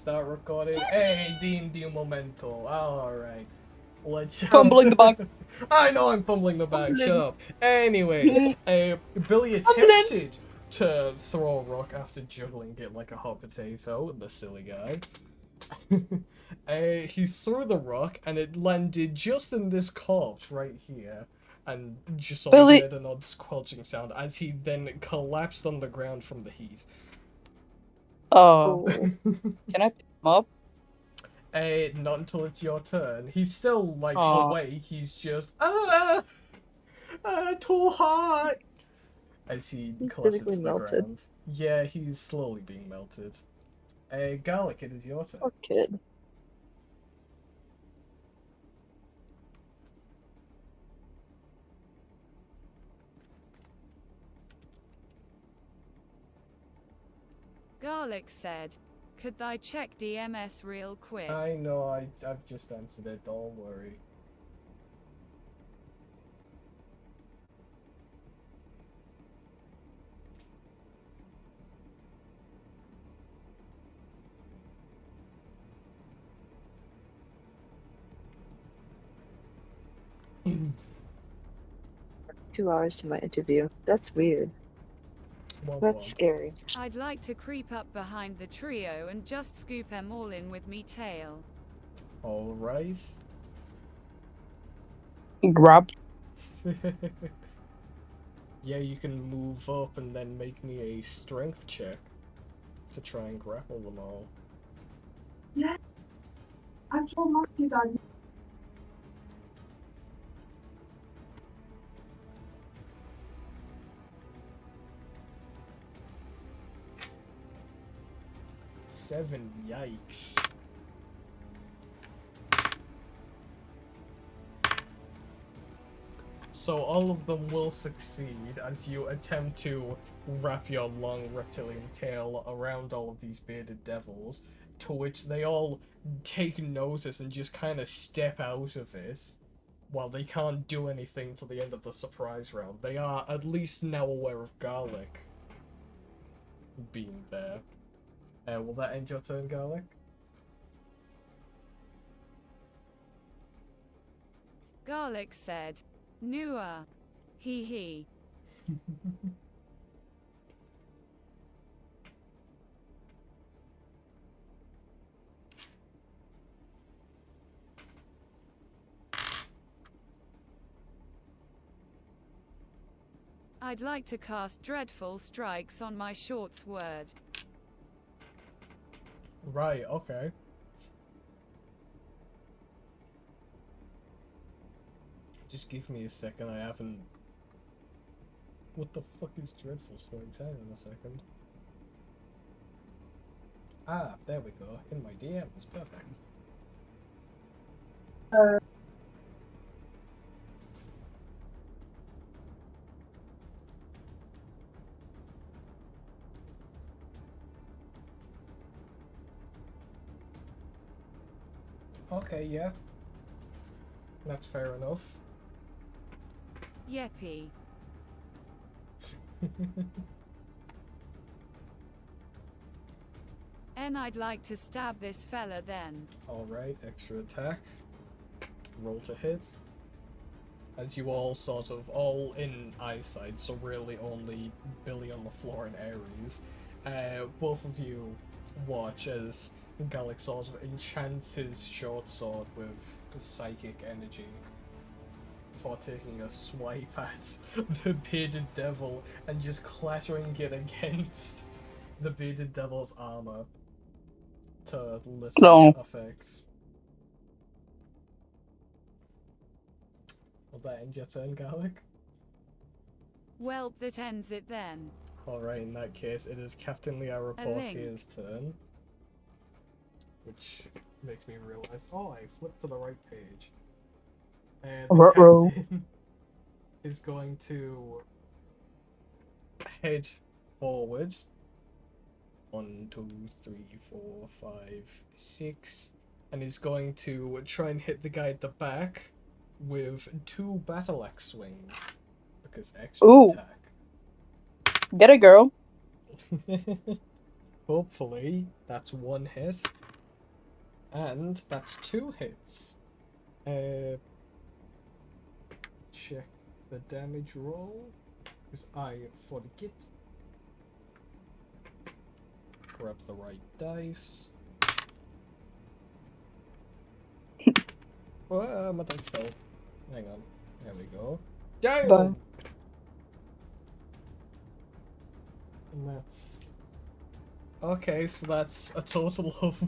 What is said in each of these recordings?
start recording. Hey, D&D Momento. Alright. Let's Fumbling the bag. I know I'm fumbling the bag. Shut up. Anyways, Billy Fumbling. attempted to throw a rock after juggling it like a hot potato, the silly guy. He threw the rock and it landed just in this corpse right here, and just sort of Billy- made an odd squelching sound as he then collapsed on the ground from the heat. Oh. Can I pick him up? Not until it's your turn. He's still like Aw. away. He's just too hot as he collapses to the melted. ground. Yeah, he's slowly being melted. Garlic, it is your turn. Poor kid. Garlic said, "Could I check DMS real quick?" I know. I've just answered it. Don't worry. Mm. 2 hours to my interview. That's weird. That's scary. I'd like to creep up behind the trio and just scoop 'em all in with me tail. Alright. Grab. Yeah, you can move up and then make me a strength check to try and grapple them all. Yeah. I told Marky that. Seven, yikes. So all of them will succeed as you attempt to wrap your long reptilian tail around all of these bearded devils, to which they all take notice and just kind of step out of it, while they can't do anything till the end of the surprise round. They are at least now aware of Garlic being there. Will that end your turn, Garlic? Garlic said, "Nua. Hee hee." I'd like to cast Dreadful Strikes on my short sword. Right, okay. Just give me a second, I haven't... What the fuck is Dreadful Strikes? Hang on a second. Ah, there we go. In my DMs, perfect. Okay, yeah. That's fair enough. Yeppy. And I'd like to stab this fella then. Alright, extra attack. Roll to hit. As you all sort of, all in eyesight, so really only Billy on the floor and Ares. Both of you watch as Gallic sort of enchants his short sword with psychic energy before taking a swipe at the bearded devil and just clattering it against the bearded devil's armor to little effect. Will that end your turn, Garlic? Well, that ends it then. Alright, in that case, it is Captain Liara Portier's turn. Which makes me realize, oh, I flipped to the right page. The captain is going to head forward. 1, 2, 3, 4, 5, 6. And he's going to try and hit the guy at the back with 2 battle axe swings. Because extra attack. Get it, girl. Hopefully, that's 1 hit. And that's 2 hits. Check the damage roll, because I forget. Grab the right dice. My dice fell. Hang on. There we go. Damn! Bye. And that's... Okay, so that's a total of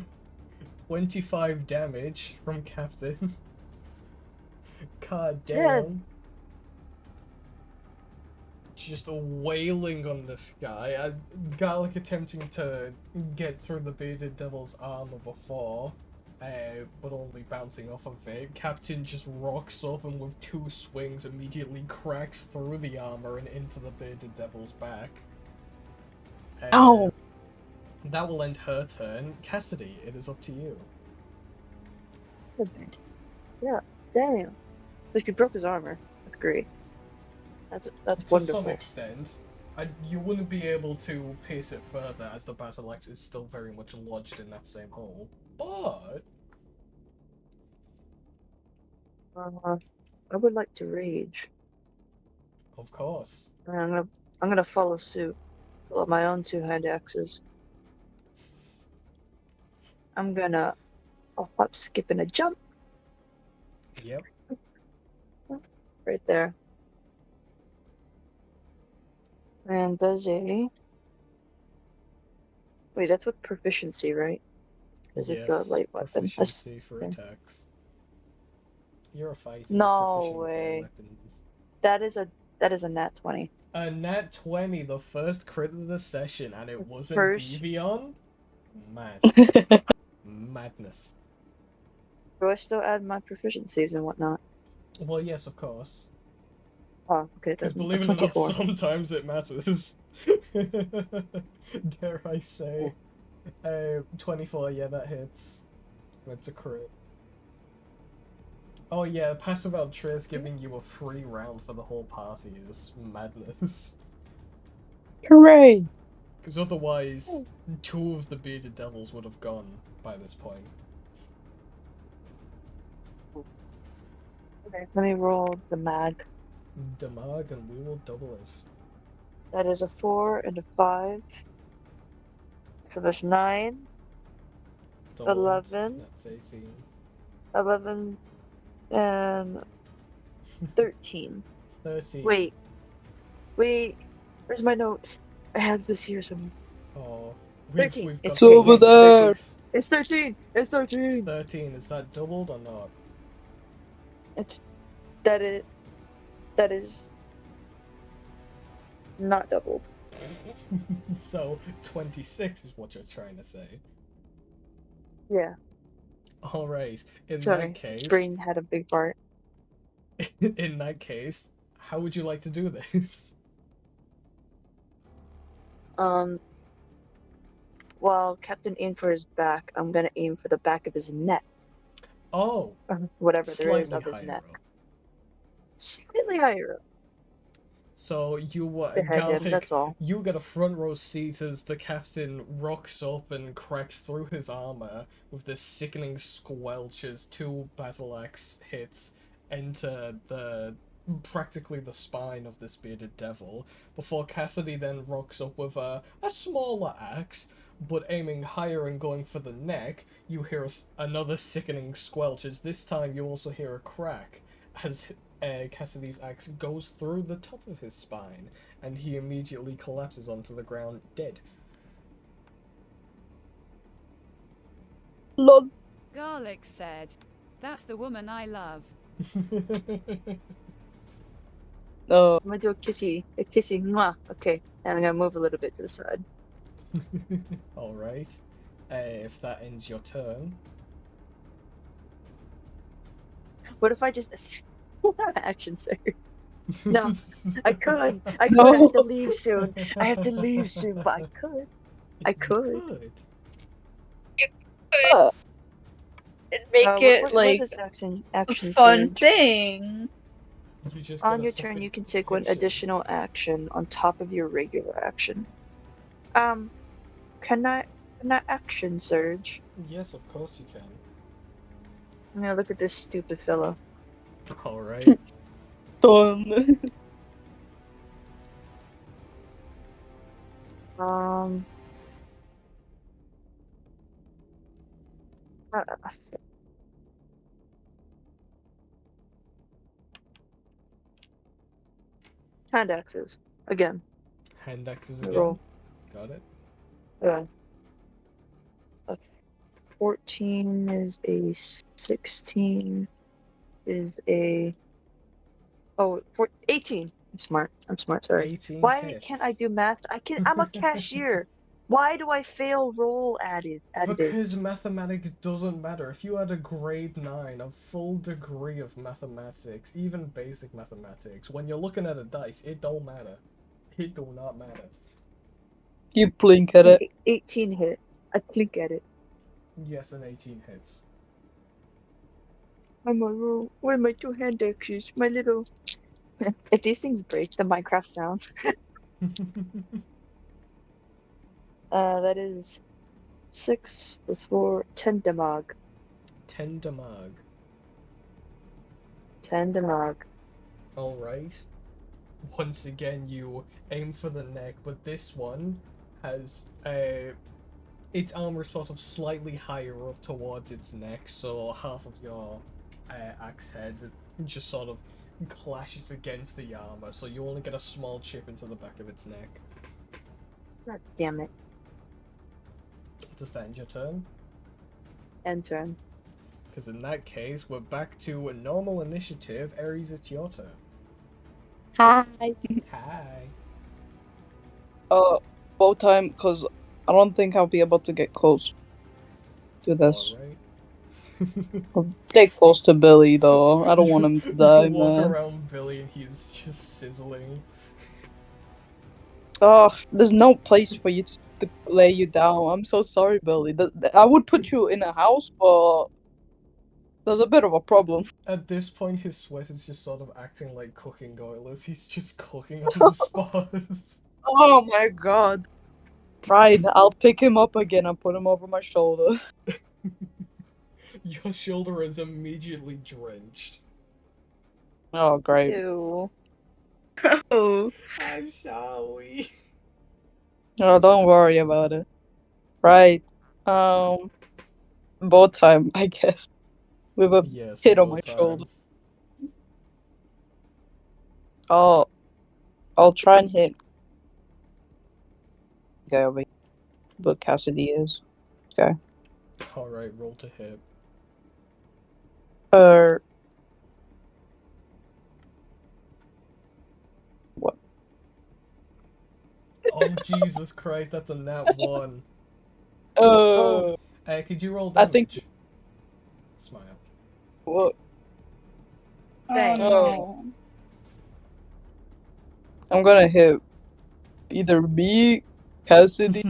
25 damage from Captain. God damn. Just wailing on this guy. Garlic attempting to get through the bearded devil's armor before, but only bouncing off of it. Captain just rocks up and with 2 swings immediately cracks through the armor and into the bearded devil's back. Ow! That will end her turn. Cassidy, it is up to you. Yeah, damn. So she broke his armor. That's great. That's To wonderful. some extent. You wouldn't be able to pierce it further as the battle axe is still very much lodged in that same hole. But... I would like to rage. Of course. And I'm gonna follow suit. Pull up my own 2-hand axes. I'm gonna hop, skip, and a jump. Yep. Right there. And does a... Wait, that's with proficiency, right? Is it the Yes, light weapon? proficiency for okay. attacks. You're a fighter. No proficient with all way. weapons. That is a nat 20. A nat 20, the first crit of the session, and it wasn't First. Devion? Mad. Madness. Do I still add my proficiencies and whatnot? Well, yes, of course. Oh, okay. Because That's believe it or not, 24. sometimes it matters. Dare I say. 24, yeah, that hits. That's a crit. Oh yeah, passive Altruis giving you a free round for the whole party is madness. Hooray! Because otherwise, 2 of the bearded devils would have gone by this point. Okay, let me roll the mag. Damag, and we will double it. That is a 4 and a 5. So that's 9. Doubled, 11. That's 18. 11 and 13. 13. Wait. Where's my notes? I have this here somewhere. Oh, 13. got It's over the there. numbers. It's 13. It's 13. 13. Is that doubled or not? That is not doubled. So 26 is what you're trying to say. Yeah. All right. In Sorry. that case, Brain had a big part. in that case, how would you like to do this? While Captain aimed for his back, I'm gonna aim for the back of his neck. Oh, Or whatever there is slightly of his higher neck. up. Slightly higher up. So you Behead him, Gallic, that's all. you get a front row seat as the captain rocks up and cracks through his armor with this sickening squelch as 2 battle axe hits enter practically the spine of this bearded devil, before Cassidy then rocks up with a smaller axe, but aiming higher and going for the neck. You hear another sickening squelch as this time you also hear a crack as Cassidy's axe goes through the top of his spine, and he immediately collapses onto the ground dead. Lol. Garlic said, "That's the woman I love." Oh. I'm gonna do a kissy, mwah. Okay, and I'm gonna move a little bit to the side. Alright. If that ends your turn. What if I just action sir? No, I could. No. I have to leave soon. I have to leave soon, but I could. I could. And make it what like is action a surge? fun thing. You just On get a your turn, second you can take one action. additional action on top of your regular action. Can I action surge? Yes, of course you can. Now look at this stupid fellow. Alright. Done. Uh, hand axes again. Hand axes again. Roll. Got it. A 14 is a 16 is a 18. I'm smart, sorry. 18 Why hits. can't I do math? I'm a cashier. Why do I fail roll Because additives? mathematics doesn't matter. If you had a grade 9, a full degree of mathematics, even basic mathematics, when you're looking at a dice, it don't matter. It do not matter. You blink at it. 18 hit. I blink at it. Yes, an 18 hits. I'm a roll. Where are my two hand axes? My little. If these things break, the Minecraft sound. That is 6 plus 4, 10 damage. 10 damage. 10 damage. Alright. Once again, you aim for the neck, but this one has its armor sort of slightly higher up towards its neck, so half of your axe head just sort of clashes against the armor, so you only get a small chip into the back of its neck. God damn it. Does that end your turn? End turn. Because in that case, we're back to a normal initiative. Ares, it's your turn. Hi. Hi. Bow time, because I don't think I'll be able to get close to this. Alright. I'll stay close to Billy, though. I don't want him to die, You walk man. around Billy and he's just sizzling. Oh, there's no place for you to lay you down. I'm so sorry, Billy. I would put you in a house, but there's a bit of a problem. At this point, his sweat is just sort of acting like cooking oil as he's just cooking on the spot. Oh my god. Fine, I'll pick him up again and put him over my shoulder. Your shoulder is immediately drenched. Oh, great. Ew. Oh. I'm sorry. Oh, don't worry about it. Right. Bow time, I guess. With a Yes, hit on bow my time. shoulder. I'll try and hit the guy over here. But Cassidy is. Okay. Alright, roll to hit. What? Oh, Jesus Christ, that's a nat 1. Could you roll I damage? think. Smile. What? Oh Thanks. no. I'm gonna hit either me, Cassidy,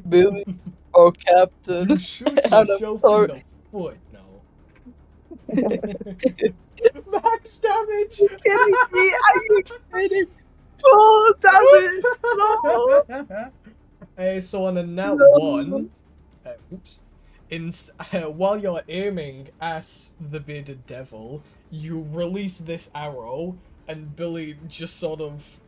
Billy, or Captain. You shoot And I'm yourself in sorry. the foot, no. Max damage! Kidding me? Are you kidding? Oh, damn it! No! So on a nat No. 1, oops. While you're aiming at the bearded devil, you release this arrow, and Billy just sort of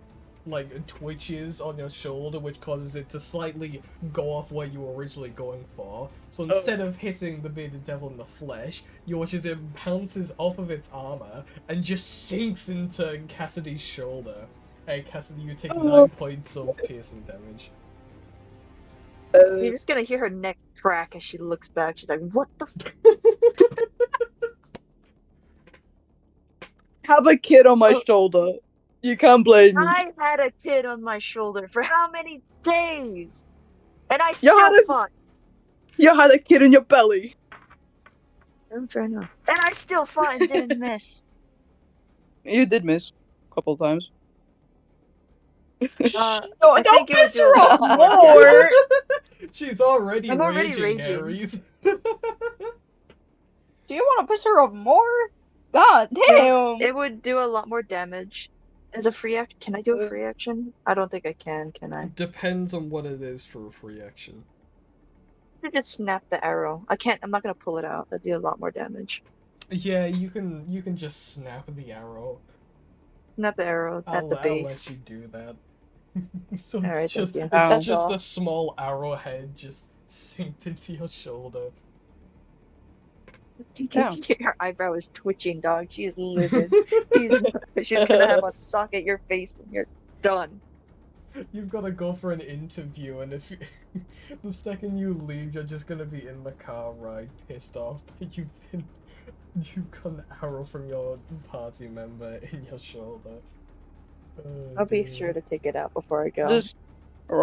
like twitches on your shoulder, which causes it to slightly go off where you were originally going for. So instead of hitting the bearded devil in the flesh, you watch as it bounces off of its armor and just sinks into Cassidy's shoulder. Hey Cassidy, you take 9 points of piercing damage. You're just gonna hear her neck crack as she looks back. She's like, what the f? Have a kid on my shoulder. You can't blame me. I had a kid on my shoulder for how many days? And I You still had a- fought. You had a kid in your belly. Fair enough. And I still fought and didn't miss. You did miss a couple times. No, I don't think it would piss do her a off lot more more. She's already I'm already raging, raging. Ares. Do you want to piss her off more? God damn. It would do a lot more damage. As a free action, can I do a free action? I don't think I can I? Depends on what it is for a free action. I could just snap the arrow. I'm not gonna pull it out. That'd do a lot more damage. Yeah, you can just snap the arrow. Snap the arrow at the I'll let base. you do that. So All it's right, just thank you. it's That's just all. a small arrowhead just synced into your shoulder. Damn. Your eyebrow is twitching, dog. She is livid. She's gonna have a sock at your face when you're done. You've got to go for an interview, and if the second you leave, you're just gonna be in the car ride, pissed off that you've got an arrow from your party member in your shoulder. Oh, I'll be dear. sure to take it out before I go.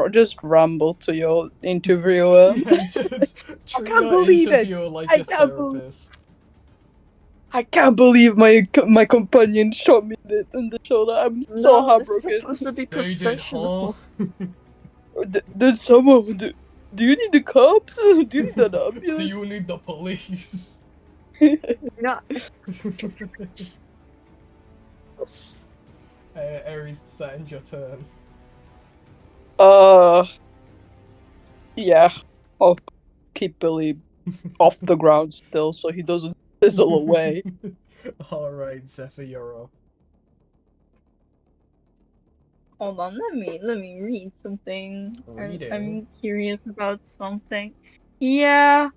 Just ramble to your interviewer. Yeah, just treat can't your believe it. interviewer like I a can't believe- therapist. I can't believe my companion shot me in the shoulder. I'm so No, this is heartbroken. supposed to be They did, professional. huh? Did someone do you need the cops? Do you need an Do ambulance? you need the police? You're not. Ares, does that end your turn? Yeah. I'll keep Billy off the ground still so he doesn't fizzle away. Alright, Zephyr, you're up. Hold on, let me read something. Reading? I'm curious about something. Yeah.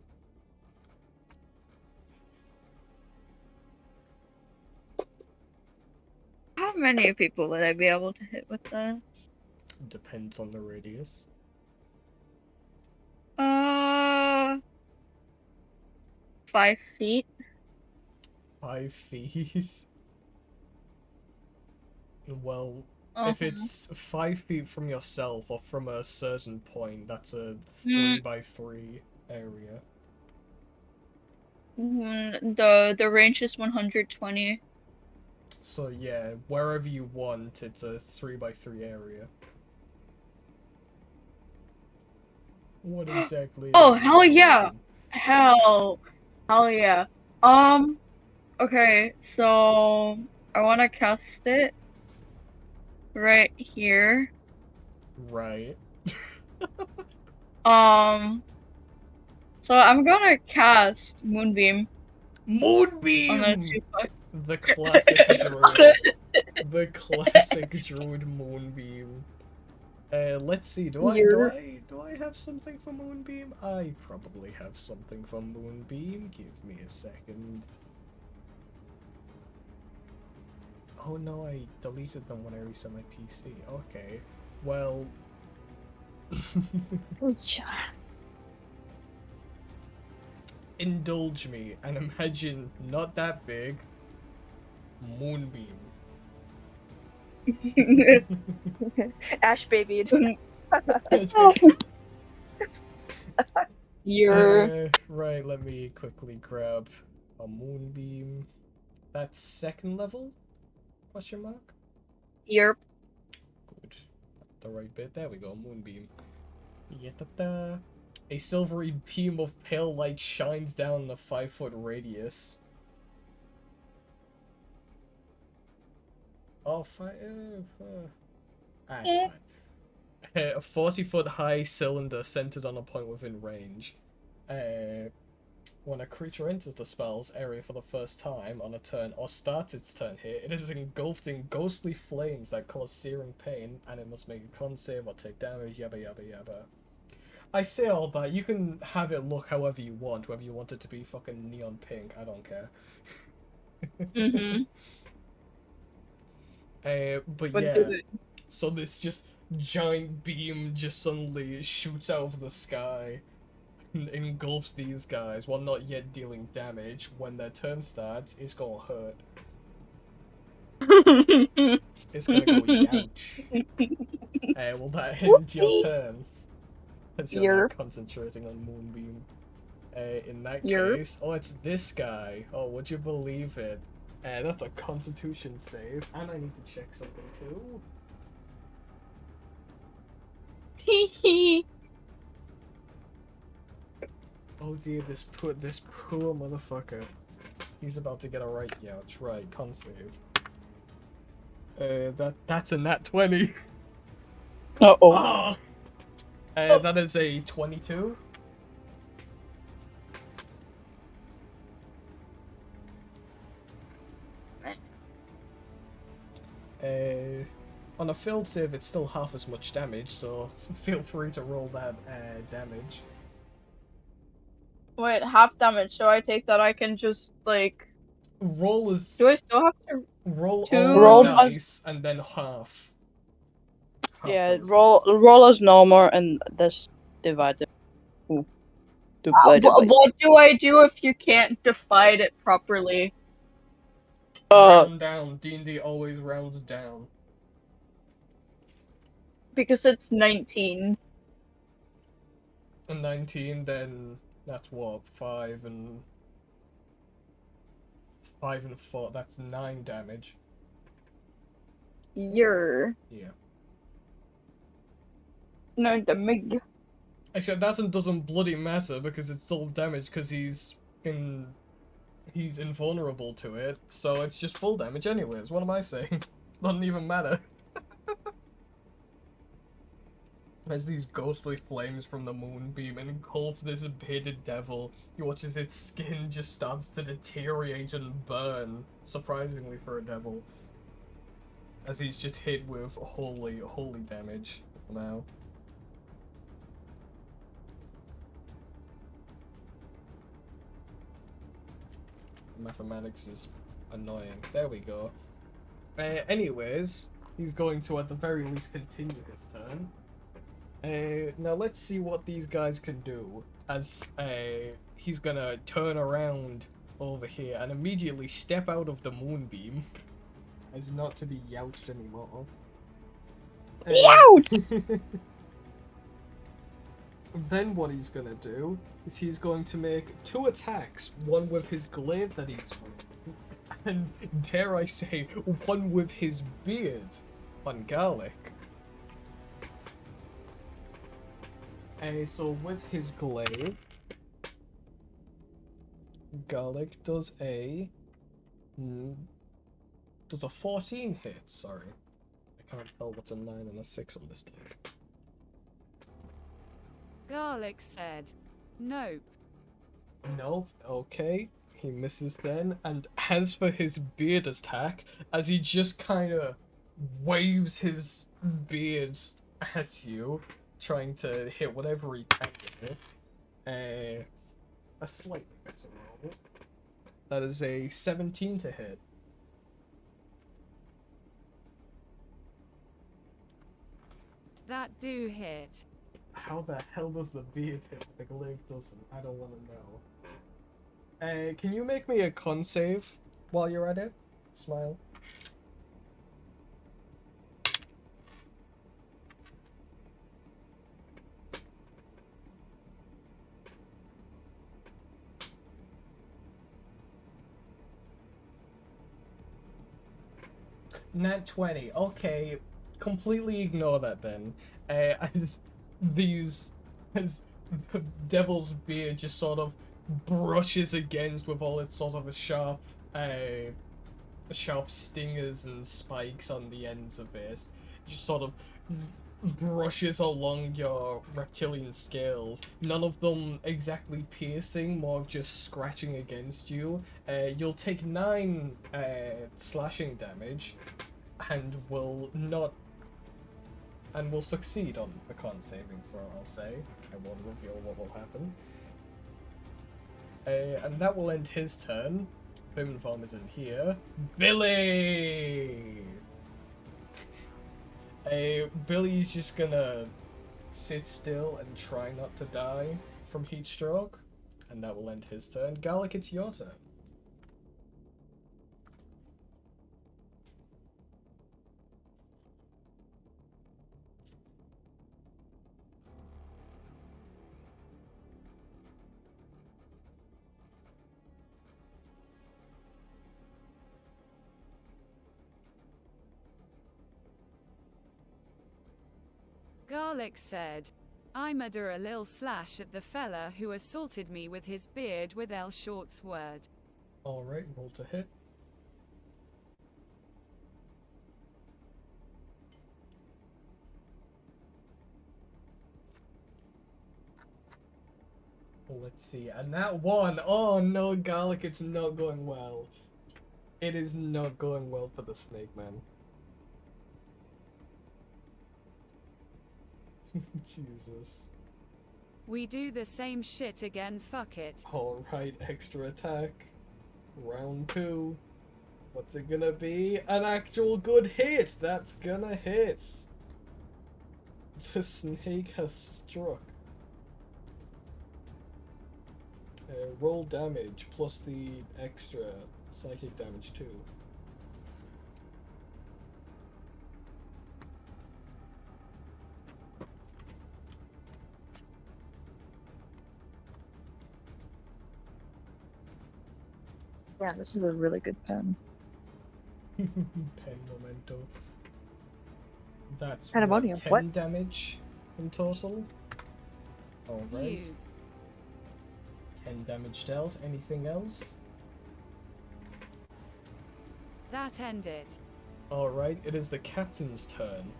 How many people would I be able to hit with that? Depends on the radius. 5 feet. 5 feet? Well, if it's 5 feet from yourself or from a certain point, that's a 3x3 area. The range is 120. So yeah, wherever you want, it's a 3x3 area. What exactly? Oh, are you hell yeah! doing? Hell yeah. Okay, so I want to cast it right here. Right. So I'm gonna cast Moonbeam on Moonbeam! a 2-5. The classic druid. The classic druid Moonbeam. Let's see, do I have something for Moonbeam? I probably have something for Moonbeam. Give me a second. Oh no, I deleted them when I reset my PC. Okay. Well... Indulge me and imagine not that big Moonbeam. Ash baby. Right, let me quickly grab a Moonbeam. That's second level? Question mark? Yerp. Good. The right bit. There we go, Moonbeam. Yatata. A silvery beam of pale light shines down the 5-foot radius. Oh, it's fine. A 40-foot high cylinder centered on a point within range. When a creature enters the spell's area for the first time on a turn or starts its turn here, it is engulfed in ghostly flames that cause searing pain, and it must make a con save or take damage, yabba yabba yabba. I say all that, you can have it look however you want, whether you want it to be fucking neon pink, I don't care. But yeah, so this just giant beam just suddenly shoots out of the sky and engulfs these guys while not yet dealing damage. When their turn starts, it's gonna hurt. It's gonna go youch. Will that end your turn? As you're not concentrating on Moonbeam. In that case, oh, it's this guy. Oh, would you believe it? That's a Constitution save, and I need to check something too. Oh dear, this poor motherfucker. He's about to get a right youch. Right, con save. That's a nat 20. Uh-oh. Oh! That is a 22. On a failed save, it's still half as much damage, so feel free to roll that damage. Wait, half damage, so I take that I can just, like... Roll as... Do I still have to... Roll Two? all Roll the as- dice, and then half. Yeah, the roll result. as normal and that's divided. Ooh. Divided by. What do I do if you can't divide it properly? Round down. D&D always rounds down. Because it's 19. And 19, then that's what? 5 and 4. That's 9 damage. You're... Yeah. No damage. Actually, that doesn't bloody matter because it's still damage because he's invulnerable to it, so it's just full damage anyways. What am I saying? Doesn't even matter. As these ghostly flames from the moonbeam engulf this bearded devil, you watch as its skin just starts to deteriorate and burn, surprisingly for a devil. As he's just hit with holy damage now. Mathematics is annoying. There we go. Anyways, he's going to at the very least continue his turn. Now let's see what these guys can do. As he's gonna turn around over here and immediately step out of the moonbeam, as not to be youched anymore. Youch! Then what he's gonna do is he's going to make 2 attacks, one with his glaive that he's wearing, and dare I say, one with his beard on Garlic. So with his glaive, Garlic does a 14 hit. Sorry, I can't tell what's a 9 and a 6 on this dice. Garlic said, "Nope." Nope. Okay, he misses then. And as for his beard attack, as he just kind of waves his beard at you, trying to hit whatever he can with it. A slightly better roll. That is a 17 to hit. That do hit. How the hell does the beard hit? The glaive doesn't. I don't want to know. Can you make me a con save while you're at it? Smile. Nat 20. Okay, completely ignore that then. As the devil's beard just sort of brushes against with all its sort of sharp stingers and spikes on the ends of it. Just sort of brushes along your reptilian scales. None of them exactly piercing, more of just scratching against you. You'll take 9 slashing damage, and will succeed on the con saving throw. I'll say. I won't reveal what will happen. And that will end his turn. Form is in here. Billy! Billy's just gonna sit still and try not to die from heat stroke. And that will end his turn. Garlic, it's your turn. Garlic said, "I'ma do a lil slash at the fella who assaulted me with his beard with L Short's word." Alright, roll to hit. Let's see, and that one, oh no, Garlic, it's not going well. It is not going well for the snake man. Jesus. We do the same shit again, fuck it. Alright, extra attack. Round 2. What's it gonna be? An actual good hit! That's gonna hit! The snake has struck. Roll damage plus the extra psychic damage too. Yeah, this is a really good pen. Pen memento. That's Pandemonium, 10 what? damage in total. Alright. You. 10 damage dealt. Anything else? That ended. Alright, it is the captain's turn.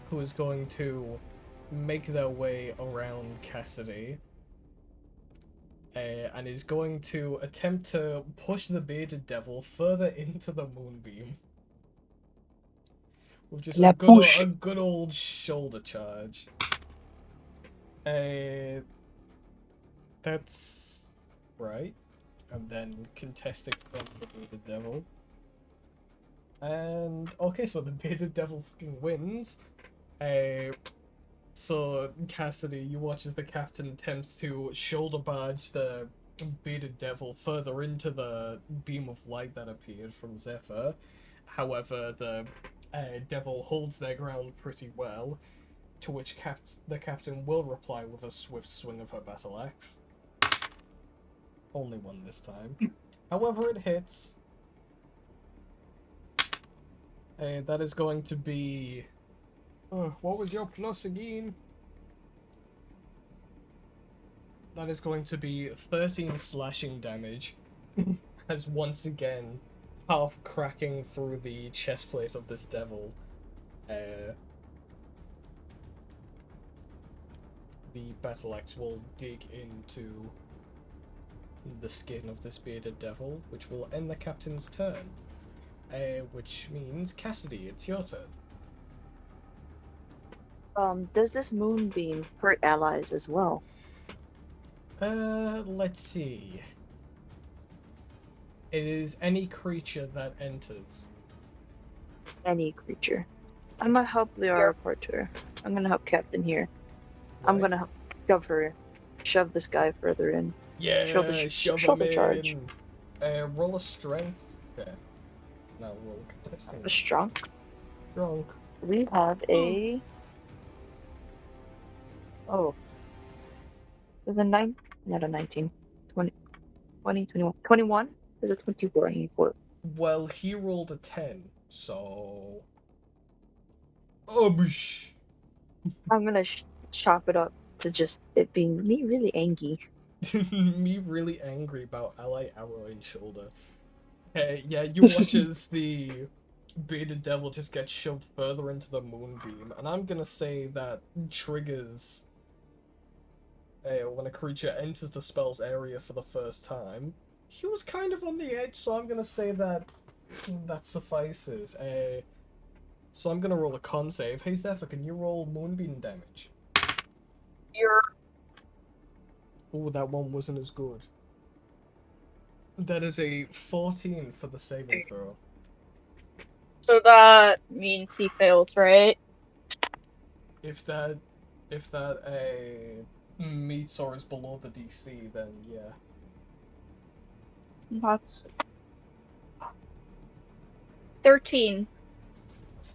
Who is going to make their way around Cassidy. And is going to attempt to push the bearded devil further into the moonbeam. With just a good old shoulder charge. That's right. And then contesting from the bearded devil. And okay, so the bearded devil fucking wins. So Cassidy, you watch as the captain attempts to shoulder barge the bearded devil further into the beam of light that appeared from Zephyr. However, the devil holds their ground pretty well, to which the captain will reply with a swift swing of her battle axe. Only one this time. However, it hits. That is going to be... what was your plus again? That is going to be 13 slashing damage, as once again, half cracking through the chest plate of this devil. The battle axe will dig into the skin of this bearded devil, which will end the captain's turn. Which means, Cassidy, it's your turn. Does this moonbeam hurt allies as well? Let's see. It is any creature that enters. Any creature. I'm gonna help Liara Porter. I'm gonna help Captain here. Right. I'm gonna help shove this guy further in. Yeah, shove shoulder him charge. In. Roll a strength. Okay. Now roll contesting. A strong. Strong. We have a... Oh. There's a 9... Not a 19. 20, 21. 21? There's a 24 and 24. Well, he rolled a 10, so... Oh, bish. I'm gonna chop it up to just it being me really angry. Me really angry about ally arrow in shoulder. Hey, yeah, you watch as the bearded devil just gets shoved further into the moonbeam, and I'm gonna say that triggers when a creature enters the spell's area for the first time. He was kind of on the edge, so I'm gonna say that suffices. So I'm gonna roll a con save. Hey Zephyr, can you roll moonbeam damage? Oh, that one wasn't as good. That is a 14 for the saving throw. So that means he fails, right? If that meets or is below the DC, then yeah. That's 13.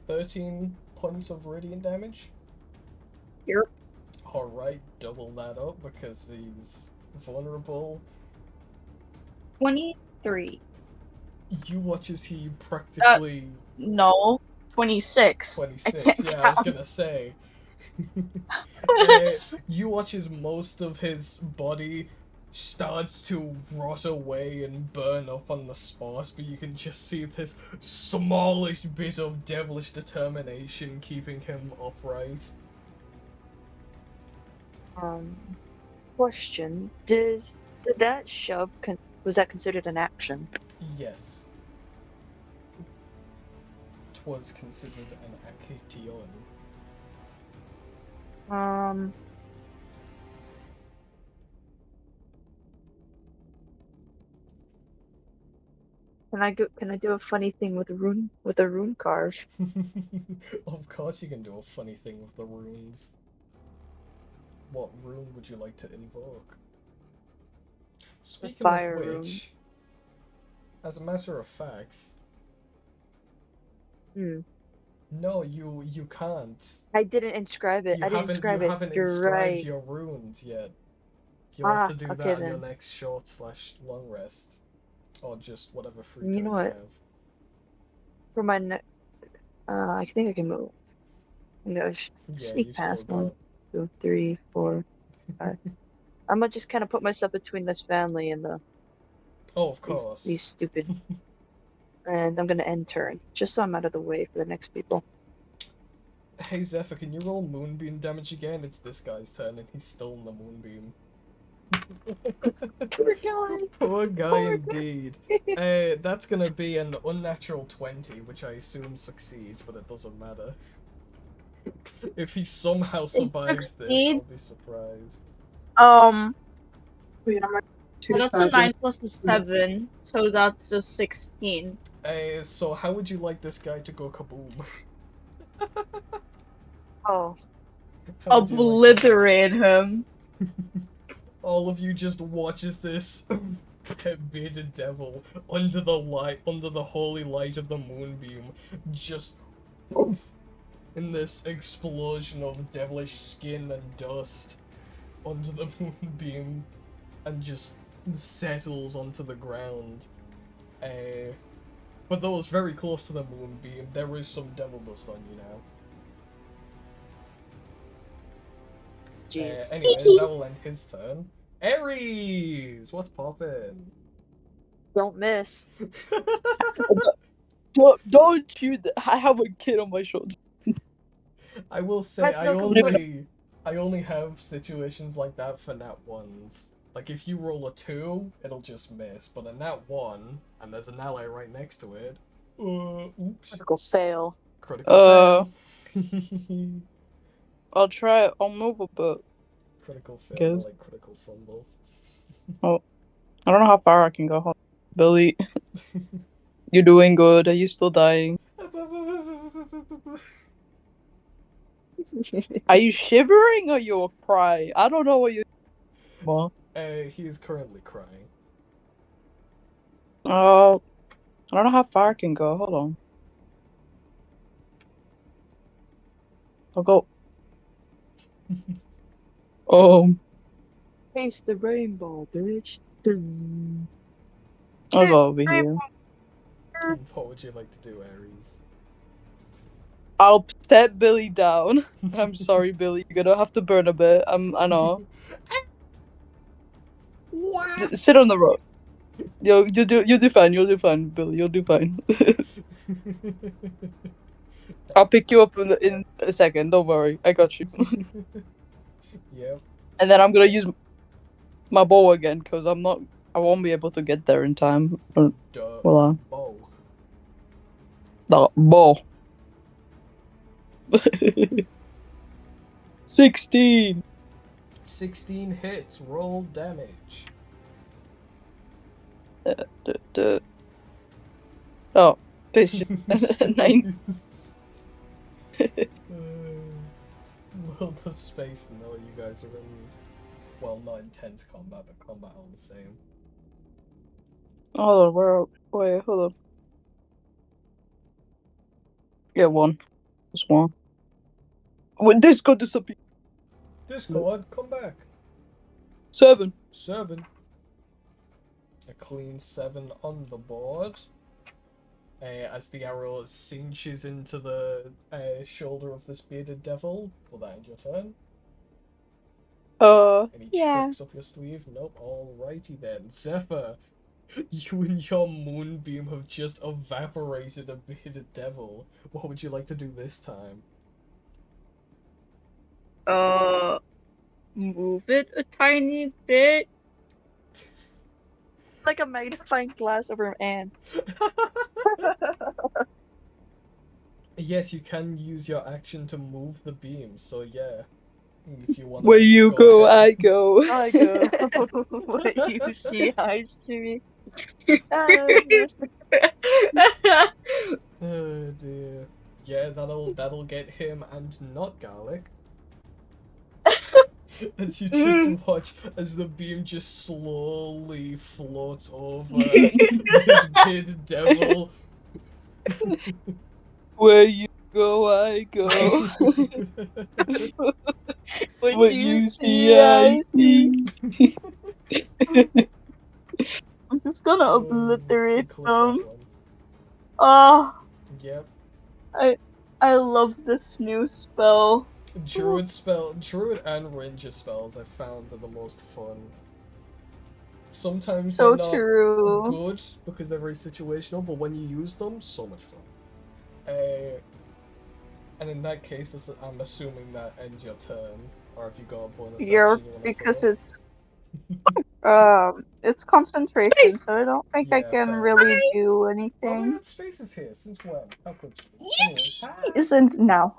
13 points of radiant damage? Yep. Alright, double that up because he's vulnerable. 23. You watch as he practically... No. 26. 26, yeah, I was gonna say. You watch as most of his body starts to rot away and burn up on the spot, but you can just see this smallish bit of devilish determination keeping him upright. Question: Did that shove was that considered an action? Yes. Twas considered an action. Can I do a funny thing with a rune carve? Of course you can do a funny thing with the runes. What rune would you like to invoke? Speaking of fire which, rune. as a matter of fact, Hmm. no, you can't. I didn't inscribe it. You I didn't haven't inscribe it. You're inscribed right. your runes yet. You'll have to do Okay that on your then. next short/long rest, or just whatever free You time know you what? have. For my I think I can move. I'm gonna Yeah, sneak you've still past 1, got. 2, 3, 4, 5. I'm gonna just kind of put myself between this family and Oh, of these course. stupid. And I'm gonna end turn, just so I'm out of the way for the next people. Hey Zephyr, can you roll moonbeam damage again? It's this guy's turn and he's still in the moonbeam. Poor guy. Poor guy Poor indeed. That's gonna be an unnatural 20, which I assume succeeds, but it doesn't matter. If he somehow survives this, I'll be surprised. Wait, am I too That's a fast? 9 plus a 7, so that's a 16. So how would you like this guy to go kaboom? Oh, How would you like to have it? Obliterate him. All of you just watches this bearded devil under the holy light of the moonbeam, just poof, in this explosion of devilish skin and dust under the moonbeam, and just settles onto the ground. For those very close to the moonbeam, there is some devil dust on you now. jeez. Anyways, that will end his turn. Ares! What's poppin'? Don't miss. Don't you? I have a kid on my shoulder. I will say, That's no complaint. I only have situations like that for nat 1s. Like, if you roll a 2, it'll just miss, but a nat 1, and there's an ally right next to it, oops. Critical fail. Critical fail. I'll try. I'll move a bit. Critical fail, Guess. more like critical fumble. Oh, I don't know how far I can go. Billy, you're doing good. Are you still dying? Are you shivering or you're crying? I don't know what you're. Well, He is currently crying. I don't know how far I can go. Hold on. I'll go. Taste the rainbow, bitch. I'll go over here. What would you like to do, Ares? I'll set Billy down. I'm sorry, Billy. You're gonna have to burn a bit. I know. What? Sit on the road. You'll do fine. You'll do fine, Billy. You'll do fine. I'll pick you up in a second. Don't worry. I got you. Yep. And then I'm gonna use my bow again because I won't be able to get there in time. Bow. The bow. 16. 16 hits. Roll damage. Oh, it's just 9. Will the space know you guys are in, well, not intense combat, but combat all the same. Hold on, wait, hold on. Yeah, 1. Just 1. When this go disappear. Discord, come back. 7. 7. A clean 7 on the board. As the arrow cinches into the shoulder of this bearded devil. Will that end your turn? Any tricks up your sleeve? Nope. Alrighty then. Zephyr, you and your moonbeam have just evaporated a bearded devil. What would you like to do this time? Move it a tiny bit. like a magnifying glass over ants. Yes, you can use your action to move the beam, so yeah. If you wanna Where you go, ahead. I go. I go. What you see, I see. Oh dear. Yeah, that'll get him and not garlic. As you just watch as the beam just slowly floats over this big devil. Where you go, I go. What What you you see, see, I I see. see. I'm just gonna Oh, obliterate click that them. one. Oh, Yep. I love this new spell. Druid and ranger spells I found are the most fun. Sometimes they're So not true. good because they're very situational, but when you use them, so much fun. And in that case, I'm assuming that ends your turn, or if you got a bonus You're action you want to because throw. it's concentration, so I don't think I Yeah, can fair really enough. do Oh my anything. god, Space is here. Since when? How could you? Anyways, hi. Since now.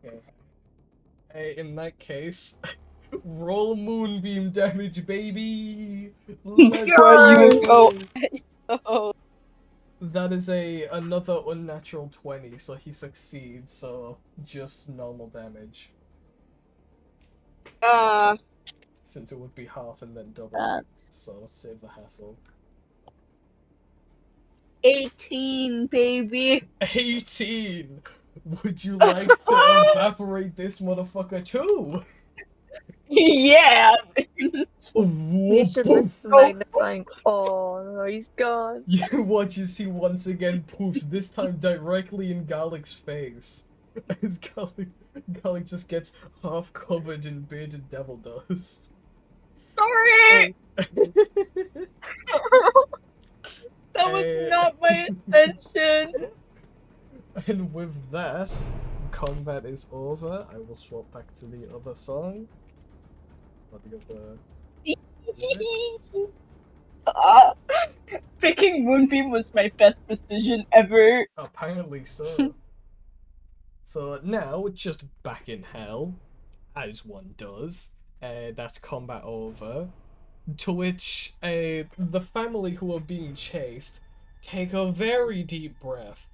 Okay. Hey, in that case, roll moonbeam damage, baby. Let's Where you go, go. oh. That is another unnatural 20, so he succeeds. So just normal damage, since it would be half and then double. That's So let's save the hassle. 18, baby. 18. Would you like to evaporate this motherfucker too? Yeah. He's just with the magnifying. Oh no, he's gone. You watch as he once again poofs, this time directly in Garlic's face. As Garlic just gets half covered in bearded devil dust. Sorry. That was not my intention. And with that, combat is over. I will swap back to the other song. Or the other music. Picking Moonbeam was my best decision ever. Apparently so. So now, just back in hell, as one does. That's combat over. To which the family who are being chased take a very deep breath.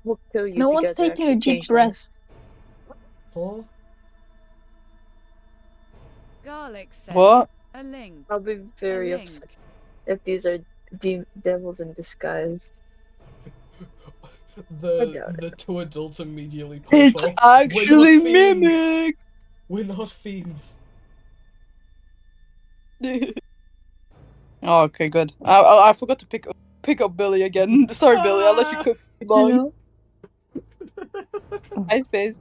We'll kill you No if you one's guys are taking a actually deep change breath. things. Huh? Garlic said, What? a link. I'll be very link. upset if these are devils in disguise. I doubt The two adults immediately pipe It's up. actually We're not fiends. Mimic! We're not fiends. Oh, okay, good. I forgot to pick up Billy again. Sorry, Billy, I'll let you cook too long. Hi, Space.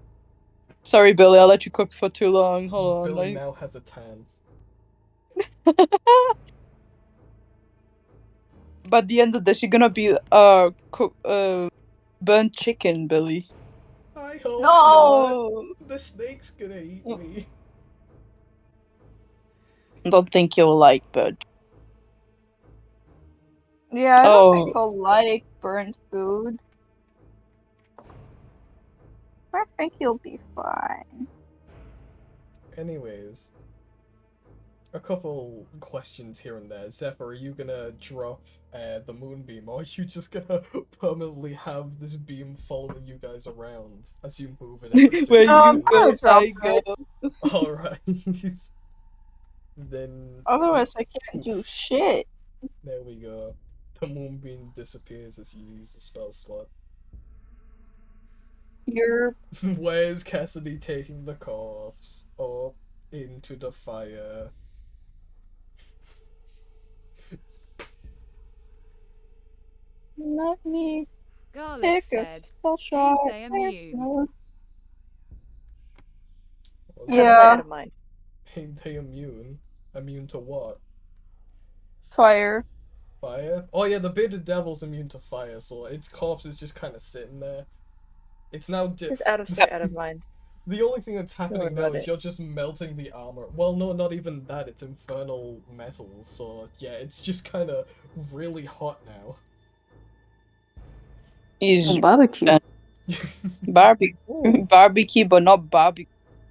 Sorry, Billy, I'll let you cook for too long. Hold on. Billy now has a tan. By the end of this, you're gonna be burnt chicken, Billy. I hope No. not. The snake's gonna eat me. I don't think you'll like burnt. Yeah, I don't think Oh, he'll like burnt food. I think he'll be fine. Anyways, a couple questions here and there. Zephyr, are you gonna drop the moonbeam, or are you just gonna permanently have this beam following you guys around as you move it every 6 where you I'm seconds? gonna go, drop I go. Alright. Then Otherwise, I can't do shit. there we go. The moonbeam disappears as you use the spell slot. You're Where's Cassidy taking the corpse? Up into the fire. let me Garlic take a said, spell shot. ain't they immune? What was Out of sight, Yeah. out of mind. that? Ain't they immune? Immune to what? Fire. Fire? Oh yeah, the bearded devil's immune to fire, so its corpse is just kind of sitting there. It's now It's out of sight, out of mind. The only thing that's happening now about is it. you're just melting the armor. Well, no, not even that. It's infernal metals. So yeah, it's just kind of really hot now. Is Barbecue. barbecue, Ooh. barbecue, but not barbecue.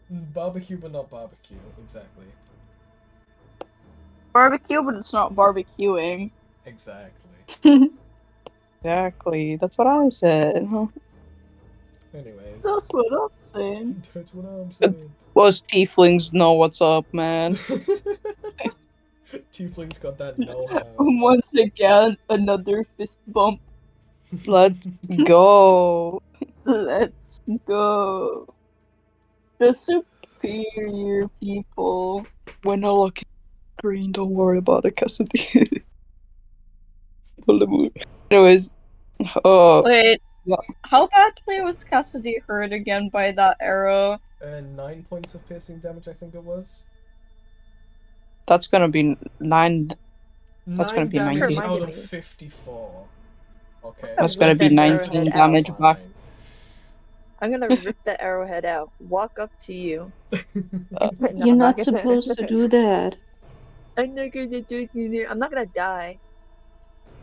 Barbecue, but not barbecue. Exactly. Barbecue, but it's not barbecuing. Exactly. Exactly, that's what I said. Huh? Anyways, That's what I'm saying. that's what I'm saying. Us tieflings know what's up, man. Tiefling's got that know-how. Once again, another fist bump. Let's go. Let's go. The superior people. We're not looking green. Don't worry about it, Cassidy. Anyways, Wait, yeah. how badly was Cassidy hurt again by that arrow? 9 points of piercing damage, I think it was. That's gonna be 9. That's 9 gonna be damage 19. out Reminded of me. 54. Okay. That's Rip gonna be that 19 arrowhead damage out. back. I'm gonna rip that arrowhead out. Walk up to you. No, You're I'm not gonna- supposed to do that. I'm not gonna do it. I'm not gonna die.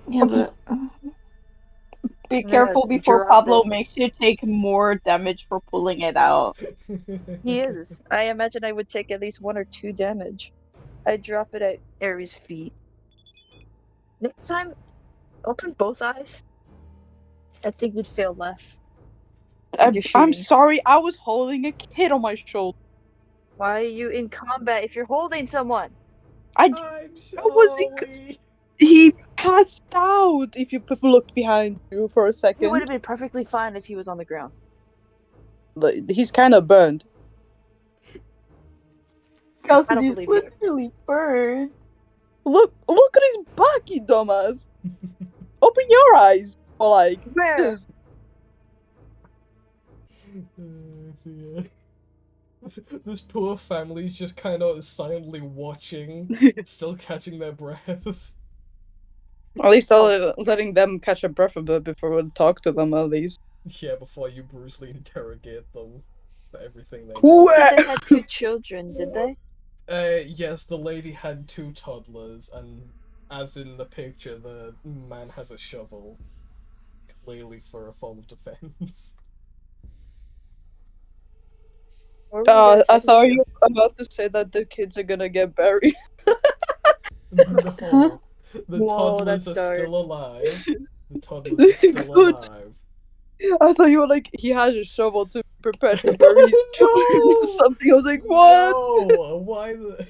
Yeah, but be I'm gonna careful before drop Pablo it. makes you take more damage for pulling it out. He is. I imagine I would take at least 1 or 2 damage. I drop it at Ares' feet. Next time, open both eyes. I think you'd fail less. You're I'm shooting. sorry. I was holding a kid on my shoulder. Why are you in combat if you're holding someone? I'm I was in. sorry. He passed out. If you looked behind you for a It would second, have been perfectly fine if he was on the ground. he's kind of burned. Cassidy's believe you. literally burned. Look at his back, you dumbass. Open your eyes. Or like Where? this. Yeah. This poor family's just kind of silently watching, still catching their breath. At least I'll letting them catch a breath a bit before we talk to them. At least. Yeah, before you brutally interrogate them for everything they Who? know. They had 2 children, did they? Yes, the lady had 2 toddlers, and as in the picture, the man has a shovel. Clearly for a form of defense. Where were you guys I headed thought to? you were about to say that the kids are gonna get buried. No. The Whoa, toddlers that's are dark. still alive. The toddlers are still alive. I thought you were like, he has a shovel to prepare to bury his children or No! something. I was like, what? No! Why the...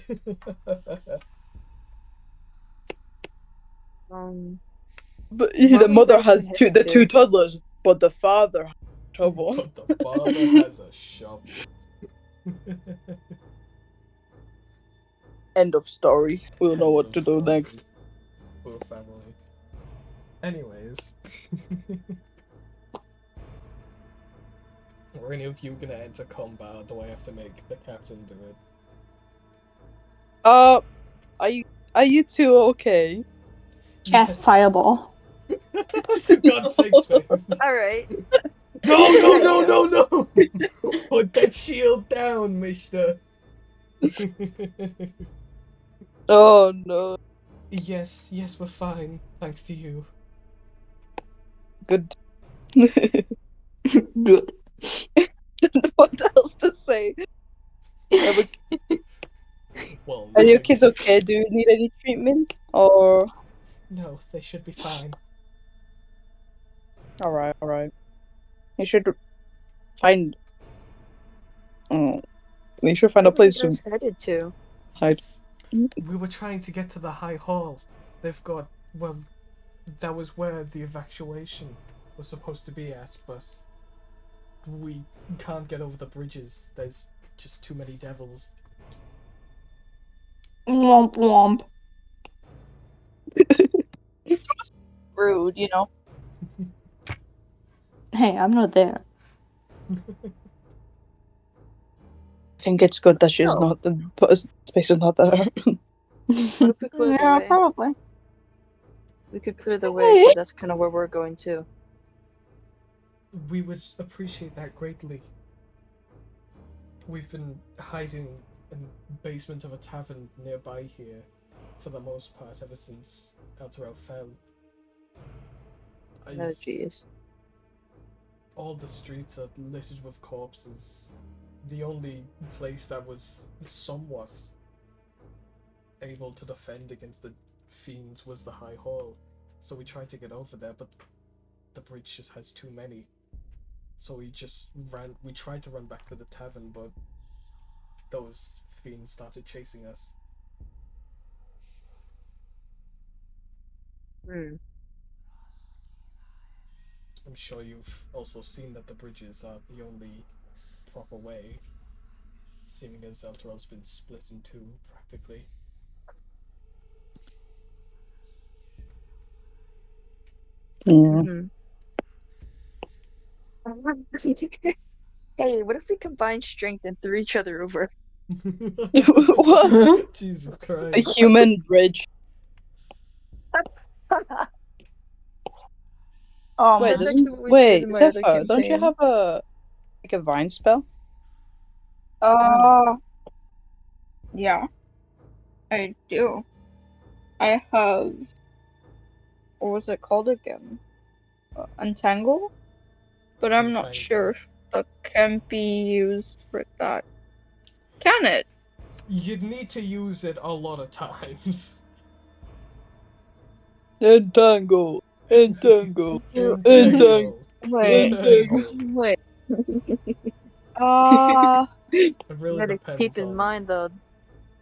But Where the were you mother guys has headed the 2 to? toddlers, but the father has a shovel. But the father has a shovel. End of story. We'll know End what of to do story. next. Poor family. Anyways. Are any of you gonna enter combat, or do I have to make the captain do it? Are you 2 okay? Cast Yes. fireball. For God's sakes, face. Alright. No! Put that shield down, mister. Oh no. Yes, we're fine. Thanks to you. Good. Good. What else to say? Well, Are your I kids mean, okay? Do you need any treatment? Or no, they should be fine. alright. You should find. You should find Where a were you place to guys headed to? hide. We were trying to get to the High Hall. They've got, well, that was where the evacuation was supposed to be at, but we can't get over the bridges. There's just too many devils. Womp womp. Rude, you know. Hey, I'm not there. I think it's good that she's No. not. The space is not there. What if we clear the Yeah, way? probably. We could clear the way, because that's kind of where we're going to. We would appreciate that greatly. we've been hiding in the basement of a tavern nearby here for the most part ever since Elturel fell. Oh, jeez. All the streets are littered with corpses. The only place that was somewhat able to defend against the fiends was the High Hall. So we tried to get over there, but the bridge just has too many. So we tried to run back to the tavern, but those fiends started chasing us. Hmm. I'm sure you've also seen that the bridges are the only proper way, seeming as Elturel's been split in two, practically. Yeah. Mm-hmm. Hey, what if we combine strength and threw each other over? What? Jesus A Christ. human bridge. Wait, That's actually what we did in my other Zephyr, don't you campaign. have a vine spell? Yeah, I do. I have. What was it called again? Untangle? But I'm not sure if that can be used for that. Can it? You'd need to use it a lot of times. Entangle. Entangle. Entangle. Wait, Wait. It really you gotta depends keep in on... mind though,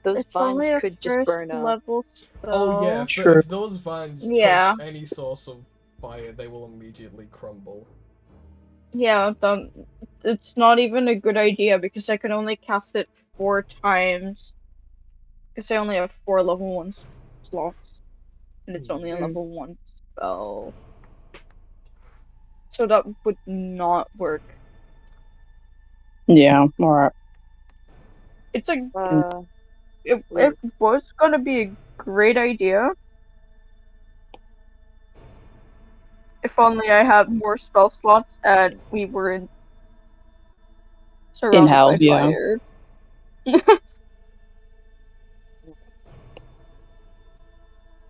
those It's vines only a could just first burn up. level spell. Oh yeah, Sure. if those vines Yeah. touch any source of fire, they will immediately crumble. Yeah, it's not even a good idea because I can only cast it 4 times. Because I only have 4 level 1 slots. And it's only a level 1 spell. So that would not work. Yeah, alright. It's a Uh, it was gonna be a great idea. If only I had more spell slots and we were surrounded hell, by yeah. fire.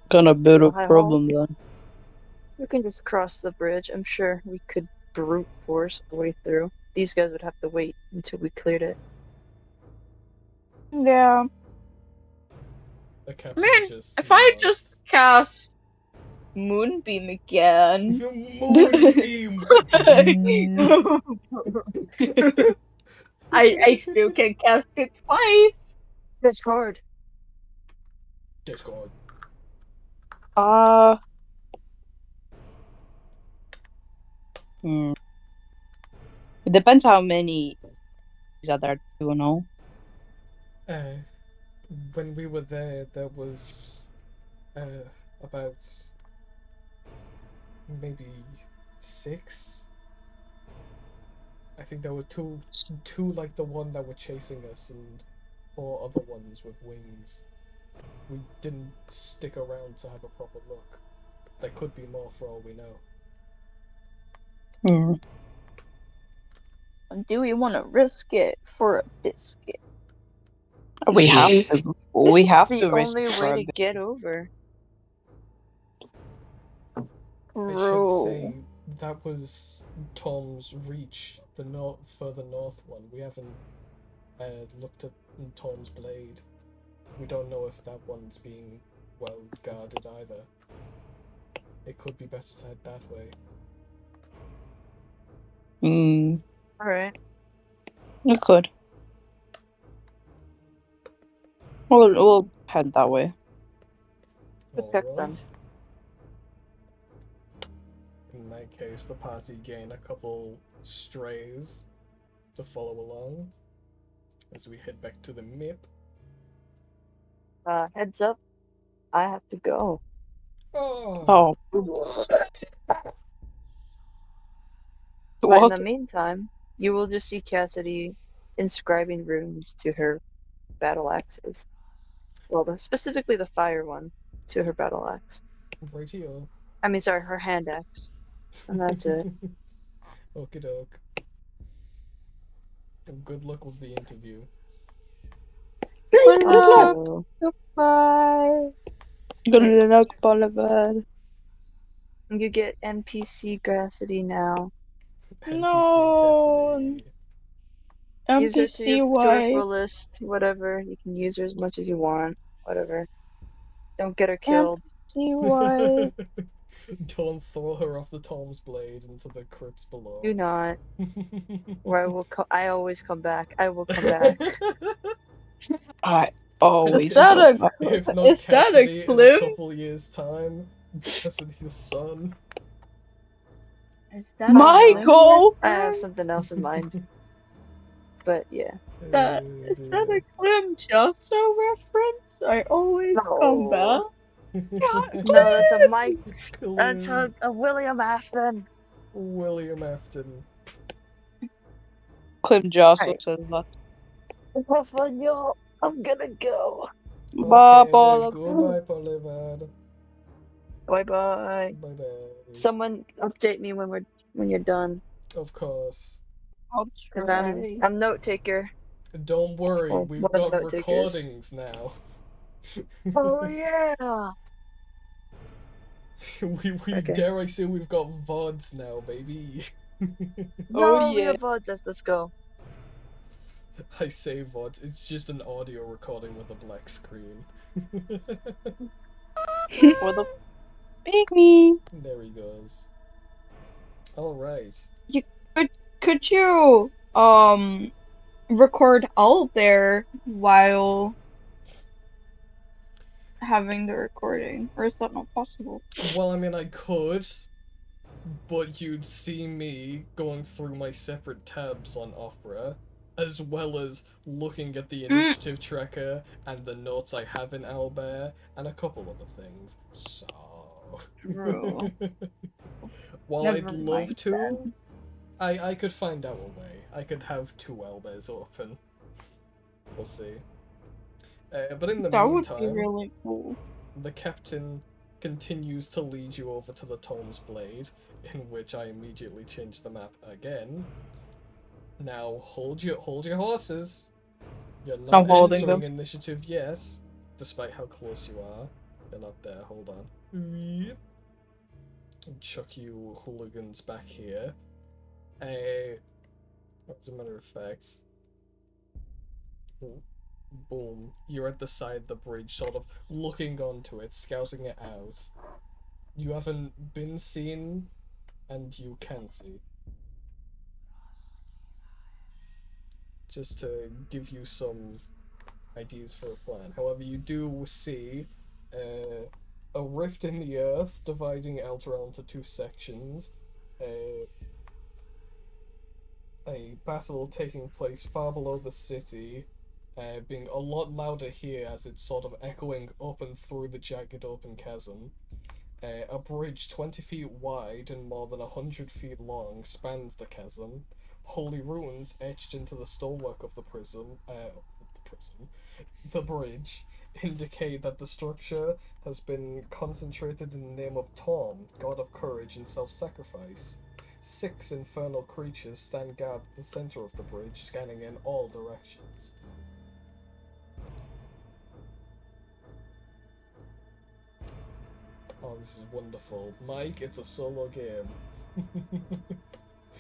Gonna be a High problem then. we can just cross the bridge. I'm sure we could brute force our way through. These guys would have to wait until we cleared it. Yeah. The captain Man, just if I nods. just cast Moonbeam again. Moonbeam! I still can cast it twice. Discord. Discord. It depends how many are there to know. When we were there was about maybe 6. I think there were two like the one that were chasing us and 4 other ones with wings. We didn't stick around to have a proper look. There could be more for all we know. Do we want to risk it for a biscuit? We have to. We have the to risk only it for way a to bit. get over. I should say that was Tom's reach, the further north one. We haven't looked at Tom's blade. We don't know if that one's being well guarded either. It could be better to head that way. Alright. It could. We'll head that way. Protect them. In that case, the party gain a couple strays to follow along as we head back to the MIP. Heads up. I have to go. Oh. But in the meantime, you will just see Cassidy inscribing runes to her battle axes. Well, specifically the fire one to her battle axe. Rightio. I mean, sorry, her hand axe. And that's it. Okie doke. Good luck with the interview. Good luck. you. Goodbye. Good luck, Bolivar. You get NPC Grassity now. NPC No. Cassidy. Use her to your NPCY. referral list, whatever. You can use her as much as you want, whatever. Don't get her killed. NPCY. Don't throw her off the Tom's blade into the crypts below. Do not. Or I always come back. I will come back. I always Is that go a back. If not is that a Cassidy, in a clue? couple years' time, Cassidy's son. Is that a Michael! I have reference? something else in mind. But yeah. That is that a Clem Josso reference? I always come back. No, that's a Mike. That's Clean a William Afton. William Afton. Clem Josso Right. says that. Well, I'm gonna go. Bye, Okay, Bolivar. goodbye, Bolivar. Bye bye. Bye bye. Someone update me when you're done. Of course. I'll Cause try. I'm note taker. Don't worry, Oh, we've one of the got note takers. recordings now. Oh yeah. we Okay. dare I say we've got VODs now, baby. Oh, No, we yeah. have VODs. Let's go. I say VODs, it's just an audio recording with a black screen. For the pick me. There he goes. Alright. Could you record out there while having the recording, or is that not possible? Well, I mean, I could, but you'd see me going through my separate tabs on Opera, as well as looking at the initiative tracker and the notes I have in Owlbear, and a couple other things. So... True. While Never I'd love mind to, then. I could find out a way. I could have 2 Owlbears open. We'll see. But in the That would be meantime, really cool. the captain continues to lead you over to the Tom's Blade, in which I immediately change the map again. Now hold your horses. You're I'm not holding entering them. initiative, yes, despite how close you are. You're not there. Hold on. Yep. Chuck you hooligans back here. As a matter of fact, boom, you're at the side of the bridge, sort of looking onto it, scouting it out. You haven't been seen, and you can see. Just to give you some ideas for a plan. However, you do see a rift in the earth dividing Elturel into 2 sections. A battle taking place far below the city, being a lot louder here as it's sort of echoing up and through the jagged open chasm. A bridge 20 feet wide and more than 100 feet long spans the chasm. Holy runes etched into the stonework of the the bridge indicate that the structure has been concentrated in the name of Tom, god of courage and self-sacrifice. 6 infernal creatures stand guard at the center of the bridge, scanning in all directions. Oh, this is wonderful. Mike, it's a solo game.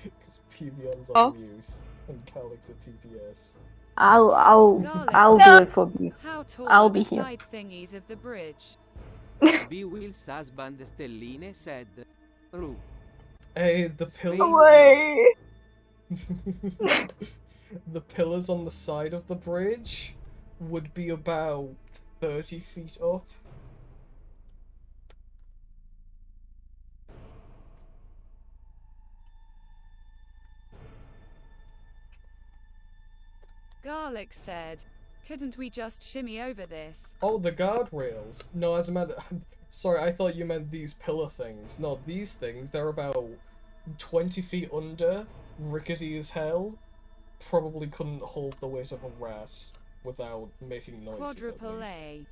Because Pevion's on Muse and Calix at TTS. I'll do it for you. How tall I'll are be the here. side thingies of the bridge? B. Will's husband Stelline said, Ru. Hey, the pillars... Away. The pillars on the side of the bridge would be about 30 feet up. Garlic said, couldn't we just shimmy over this? Oh, the guardrails. No, as a matter... Sorry, I thought you meant these pillar things. No, these things, they're about 20 feet under, rickety as hell. Probably couldn't hold the weight of a rat without making noises Quadruple at least. A.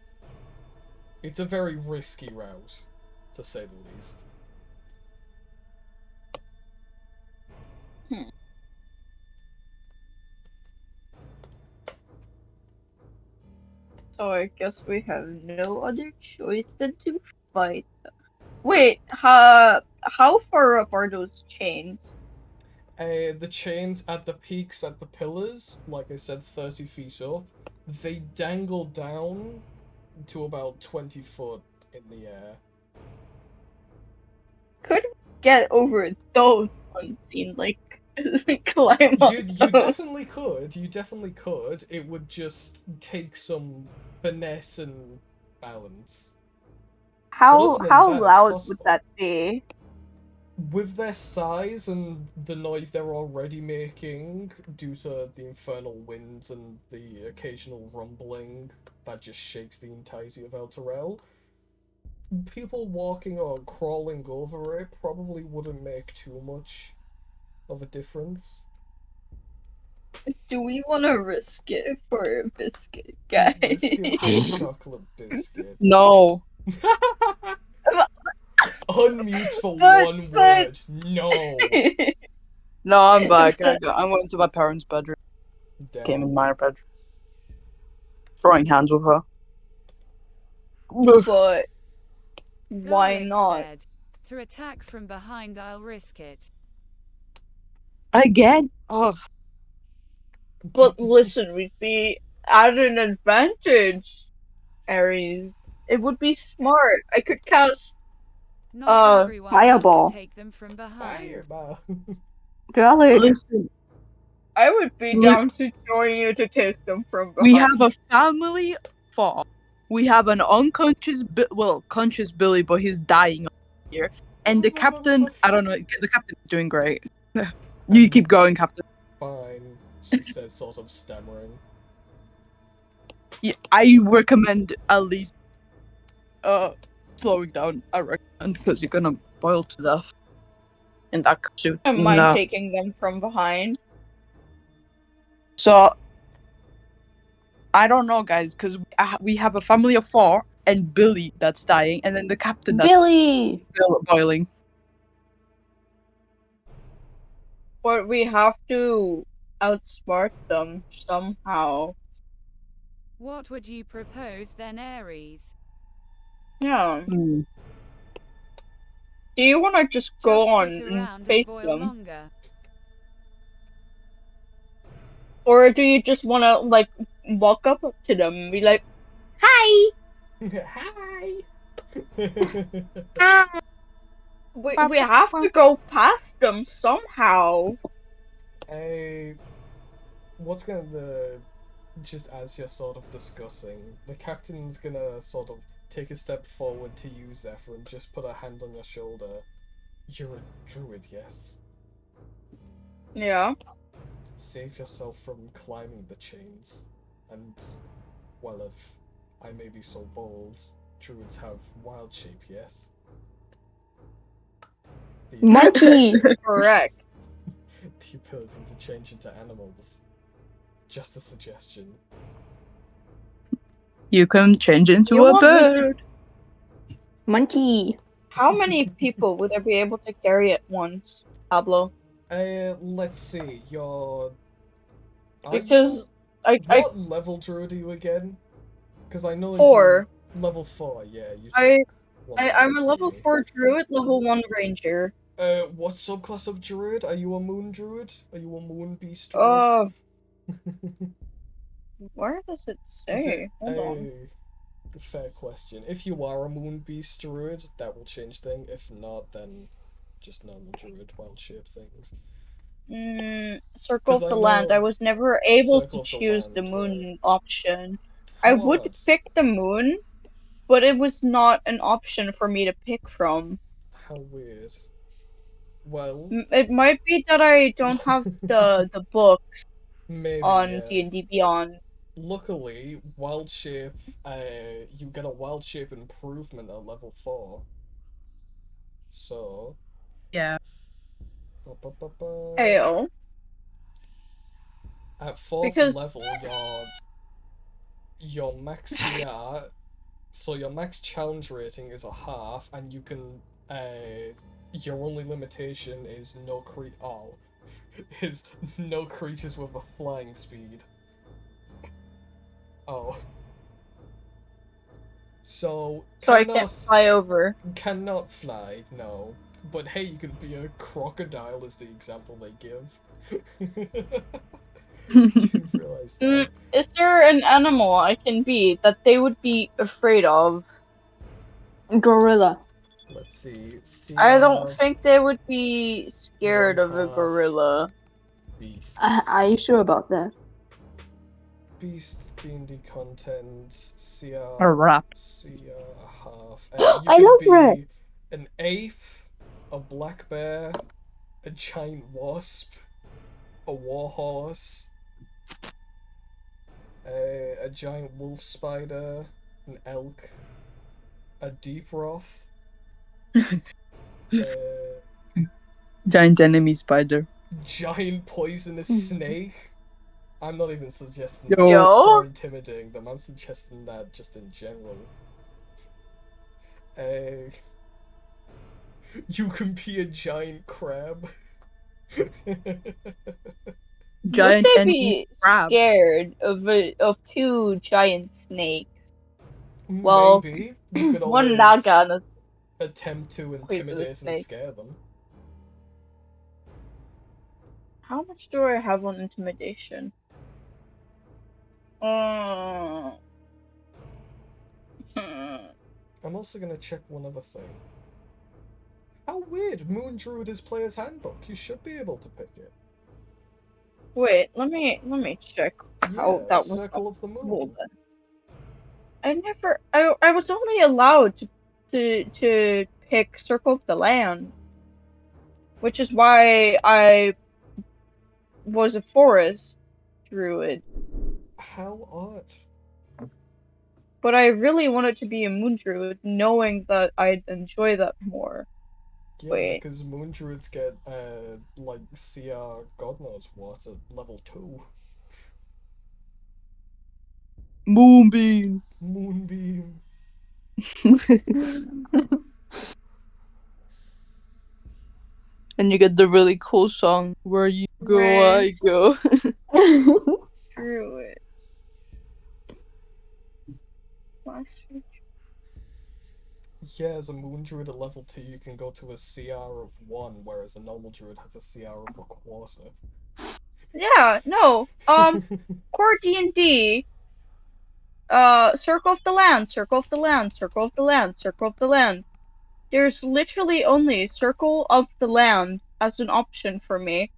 It's a very risky route, to say the least. So I guess we have no other choice than to fight. Wait, how far up are those chains? The chains at the peaks at the pillars, like I said, 30 feet up, they dangle down to about 20 foot in the air. Could get over those unseen, like climb up You those. definitely could. You definitely could. It would just take some finesse and balance. How other than that, it's loud would possible. that be? With their size and the noise they're already making due to the infernal winds and the occasional rumbling that just shakes the entirety of El Terrell, people walking or crawling over it probably wouldn't make too much of a difference. Do we want to risk it for a biscuit, guys? Risk it for a chocolate biscuit. No. Unmute for But- one word. No. No, I'm back. I went to my parents' bedroom. Came in Damn. my bedroom. Throwing hands with her. But why Garlic not? said, to attack from behind, I'll risk it. Again? Oh, But listen, we'd be at an advantage, Aries. It would be smart. I could cast. Not everyone Fireball. wants to take them from behind. Fireball. Garlic. listen. I would be Look- down to join you to take them from behind. We have a family farm. We have an unconscious, conscious Billy, but he's dying here. And the captain, I don't know, the captain's doing great. You keep going, Captain. Fine, she says, sort of stammering. Yeah, I recommend at least slowing down. I recommend, because you're gonna boil to death in that suit. Am I No. taking them from behind? So I don't know, guys, because we have a family of 4 and Billy that's dying, and then the captain that's Billy. boiling. But we have to outsmart them somehow. What would you propose then, Aries? Yeah. Hmm. Do you want to just go Just on sit and around face and boil them? longer. Or do you just want to, like, walk up to them and be like, hi! Hi! We have to go past them somehow. What's gonna just as you're sort of discussing, the captain's gonna sort of take a step forward to you, Zephyr, and just put a hand on your shoulder. You're a druid, yes? Yeah. Save yourself from climbing the chains. And, well, if I may be so bold, druids have wild shape, yes? Monkey. Correct. The ability to change into animals. Just a suggestion. You can change into You a want me to- bird. Monkey. How many people would I be able to carry at once, Pablo? Let's see, you're... Because What level druid are you again? Because I know 4. Level 4, yeah. You I'm a level 4 druid, level 1 ranger. What subclass of druid? Are you a moon druid? Are you a moon beast druid? Where does it Is say? it Hold on. fair question. If you are a moon beast druid, that will change things. If not, then just normal druid wild shape things. Circle of 'Cause I the land. I know was never able Circle to of the choose Land, the moon right. option. How I would odd. pick the moon, but it was not an option for me to pick from. How weird. Well, It might be that I don't have the books maybe, on yeah. D&D Beyond. Luckily, wild shape, you get a wild shape improvement at level 4. So... Yeah. Heyo. At 4th Because- level, your max CR, so your max challenge rating is a half, and you can, your only limitation is no creatures with a flying speed. Oh. So So I can't fly over. Cannot fly, no. But hey, you can be a crocodile is the example they give. Didn't realize that. Is there an animal I can be that they would be afraid of? Gorilla. Let's see. I don't think they would be scared of a 1/2 gorilla. beasts. Are you sure about that? Beast D&D content. CR. A rap. CR half. You I can love be rats. an ape, a black bear, a giant wasp, a warhorse, a giant wolf spider, an elk, a deep roth, Giant enemy spider. giant poisonous snake. I'm not even suggesting Yo. that for intimidating them. I'm suggesting that just in general. You can be a giant crab. Giant would they enemy be crab. scared of two giant snakes? Well, Maybe. You could one always naga and a attempt to poisonous intimidate and snake. scare them. How much do I have on intimidation? Hmm. I'm also gonna check one other thing. How weird! Moon Druid is Player's Handbook. You should be able to pick it. Wait, let me check how Yeah, that was. Circle of the Moon. I was only allowed to pick Circle of the Land, which is why I was a forest druid. How odd. But I really wanted to be a moon druid, knowing that I'd enjoy that more. Yeah, Wait. because Moon Druids get, like, CR God knows what at level 2. Moonbeam. Moonbeam. And you get the really cool song, Where You Go, Where? I Go. Druid. Master. Yeah, as a Moon Druid at level 2, you can go to a CR of 1, whereas a normal Druid has a CR of 1/4. Yeah, no. Core D&D. Circle of the Land, Circle of the Land, Circle of the Land, Circle of the Land. There's literally only Circle of the Land as an option for me.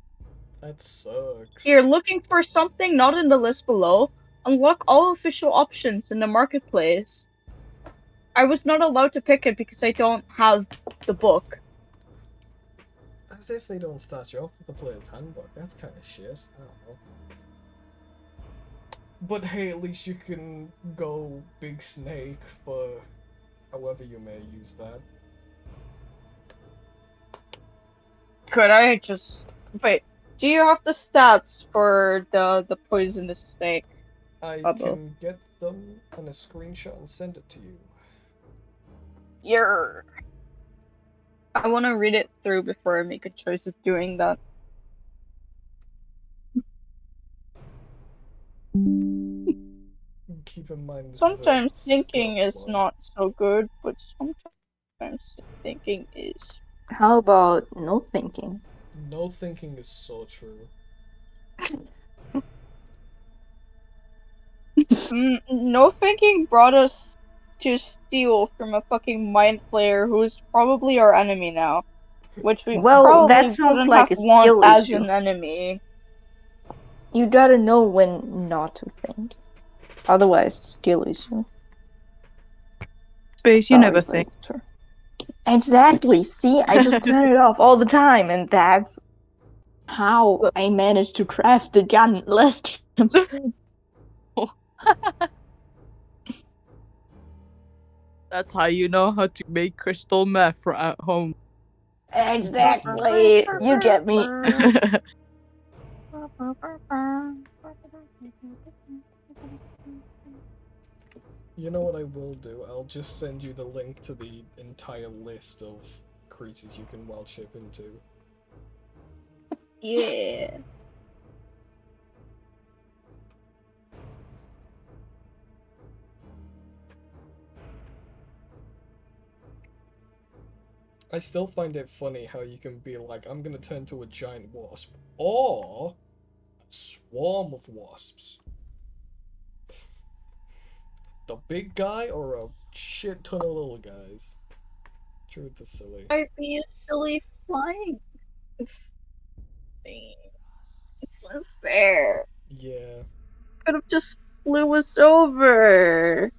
That sucks. You're looking for something not in the list below. Unlock all official options in the marketplace. I was not allowed to pick it because I don't have the book. As if they don't start you off with the Player's Handbook. That's kind of shit. I don't know. But hey, at least you can go Big Snake for however you may use that. Could I just... Wait, do you have the stats for the poisonous snake? I Bubble. can get them in a screenshot and send it to you. Yeah. I want to read it through before I make a choice of doing that. Keep in mind this Sometimes is a thinking scuffed is one. not so good, but sometimes thinking is. How about no thinking? No thinking is so true. No thinking brought us to steal from a fucking mind flayer who's probably our enemy now. Which we Well, probably that sounds wouldn't like have a want skill as issue. an enemy. You gotta know when not to think. Otherwise, skill issue. Space, you Sorry, never but think. it's true. Exactly. See, I just turn it off all the time, and that's how I managed to craft the gun last time. That's how you know how to make crystal meth at home. Exactly. You get me. You know what I will do? I'll just send you the link to the entire list of creatures you can wild shape into. Yeah. I still find it funny how you can be like, I'm gonna turn to a giant wasp, or a swarm of wasps. The big guy or a shit ton of little guys. True to silly. I'd be a silly flying thing. It's unfair. Yeah. Could have just flew us over.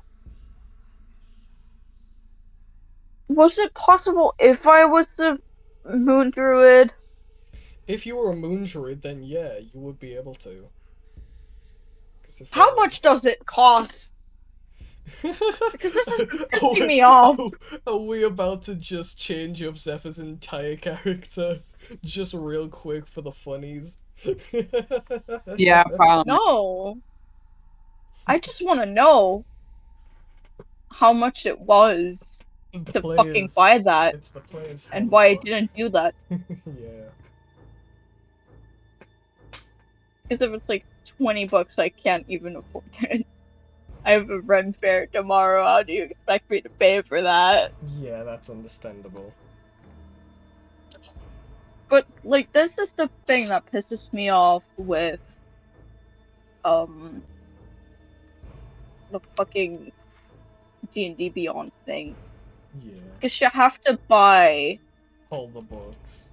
Was it possible if I was a moon druid? If you were a moon druid, then yeah, you would be able to. How much does it cost? Because this has been pissing me off. Are we about to just change up Zephyr's entire character? Just real quick for the funnies? Yeah, probably. No. I just want to know how much it was to fucking buy that. It's the players. And why I didn't do that. Yeah. Because if it's like $20, I can't even afford it. I have a run fair tomorrow. How do you expect me to pay for that? Yeah, that's understandable. But like, this is the thing that pisses me off with the fucking D&D Beyond thing. Yeah. Because you have to buy all the books.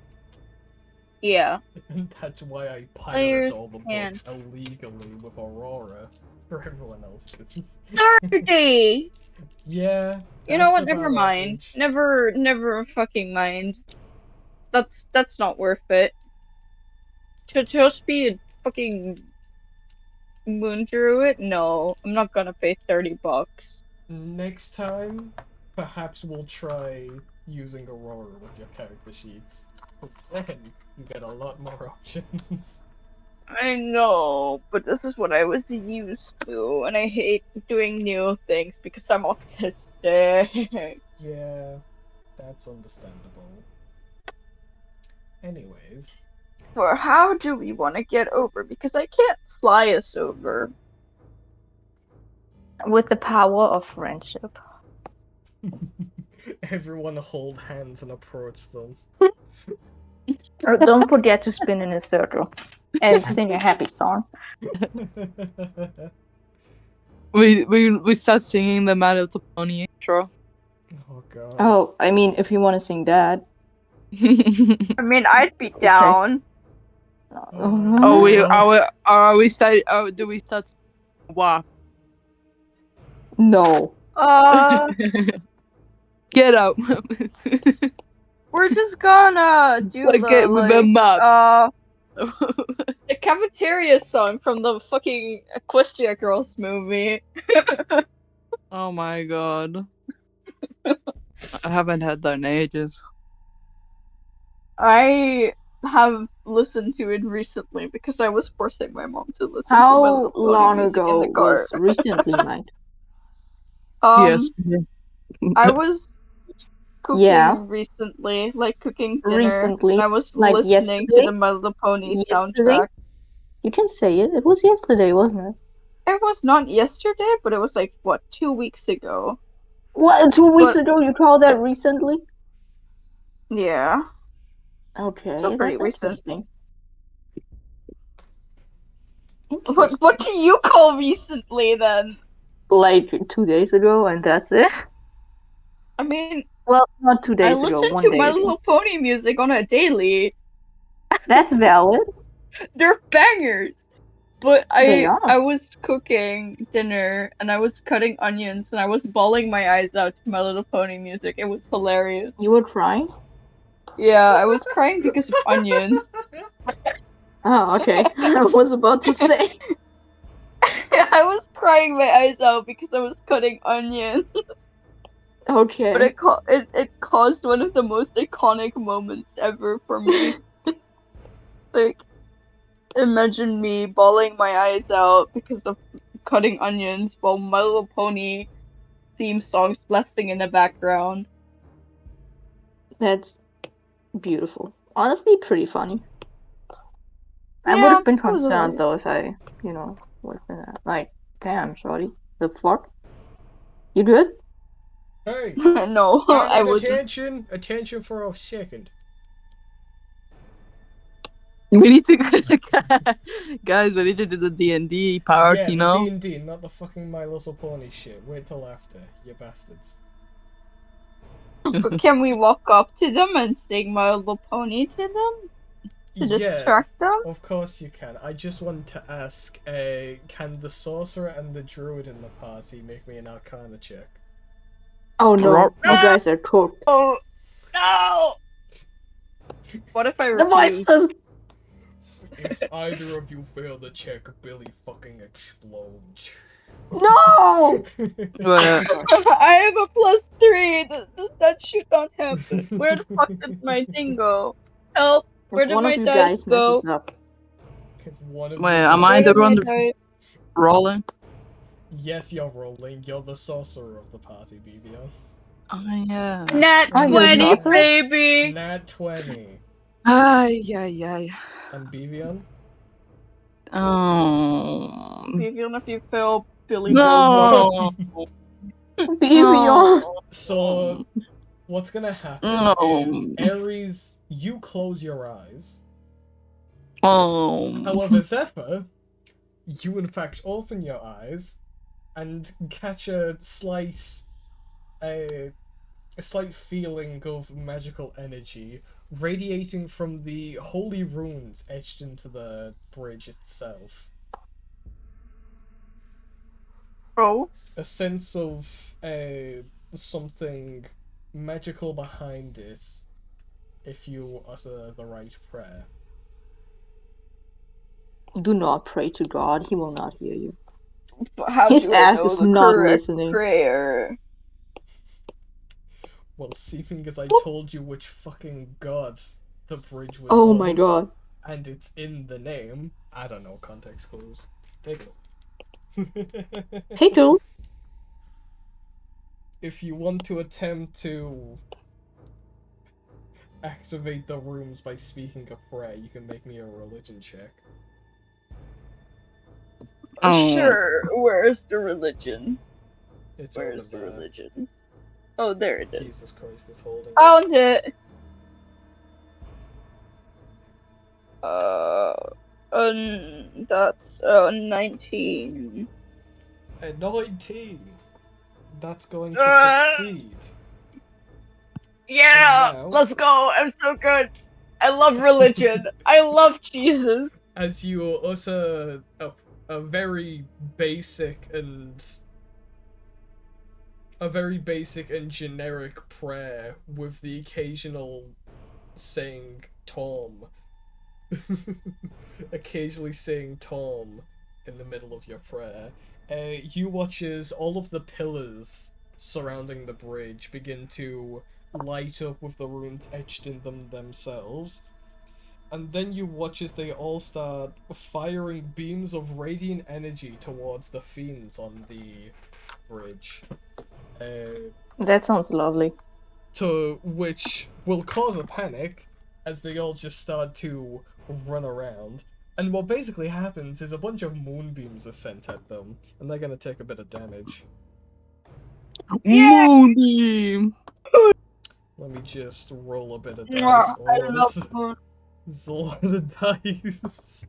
Yeah. And that's why I pirate Players all the can. books illegally with Aurora for everyone else's. 30! Yeah. You know what? that's Never about mind. average. Never fucking mind. That's not worth it. To just be a fucking moon druid? No, I'm not gonna pay $30. Next time, perhaps we'll try using Aurora with your character sheets. Because then you get a lot more options. I know, but this is what I was used to, and I hate doing new things because I'm autistic. Yeah, that's understandable. Anyways. Or how do we want to get over? Because I can't fly us over. With the power of friendship. Everyone hold hands and approach them. Or don't forget to spin in a circle and sing a happy song. We start singing the My Little Pony intro. Oh god. Oh, I mean, if you want to sing that. I mean, I'd be down. Oh, do we start? Wow. No. Get out. We're just gonna do the cafeteria song from the fucking Equestria Girls movie. Oh my god. I haven't had that in ages. I have listened to it recently because I was forcing my mom to listen to My How Little Pony long music ago in the car. was recently, Mike? Yes. I was cooking Yeah. recently, like cooking dinner, Recently, and I was like listening yesterday? to the My Little Pony Yesterday? soundtrack. You can say it. It was yesterday, wasn't it? It was not yesterday, but it was like, what, 2 weeks ago? What, 2 weeks ago you called that recently? Yeah. Okay, So pretty that's recent. interesting. What do you call recently then? Like 2 days ago, and that's it? I mean, well, not 2 days I ago, listen 1 to day My ago. Little Pony music on a daily. That's valid. They're bangers. But They I are. was cooking dinner and I was cutting onions and I was bawling my eyes out to My Little Pony music. It was hilarious. You were crying? Yeah, I was crying because of onions. Oh, okay. I was about to say. I was crying my eyes out because I was cutting onions. Okay. But it caused one of the most iconic moments ever for me. Like, imagine me bawling my eyes out because of cutting onions while My Little Pony theme songs blasting in the background. That's beautiful. Honestly, pretty funny. I Yeah, would have been it was concerned hilarious. though if I, would have been like, damn, shorty, the fuck? You good? Hey, No, I I need wasn't. attention for a second. We need to, guys. We need to do the D&D part. Yeah, You the know. D&D, not the fucking My Little Pony shit. Wait till after, you bastards. But can we walk up to them and sing My Little Pony to them to Yeah, distract them? of course you can. I just want to ask, can the sorcerer and the druid in the party make me an arcana check? Oh no, you guys are cooked. Oh no! What if I The refuse? voices! If either of you fail the check, Billy fucking explodes. No! I have a +3. That should not happen. Where the fuck did my thing go? Help! Where If did one my of you dice guys go? messes up. If one of Wait, you am I Where the did my one dice? rolling? Yes, you're rolling. You're the sorcerer of the party, BBO. Oh yeah. Nat Oh, you're a 20, sorcerer? baby! Nat 20. Ay, ay, ay. And Bivian? Oh. Even if you fail, Billy No. Bibion! So, what's gonna happen is, Aries, you close your eyes. However, Zephyr, you in fact open your eyes and catch a slight feeling of magical energy radiating from the holy runes etched into the bridge itself. Oh. A sense of something magical behind it if you utter the right prayer. Do not pray to God, he will not hear you. But how His do I ass know is the not correct listening. prayer? Well, seeming as I told you which fucking god the bridge was Oh of, my god. and it's in the name, I don't know context clues. Take it. Hey dude. If you want to attempt to activate the rooms by speaking a prayer, you can make me a religion check. Sure, where's the religion? It's Where's over the there. religion? Oh, there it is. Jesus Christ is holding it. Found it! That's 19. A 19! That's going to succeed. Yeah! Now, Let's go! I'm so good! I love religion! I love Jesus! as you utter a very basic and generic prayer with the occasional saying Tom. Occasionally saying Tom in the middle of your prayer. You watch as all of the pillars surrounding the bridge begin to light up with the runes etched in them themselves. And then you watch as they all start firing beams of radiant energy towards the fiends on the bridge. That sounds lovely. To which will cause a panic as they all just start to run around. And what basically happens is a bunch of moonbeams are sent at them, and they're gonna take a bit of damage. Moonbeam. Let me just roll a bit of dice. There's a lot of dice.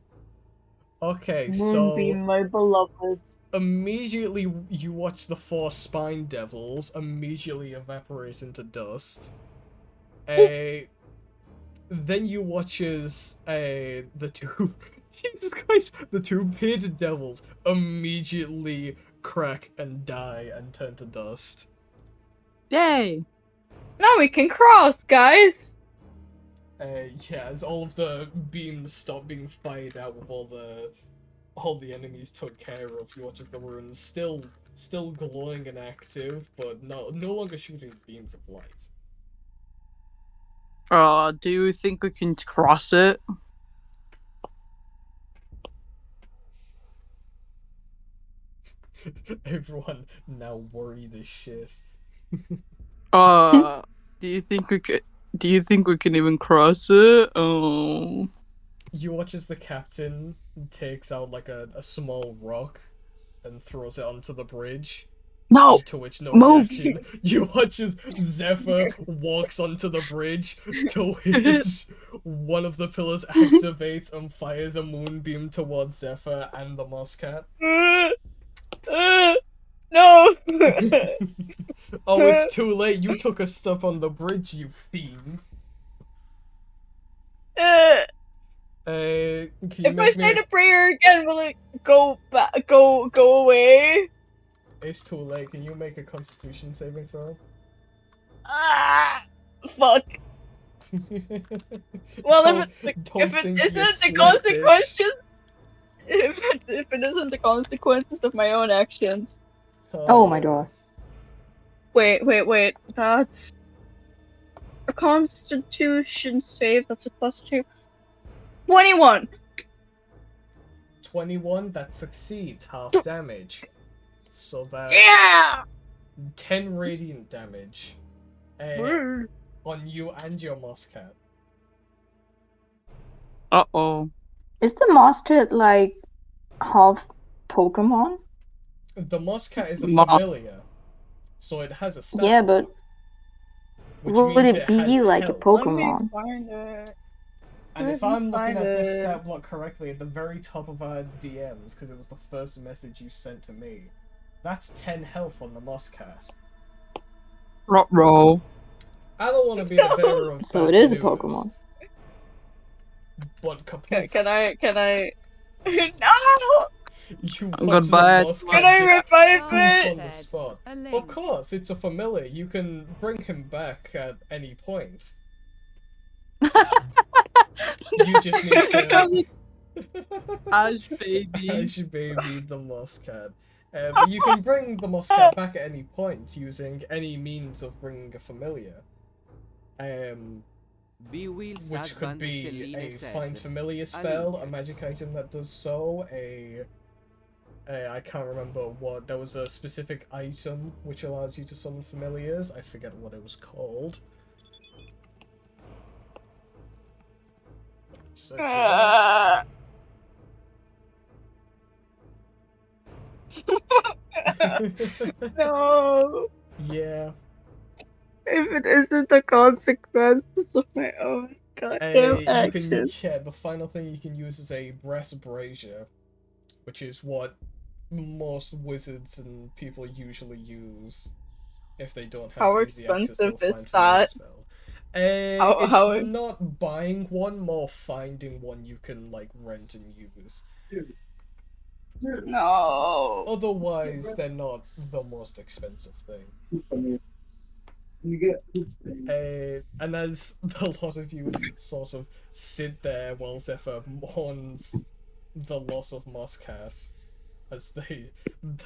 Okay, Moonbeam, so my beloved. immediately you watch the 4 spine devils immediately evaporate into dust. Then you watch as the 2 Jesus Christ, the 2 bearded devils immediately crack and die and turn to dust. Yay! Now we can cross, guys! Yeah, as all of the beams stop being fired out with all the enemies took care of, you watch as the runes still glowing and active, but no longer shooting beams of light. Do you think we can cross it? Everyone now worried as shit. Do you think we could? Do you think we can even cross it? Oh. You watch as the captain takes out like a small rock and throws it onto the bridge, No! To which no Move! reaction. You watch as Zephyr walks onto the bridge, to which one of the pillars activates and fires a moonbeam towards Zephyr and the Mosscat. No! Oh, it's too late. You took a step on the bridge, you fiend. Can you If I make me? say the prayer again, will it go back? Go away? It's too late. Can you make a Constitution saving throw? Ah, fuck. Well, Don't if it think you isn't the sleep, bitch. consequences, if it isn't the consequences of my own actions. Oh my god. Wait. That's a Constitution save. That's a +2. 21. 21, that succeeds, half damage. So that's Yeah. 10 radiant damage on you and your Mosscat. Uh-oh. Is the Mosquet like half Pokemon? The Mosscat is a Moss. familiar, so it has a stat Yeah, but block, which would means it it be has like a health. Let me Pokemon? find it. And if Let me I'm looking find at this it. stat block correctly, at the very top of our DMs, because it was the first message you sent to me, that's 10 health on the Mosscat. Roll. I don't want to be the bearer of So bad it is a news, Pokemon. but kapoof. Can I? No! You watch Goodbye. the Mosscat Can I just revive Garlic it? on the said, spot. "A Of link." course, it's a familiar. You can bring him back at any point. You just need to Ash baby. Ash baby the Mosscat. But you can bring the Mosscat back at any point using any means of bringing a familiar. Which could be a find familiar spell, a magic item that does so, I can't remember what, there was a specific item which allows you to summon familiars, I forget what it was called. Search it up. No. Yeah. If it isn't the consequences of my own goddamn actions. The final thing you can use is a breast brazier, which is what most wizards and people usually use if they don't have How easy access to a expensive is find familiar that? spell. How- Not buying one, more finding one you can like rent and use. No. Otherwise, they're not the most expensive thing. And as a lot of you sort of sit there while Zephyr mourns the loss of Mosscast, as the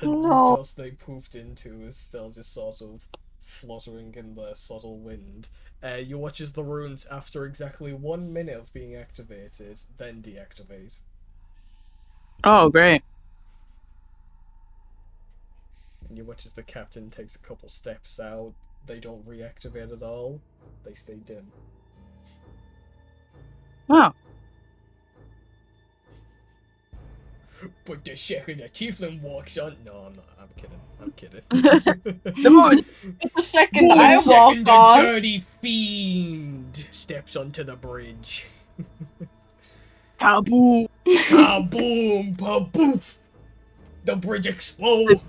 No. dust they poofed into is still just sort of fluttering in the subtle wind. You watch as the runes, after exactly 1 minute of being activated, then deactivate. Oh, great. And you watch as the captain takes a couple steps out. They don't reactivate at all. They stay dim. Oh. But the second a tiefling walks on... No, I'm not. I'm kidding. The moment The second The I second walk a on. dirty fiend steps onto the bridge. kaboom. Kaboom! Paboof! The bridge explodes!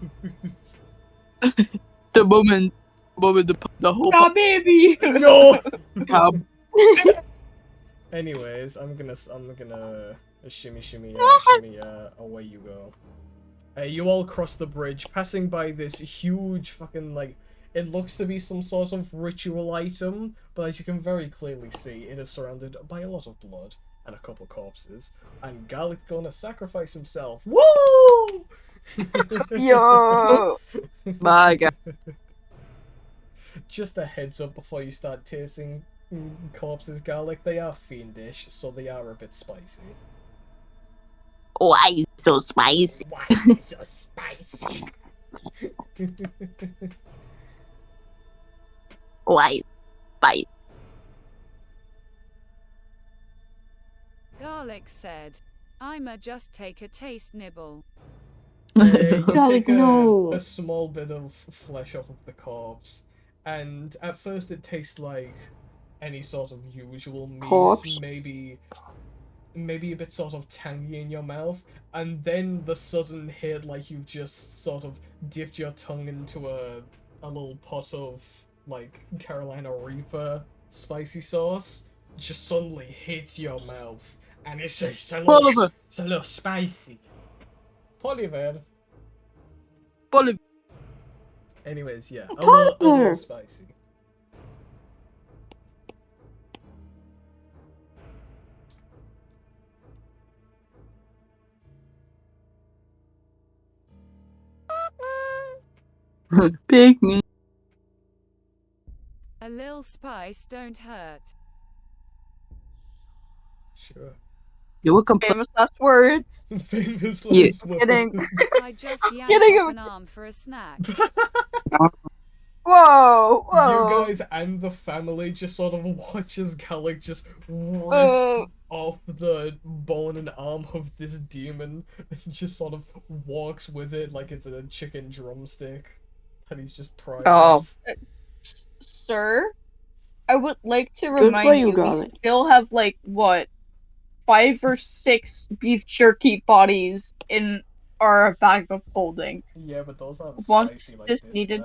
The moment the whole Ah, baby. No! cab. Anyways, I'm gonna shimmy away you go. You all cross the bridge, passing by this huge fucking, like, it looks to be some sort of ritual item, but as you can very clearly see, it is surrounded by a lot of blood and a couple corpses, and Garlic's gonna sacrifice himself. Woo! Yo. Bye, guys. Just a heads up before you start tasting corpses, Garlic, they are fiendish, so they are a bit spicy. Why so spicy? Why is it so spicy? Why spicy? Garlic said, "I'ma just take a taste nibble." You Garlic, take a no. small bit of flesh off of the corpse, and at first it tastes like any sort of usual meat, Corpse. maybe a bit sort of tangy in your mouth, and then the sudden hit, like you've just sort of dipped your tongue into a little pot of like Carolina Reaper spicy sauce, just suddenly hits your mouth, and it's Oliver. a little spicy. Polyver. Oliver. Anyways, yeah, a little Oliver. spicy. Pick me. A lil spice don't hurt. Sure. You will complain. Famous last words. Famous Yeah. last Kidding. words. I just yanked Kidding. off an arm for a snack. Whoa, You whoa. guys and the family just sort of watch as Gallic just rips Oh. off the bone and arm of this demon and just sort of walks with it like it's a chicken drumstick that he's just prying Oh. off. Sir, I would like to Good for remind you, you, we Garlic. still have like what, 5 or 6 beef jerky bodies in our bag of holding. Yeah, but those aren't Once spicy like this this. needed.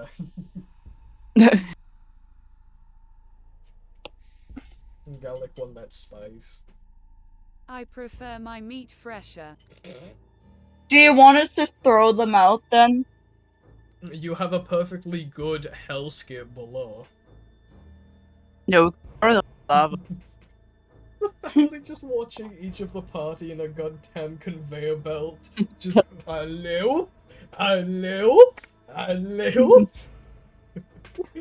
Gallic won that spice. I prefer my meat fresher. Do you want us to throw them out then? You have a perfectly good hellscape below. No, or the lava. Family just watching each of the party in a goddamn conveyor belt. Just hello,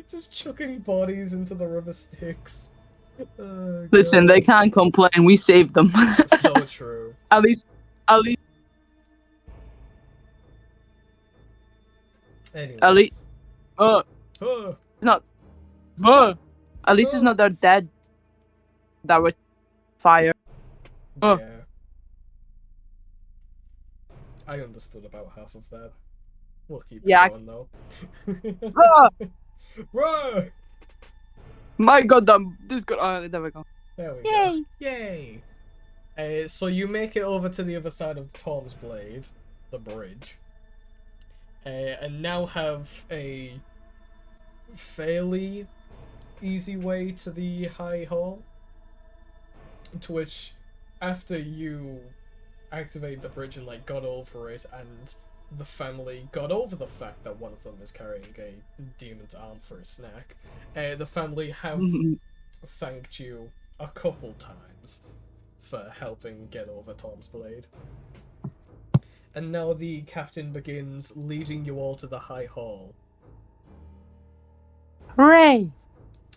just chucking bodies into the river Styx. Oh, Listen, God. they can't complain. We saved them. So true. At least. Anyways. At least. Oh. Not. At least it's not their dead. That were fire. Yeah. I understood about half of that. We'll keep Yeah. it going though. Ah! My god, this good. Oh, there we go. There we Yay! go. Yay! So you make it over to the other side of Tom's Blade, the bridge, and now have a fairly easy way to the High Hall. To which, after you activate the bridge and like got over it, and the family got over the fact that one of them is carrying a demon's arm for a snack, the family have thanked you a couple times for helping get over Tom's Blade. And now the captain begins leading you all to the High Hall. Hooray!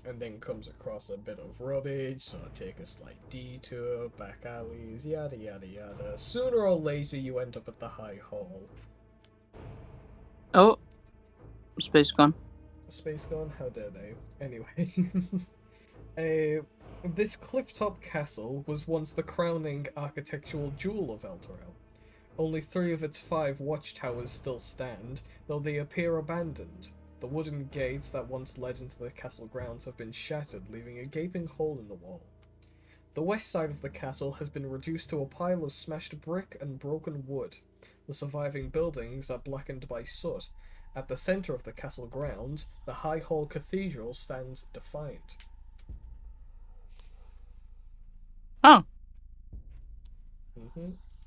And then comes across a bit of rubbish, so take a slight detour, back alleys, yada yada yada. Sooner or later you end up at the High Hall. Oh. Space gone. Space gone? How dare they? Anyway. This clifftop castle was once the crowning architectural jewel of Elturel. Only 3 of its 5 watchtowers still stand, though they appear abandoned. The wooden gates that once led into the castle grounds have been shattered, leaving a gaping hole in the wall. The west side of the castle has been reduced to a pile of smashed brick and broken wood. The surviving buildings are blackened by soot. At the centre of the castle grounds, the High Hall Cathedral stands defiant. Oh.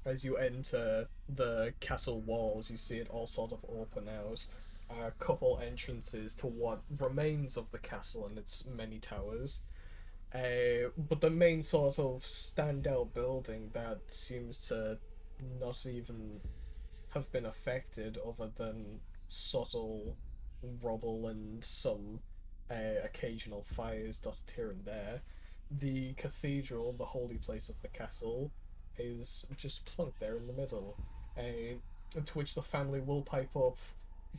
As you enter the castle walls, you see it all sort of open out. A couple entrances to what remains of the castle and its many towers. But the main sort of standout building that seems to not even have been affected other than subtle rubble and some occasional fires dotted here and there. The cathedral, the holy place of the castle, is just plunked there in the middle. To which the family will pipe up,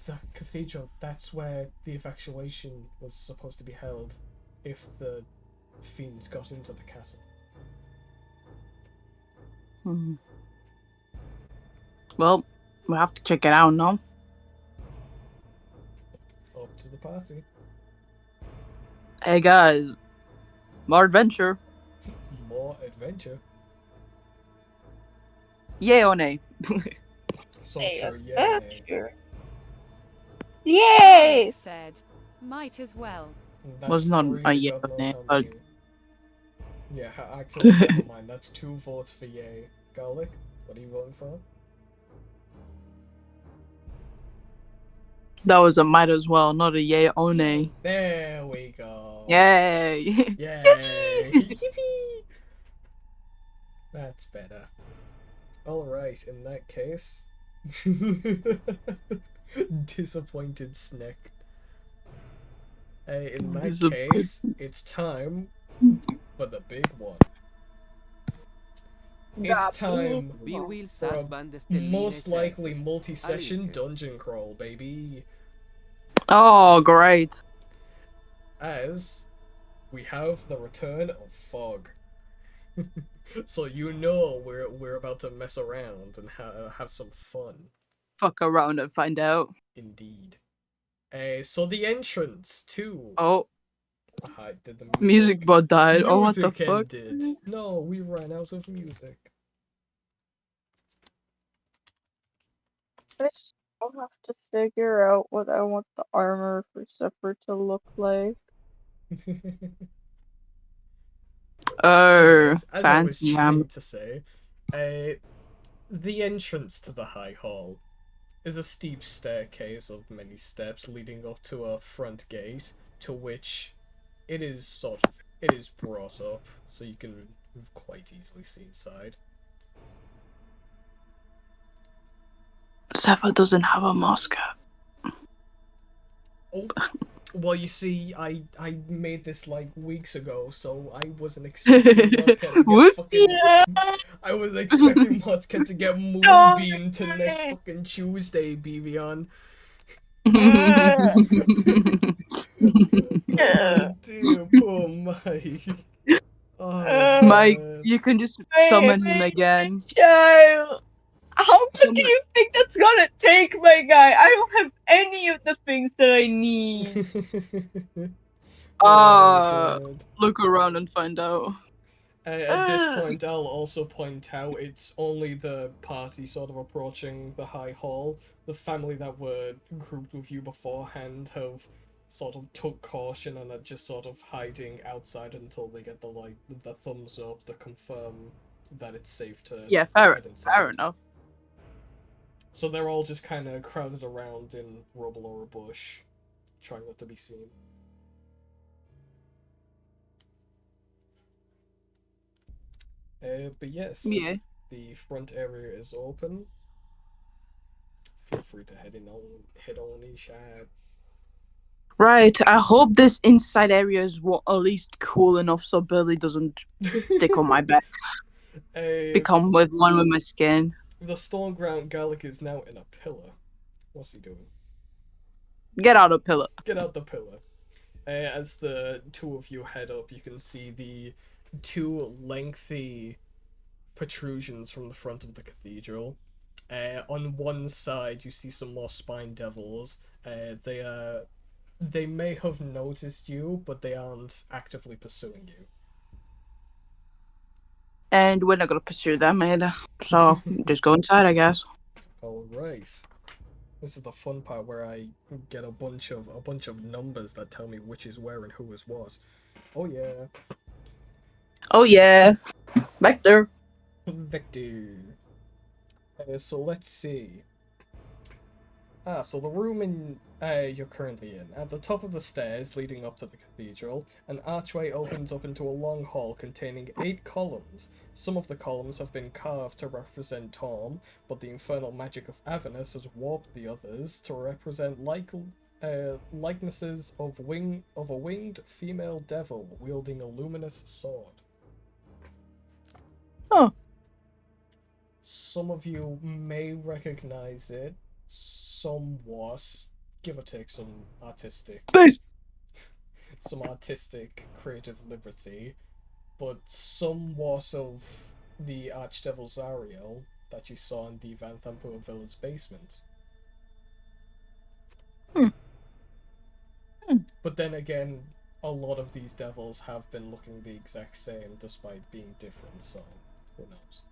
the cathedral, that's where the evacuation was supposed to be held if the fiends got into the castle. Well, We have to check it out now. Up to the party. Hey guys, more adventure. More adventure. Yay or nay? So Hey, true, yeah, nay. adventure. Garlic Yay! said, might as well. That's Was not 3 a to yay God or knows nay, how but many. Yeah, actually, never mind. That's 2 votes for yay. Garlic, what are you voting for? that was a might as well, not a yay or nay. There we go. Yay! Yay! Yippee! That's better. Alright, in that case. Disappointed Snick. Hey, in that case, it's time for the big one. It's time Bewills for a husband Stelline most likely said, multi-session link. dungeon crawl, baby. Oh, great. As we have the return of fog. So you know we're about to mess around and have some fun. Fuck around and find out. Indeed. So the entrance to Oh, did the music bot died. Oh, what the music fuck? ended. No, we ran out of music. I still have to figure out what I want the armor for Zephyr to look like. Anyways, as I was Fancy trying to say, the entrance to the High Hall is a steep staircase of many steps leading up to a front gate, to which it is brought up, so you can quite easily see inside. Zephyr doesn't have a mask. Oh, well, you see, I made this like weeks ago, so I wasn't expecting Moscat to get Whoopsie! I was expecting Moscat to get moonbeamed to next fucking Tuesday, Bevion. Oh dear, poor Mike. Oh Mike, god. you can just Wait, summon him again. child. How much do Summon- you think that's gonna take, my guy? I don't have any of the things that I need. Oh god. Look around and find out. At this point, I'll also point out it's only the party sort of approaching the High Hall. The family that were grouped with you beforehand have sort of took caution and are just sort of hiding outside until they get the thumbs up to confirm that it's safe to Yeah, fair inside. enough. So they're all just kind of crowded around in rubble or a bush, trying not to be seen. But yes, Yeah. the front area is open. Feel free to head on inside. Right, I hope this inside area is at least cool enough so Billy doesn't stick on my back. Become one with my skin. The Stormground Gallic is now in a pillar. What's he doing? Get out of pillar. Get out the pillar. As the two of you head up, you can see the two lengthy protrusions from the front of the cathedral. On one side, you see some more spine devils. They may have noticed you, but they aren't actively pursuing you. And we're not gonna pursue them either. So just go inside, I guess. Alright. This is the fun part where I get a bunch of numbers that tell me which is where and who is what. Oh yeah. Oh yeah. Back there. Victor. So let's see. So the room you're currently in. At the top of the stairs leading up to the cathedral, an archway opens up into a long hall containing 8 columns. Some of the columns have been carved to represent Torm, but the infernal magic of Avernus has warped the others to represent likenesses of a winged female devil wielding a luminous sword. Oh. Some of you may recognize it somewhat, give or take some artistic creative liberty, but somewhat of the Archdevil Zariel that you saw in the Van Thampur Village basement. Hmm. But then again, a lot of these devils have been looking the exact same despite being different, so who knows.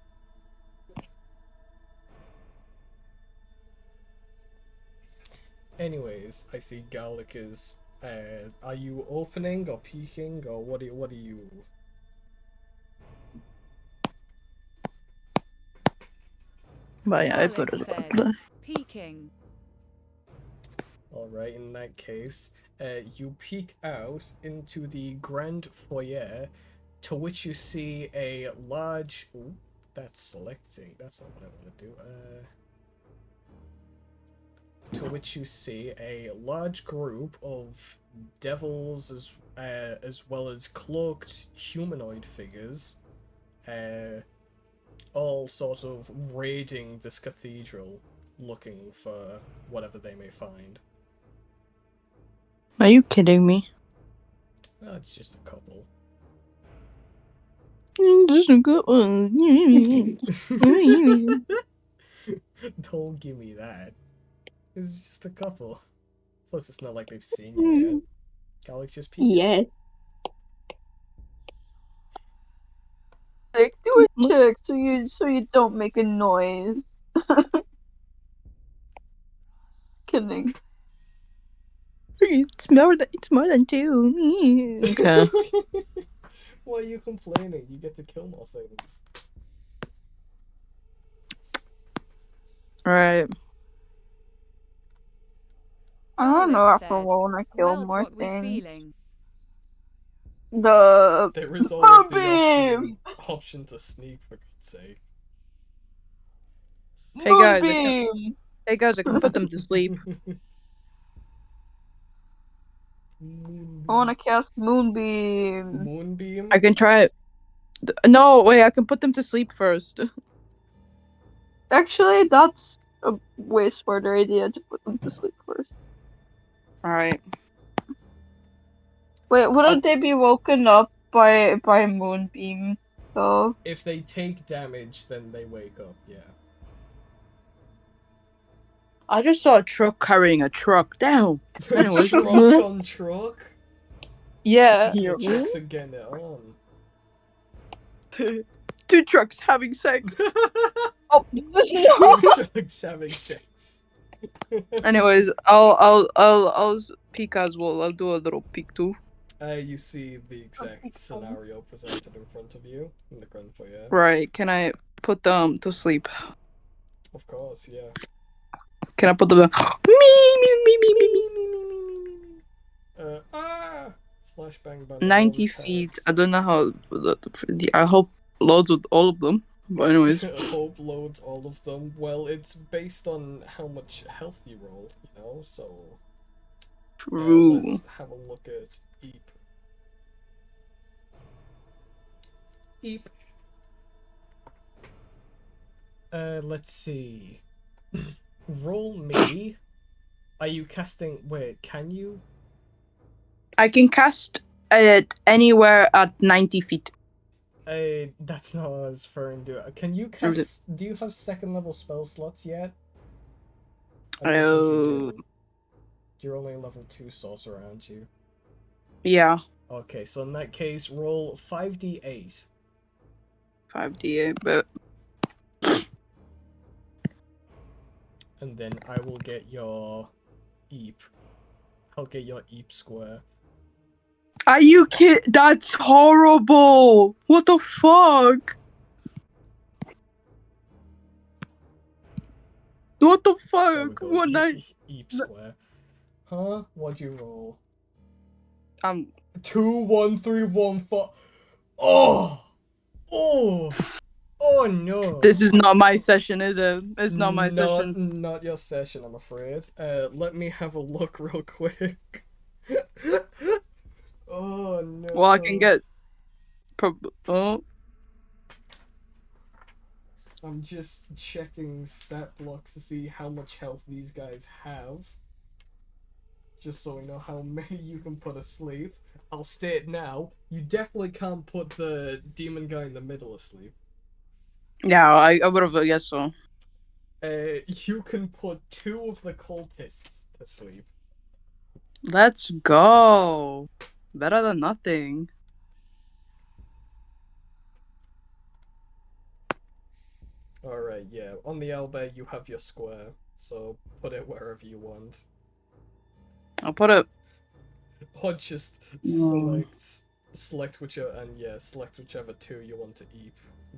Anyways, I see Garlic is. Are you opening or peeking or what? What are you? But yeah, I Garlic put it said, up. peeking. All right. In that case, you peek out into the grand foyer, to which you see a large. Ooh, that's selecting. That's not what I want to do. To which you see a large group of devils as well as cloaked humanoid figures, all sort of raiding this cathedral, looking for whatever they may find. Are you kidding me? Oh, it's just a couple. Just a good one. Don't give me that. It's just a couple. Plus, it's not like they've seen you yet. Alex just peeking. Yeah. Like, do a check so you don't make a noise. Kidding. It's more than two. Okay. Why are you complaining? You get to kill more things. Right. I don't know Garlic after a said, while when I kill "Well, more what we things. feeling?" The There is always the Moonbeam! option to sneak, for God's sake. Hey guys, Moonbeam! I can put them to sleep. I wanna cast Moonbeam. Moonbeam? I can try it. No, wait, I can put them to sleep first. Actually, that's a way smarter idea to put them to sleep first. Alright. Wait, wouldn't they be woken up by Moonbeam, though? If they take damage, then they wake up, yeah. I just saw a truck carrying a truck. Damn. Anyways. Truck on truck? Yeah. The trucks are getting it on. Two trucks having sex. Oh, no! Two trucks having sex. Anyways, I'll peek as well. I'll do a little peek too. You see the exact scenario presented in front of you in the grand foyer. Right. Can I put them to sleep? Of course, yeah. Can I put them? Flashbang bang. 90 feet. I don't know how. I hope loads with all of them. But anyways. Hope loads all of them. Well, it's based on how much health you roll, you know, so... True. Let's have a look at Eep. Eep. Let's see. Roll me. Are you casting... Wait, can you? I can cast it anywhere at 90 feet. That's not what I was referring to. Can you cast... Do you have second level spell slots yet? I don't think you do. You're only level 2 sorcerer, aren't you? Yeah. Okay, so in that case, roll 5d8. 5d8, but... And then I will get your Eep. I'll get your Eep square. Are you kidding? That's horrible! What the fuck? What the There we fuck? go. What night? Eep square. Huh? What'd you roll? 2, 1, 3, 1, 4. Oh! Oh! Oh no! This is not my session, is it? It's not my session. Not your session, I'm afraid. Let me have a look real quick. Oh no. Well, I can get... Oh. I'm just checking stat blocks to see how much health these guys have. Just so we know how many you can put asleep. I'll state now, you definitely can't put the demon guy in the middle asleep. Yeah, I would have guessed so. You can put 2 of the cultists to sleep. Let's go. Better than nothing. Alright, yeah. On the owlbear, you have your square, so put it wherever you want. I'll put it. Or just Mm, select whichever, and yeah, select whichever 2 you want to eat.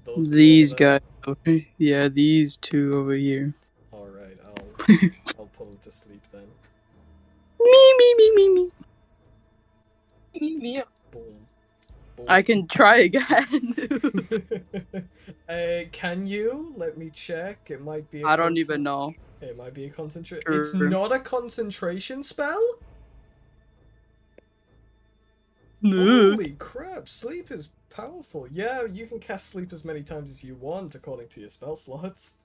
Those 2 over these there. guys. Okay. Yeah, these two over here. Alright, I'll put them to sleep then. Me. Boom. Boom. I can try again. Can you? Let me check. It might be a I don't even know. It might be a concentration. It's True. not a concentration spell? No. Holy crap, sleep is powerful. Yeah, you can cast sleep as many times as you want according to your spell slots.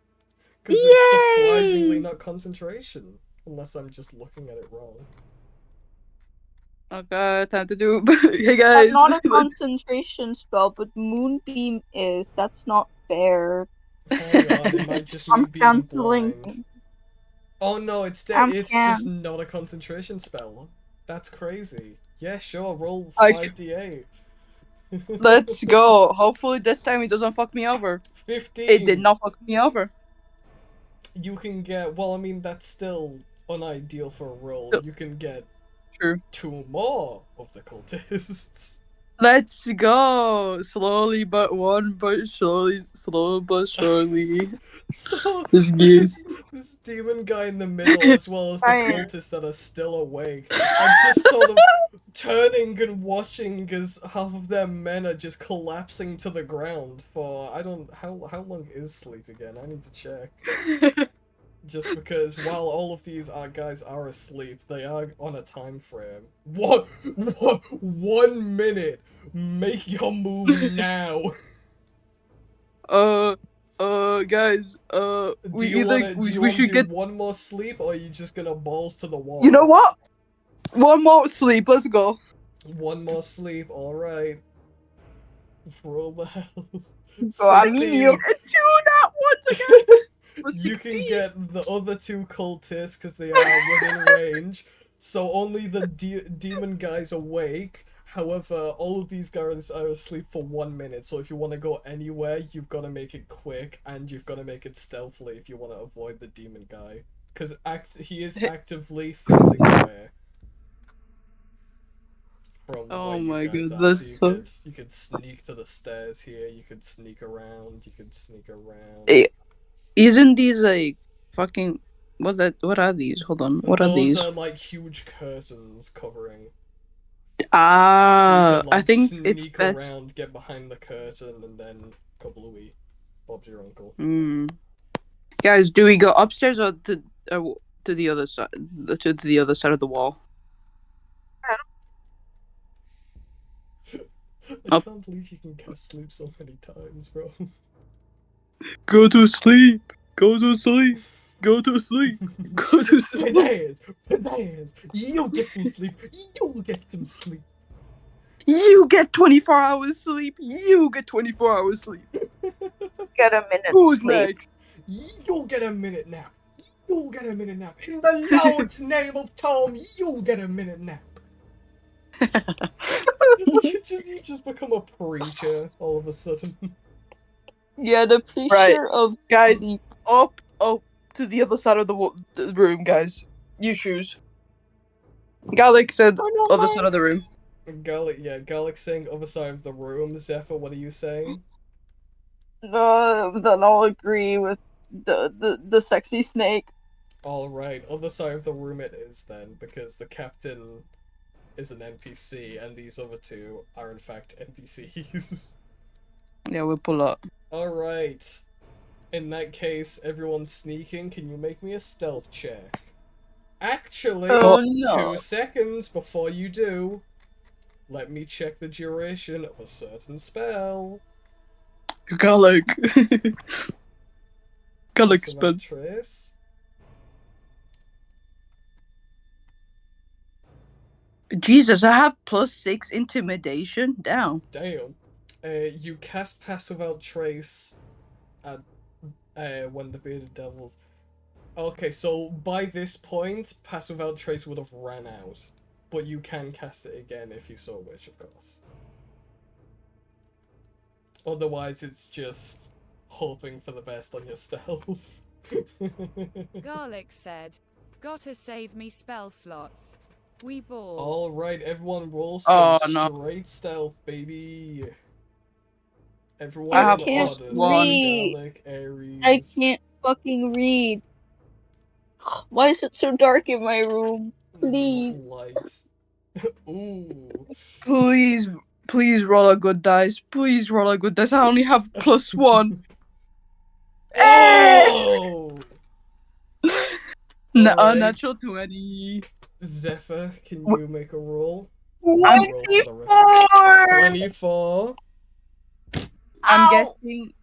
Because it's surprisingly Yay! not concentration. Unless I'm just looking at it wrong. Okay, time to do. Hey That's guys. not a concentration spell, but Moonbeam is. That's not fair. Hang on, it might just I'm me being canceling. blind. Oh no, it's I'm it's just not a concentration spell. That's crazy. Yeah, sure, roll I 5d8. Let's go. Hopefully this time it doesn't fuck me over. 15. It did not fuck me over. You can get, well, I mean, that's still unideal for a roll. You can get True. 2 more of the cultists. Let's go. Slowly but surely. So, This game. this demon guy in the middle, as well as the Fire. cultists that are still awake, are just sort of turning and watching as half of their men are just collapsing to the ground for, I don't, how long is sleep again? I need to check. Just because while all of these guys are asleep, they are on a time frame. What? 1 minute! Make your move now! Guys, Do we you either wanna we should do get. 1 more sleep, or are you just gonna balls to the wall? You know what? One more sleep. Let's go. 1 more sleep, alright. Roll the health. So, I 16. mean, you. Do that once again. You can get the other 2 cultists because they are within range. So only the demon guys awake. However, all of these guys are asleep for 1 minute. So if you want to go anywhere, you've got to make it quick, and you've got to make it stealthily if you want to avoid the demon guy. Because he is actively facing away from Oh where you my guys god, are. that's So so. you could sneak to the stairs here. You could sneak around. You could sneak around. Isn't these like fucking what are these? Hold on. What are Those these? are like huge curtains covering. So you Ah, could I like think it's sneak best. around, get behind the curtain, and then kablooey. Bob's your uncle. Guys, do we go upstairs or to the other side? To the other side of the wall. I Up. can't believe you can cast sleep so many times, bro. Go to sleep. Go to sleep. Go to sleep. Go to sleep. Pedaz! You'll get some sleep. You'll get some sleep. You get 24 hours sleep. You get 24 hours sleep. Get a minute Who's sleep. next? You'll get a minute nap. You'll get a minute nap. In the Lord's name of Tom, you'll get a minute nap. You just become a preacher all of a sudden. Yeah, the preacher Right. of Guys, sleep. up to the other side of the room, guys. You choose. Gallic said I don't other mind. side of the room. Gallic saying other side of the room. Zephyr, what are you saying? Then I'll agree with the sexy snake. Alright, other side of the room it is then, because the captain is an NPC and these other 2 are in fact NPCs. Yeah, we'll pull up. Alright. In that case, everyone's sneaking. Can you make me a stealth check? Actually, Oh no. 2 seconds before you do. Let me check the duration of a certain spell. Gallic. Gallic Passive spell. Trace. Jesus, I have +6 intimidation. Down. Damn. You cast Pass Without Trace at when the bearded devils. Okay, so by this point, Pass Without Trace would have ran out, but you can cast it again if you so wish, of course. Otherwise, it's just hoping for the best on your stealth. Garlic said, "Gotta save me spell slots. We ball." Alright, everyone roll some Oh no. straight stealth, baby. Everyone I I on have the can't plus Odyssey, one. read. Garlic, Aries. I can't fucking read. Why is it so dark in my room? Please. Light. Ooh. Please, please roll a good dice. Please roll a good dice. I only have plus one. Oh! Alright. Natural 20. Zephyr, can you make a roll? I'm, Roll for the rest. 24. I'm Ow! guessing.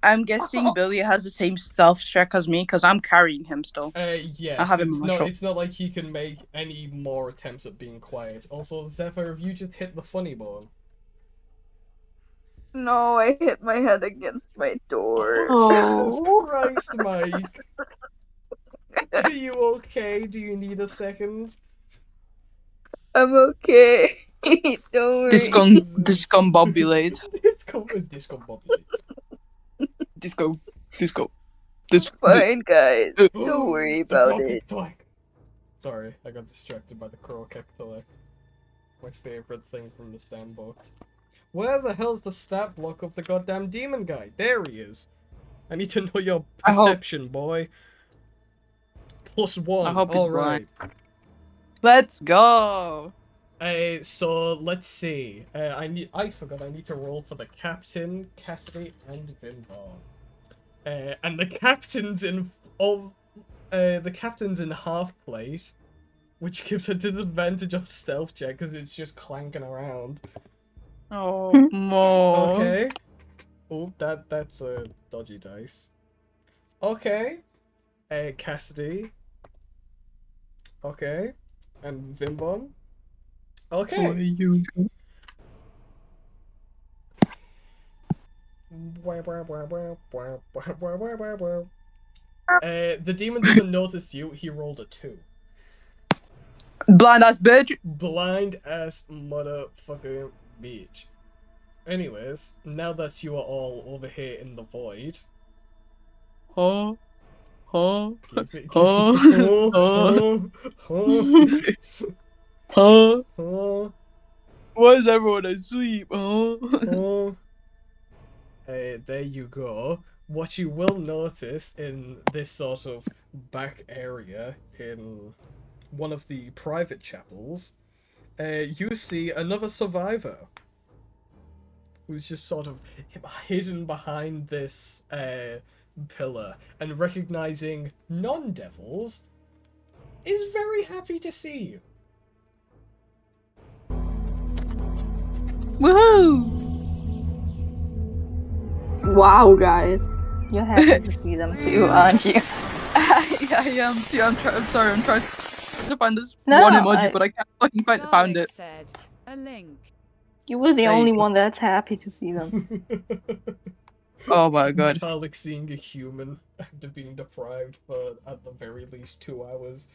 I'm guessing Billy has the same stealth check as me because I'm carrying him still. Yes, have him it's on my not. shoulder. It's not like he can make any more attempts at being quiet. Also, Zephyr, have you just hit the funny bone? No, I hit my head against my door. Jesus Oh. Christ, Mike! Are you okay? Do you need a second? I'm okay. Don't worry. Discombobulate. Discombobulate. Disco. Fine, guys. Don't worry about it. Sorry, I got distracted by the Crocactile. My favorite thing from this damn book. Where the hell's the stat block of the goddamn demon guy? There he is. I need to know your perception, boy. +1. I hope he's Alright. Let's go. So let's see. I forgot I need to roll for the captain, Cassidy, and Vimbar. And the captain's in half place, which gives a disadvantage on stealth check because it's just clanking around. Oh, more. Okay. Oh, that's a dodgy dice. Okay. Cassidy. Okay. And Vimbon. Okay. The demon doesn't notice you. He rolled a 2. Blind ass bitch. Blind ass motherfucking bitch. Anyways, now that you are all over here in the void, Huh? give me, Huh? huh? Why is everyone asleep? Huh? There you go. What you will notice in this sort of back area in one of the private chapels, you see another survivor who's just sort of hidden behind this pillar, and recognizing non-devils is very happy to see you. Woohoo! Wow, guys. You're happy to see them too, aren't you? I am too. I'm sorry. I'm trying to find this No, one no, emoji, but I can't fucking found Garlic it. said, "A link." You were the There you only go. one that's happy to see them. Oh my god. Garlic seeing a human after being deprived for at the very least 2 hours.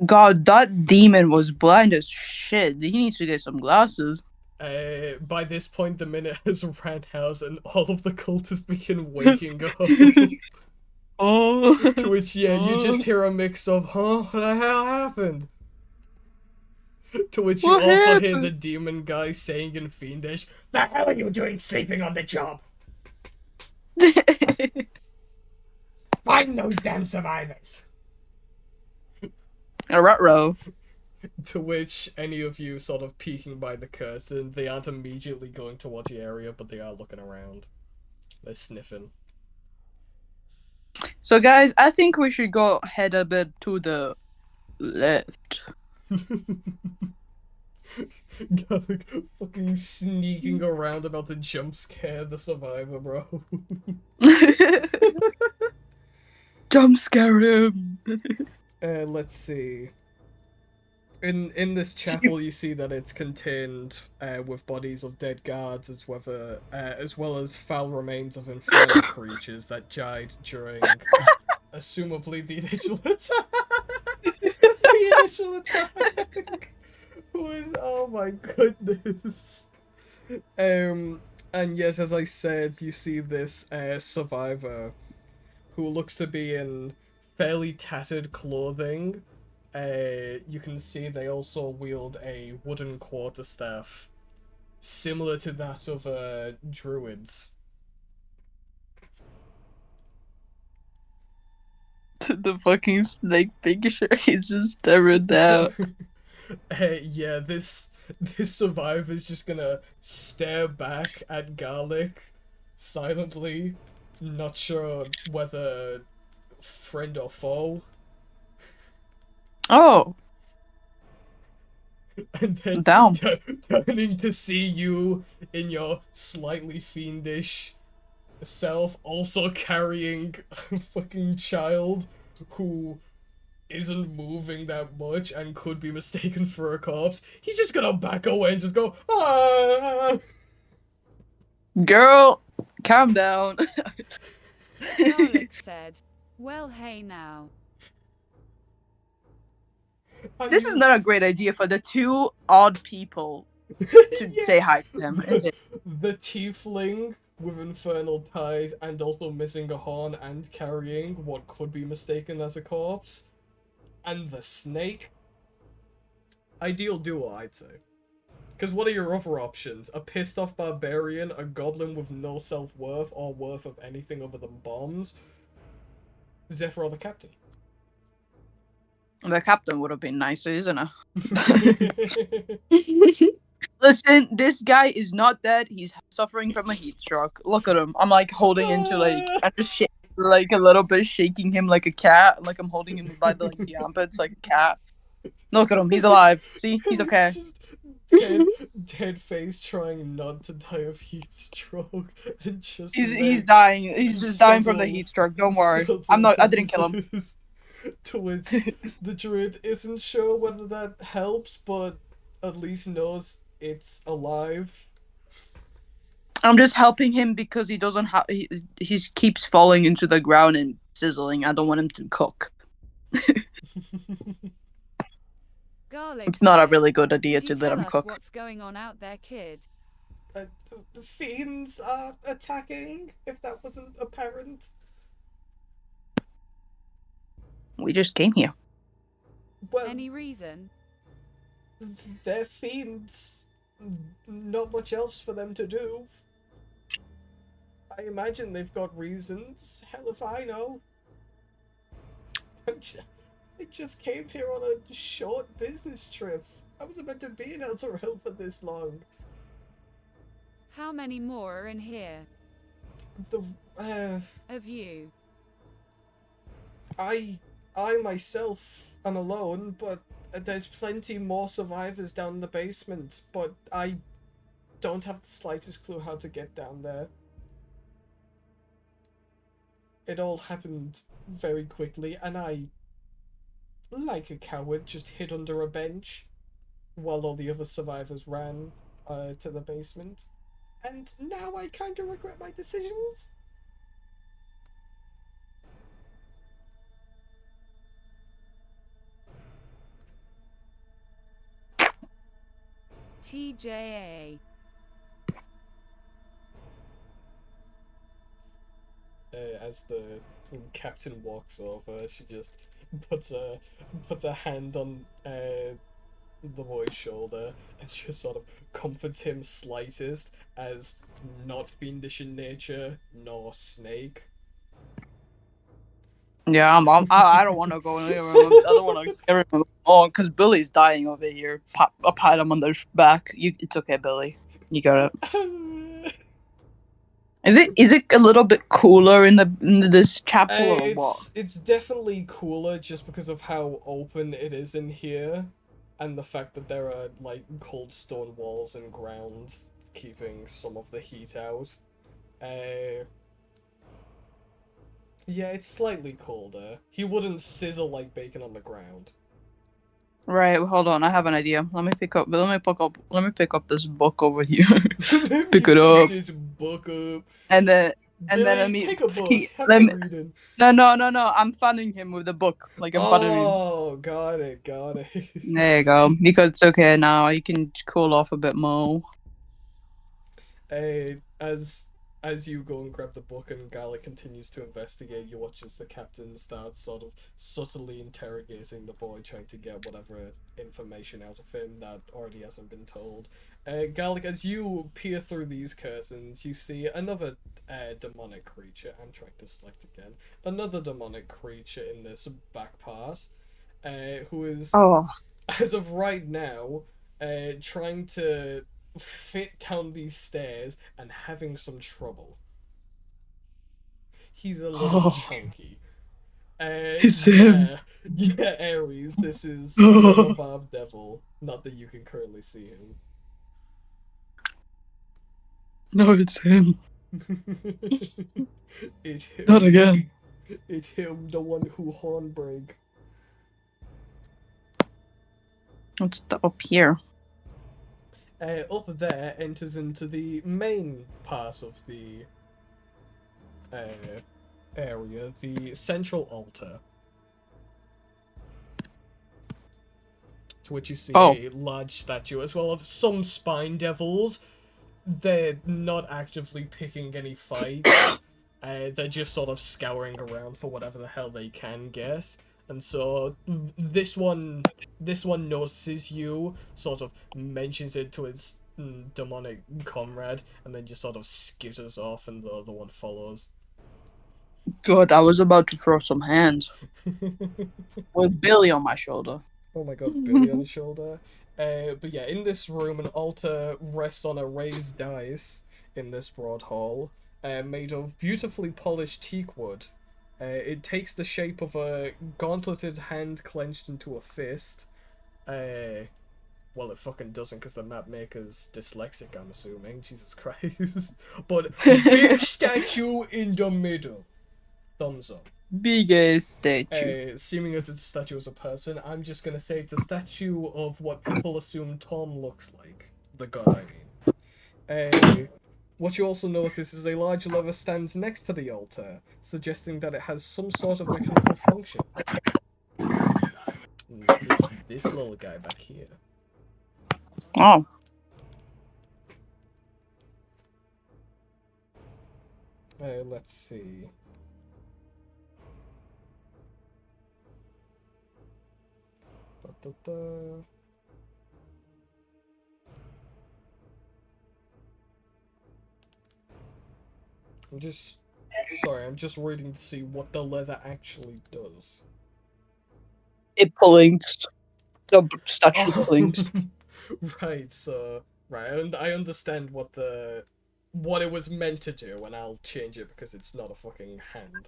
God, that demon was blind as shit. He needs to get some glasses. By this point, the minute has ran out, and all of the cultists begin waking up. Oh. To which, yeah, you just hear a mix of, huh? What the hell happened? To which you What also hear happened? the demon guy saying in Fiendish, "The hell are you doing sleeping on the job? Find those damn survivors!" A ruh-roh. To which any of you sort of peeking by the curtain, they aren't immediately going towards the area, but they are looking around. They're sniffing. So guys, I think we should go head a bit to the left. Garlic fucking sneaking around about to jump scare the survivor, bro. Jump scare him. Let's see. in this chapel, you see that it's contained with bodies of dead guards, as well as foul remains of infernal creatures that died during, assumably, the initial attack. The initial attack was, oh my goodness. And yes, as I said, you see this survivor who looks to be in fairly tattered clothing. You can see they also wield a wooden quarterstaff, similar to that of druids. The fucking snake picture is just staring down. Yeah, this survivor's just gonna stare back at Garlic silently, not sure whether friend or foe. Oh, And then damn. turning to see you in your slightly fiendish self, also carrying a fucking child who isn't moving that much and could be mistaken for a corpse. He's just gonna back away and just go, ah! Girl, calm down. Garlic said, well, hey now. This is not a great idea for the two odd people to Yeah. say hi to him, is it? The tiefling with infernal ties and also missing a horn and carrying what could be mistaken as a corpse. And the snake. Ideal duo, I'd say. Because what are your other options? A pissed off barbarian, a goblin with no self-worth or worth of anything other than bombs? Zephyr or the captain? The captain would have been nicer, isn't it? Listen, this guy is not dead. He's suffering from a heat stroke. Look at him. I'm like holding into I'm just like a little bit shaking him like a cat. Like I'm holding him by the the armpits like a cat. Look at him. He's alive. See, he's okay. It's just dead face trying not to die of heat stroke and just He's dying. He's just dying from the heat stroke. Don't worry. I'm not. I didn't kill him. To which the druid isn't sure whether that helps, but at least knows it's alive. I'm just helping him because he doesn't have. He keeps falling into the ground and sizzling. I don't want him to cook. Garlic It's not a said, really good idea "Could you to let tell him us cook. what's going on out there, kid?" The fiends are attacking, if that wasn't apparent. We just came here. Well, Any reason? they're fiends. Not much else for them to do. I imagine they've got reasons. Hell if I know. I just came here on a short business trip. I wasn't meant to be in Elturel for this long. How many more are in here? Of you. I myself am alone, but there's plenty more survivors down the basement, but I don't have the slightest clue how to get down there. It all happened very quickly, and I, like a coward, just hid under a bench while all the other survivors ran to the basement. And now I kind of regret my decisions. TJA. As the captain walks over, she just puts a hand on the boy's shoulder and just sort of comforts him slightest, as not fiendish in nature nor snake. Yeah, I don't want to go in here. I don't want to scare him more because Billy's dying over here. I'll pat him on the back. It's okay, Billy. You got it. Is it a little bit cooler in this chapel or what? It's definitely cooler just because of how open it is in here, and the fact that there are like cold stone walls and grounds keeping some of the heat out. Yeah, it's slightly colder. He wouldn't sizzle like bacon on the ground. Right, hold on. I have an idea. Let me pick up this book over here. Pick it up. This book up. And then Billy, let me take a book. Have let some me, reading. no. I'm fanning him with the book. Like I'm fanning him. Oh, got it. There you go. Because it's okay now. You can cool off a bit more. As you go and grab the book and Garlic continues to investigate, you watch as the captain starts sort of subtly interrogating the boy, trying to get whatever information out of him that already hasn't been told. Garlic, as you peer through these curtains, you see another demonic creature. I'm trying to select again. Another demonic creature in this back part, who is, as of right now, trying to fit down these stairs and having some trouble. He's a little chunky. It's him. Yeah, Ares, this is Little Bob Devil. Not that you can currently see him. No, it's him. It's him. Not again. It's him, the one who hornbreak. What's up here? Up there enters into the main part of the area, the central altar, to which you see a large statue as well of some spine devils. They're not actively picking any fights. They're just sort of scouring around for whatever the hell they can get. And so this one notices you, sort of mentions it to its demonic comrade, and then just sort of skitters off, and the other one follows. God, I was about to throw some hands with Billy on my shoulder. Oh my god, Billy on his shoulder. But yeah, in this room, an altar rests on a raised dais in this broad hall, made of beautifully polished teak wood. It takes the shape of a gauntleted hand clenched into a fist. Well, it fucking doesn't, because the map maker's dyslexic, I'm assuming. Jesus Christ. But big statue in the middle. Thumbs up. Biggest statue. Assuming as it's a statue as a person, I'm just gonna say it's a statue of what people assume Tom looks like. The god, I mean. What you also notice is a large lever stands next to the altar, suggesting that it has some sort of mechanical function. It's this little guy back here. Oh. Let's see. I'm just reading to see what the leather actually does. It blinks. The statue blinks. Right, so I understand what it was meant to do, and I'll change it because it's not a fucking hand.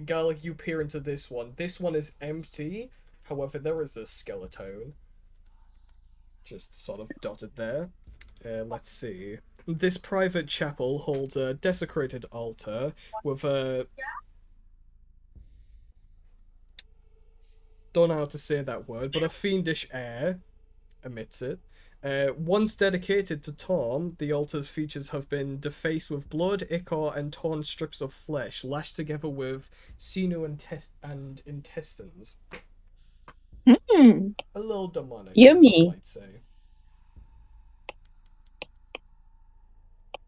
Garlic, you peer into this one. This one is empty. However, there is a skeleton. Just sort of dotted there. Let's see. This private chapel holds a desecrated altar with a... Don't know how to say that word, but a fiendish air emits it. Once dedicated to Tom, the altar's features have been defaced with blood, ichor, and torn strips of flesh, lashed together with sinew and intestines. A little demonic, Yummy. you might say.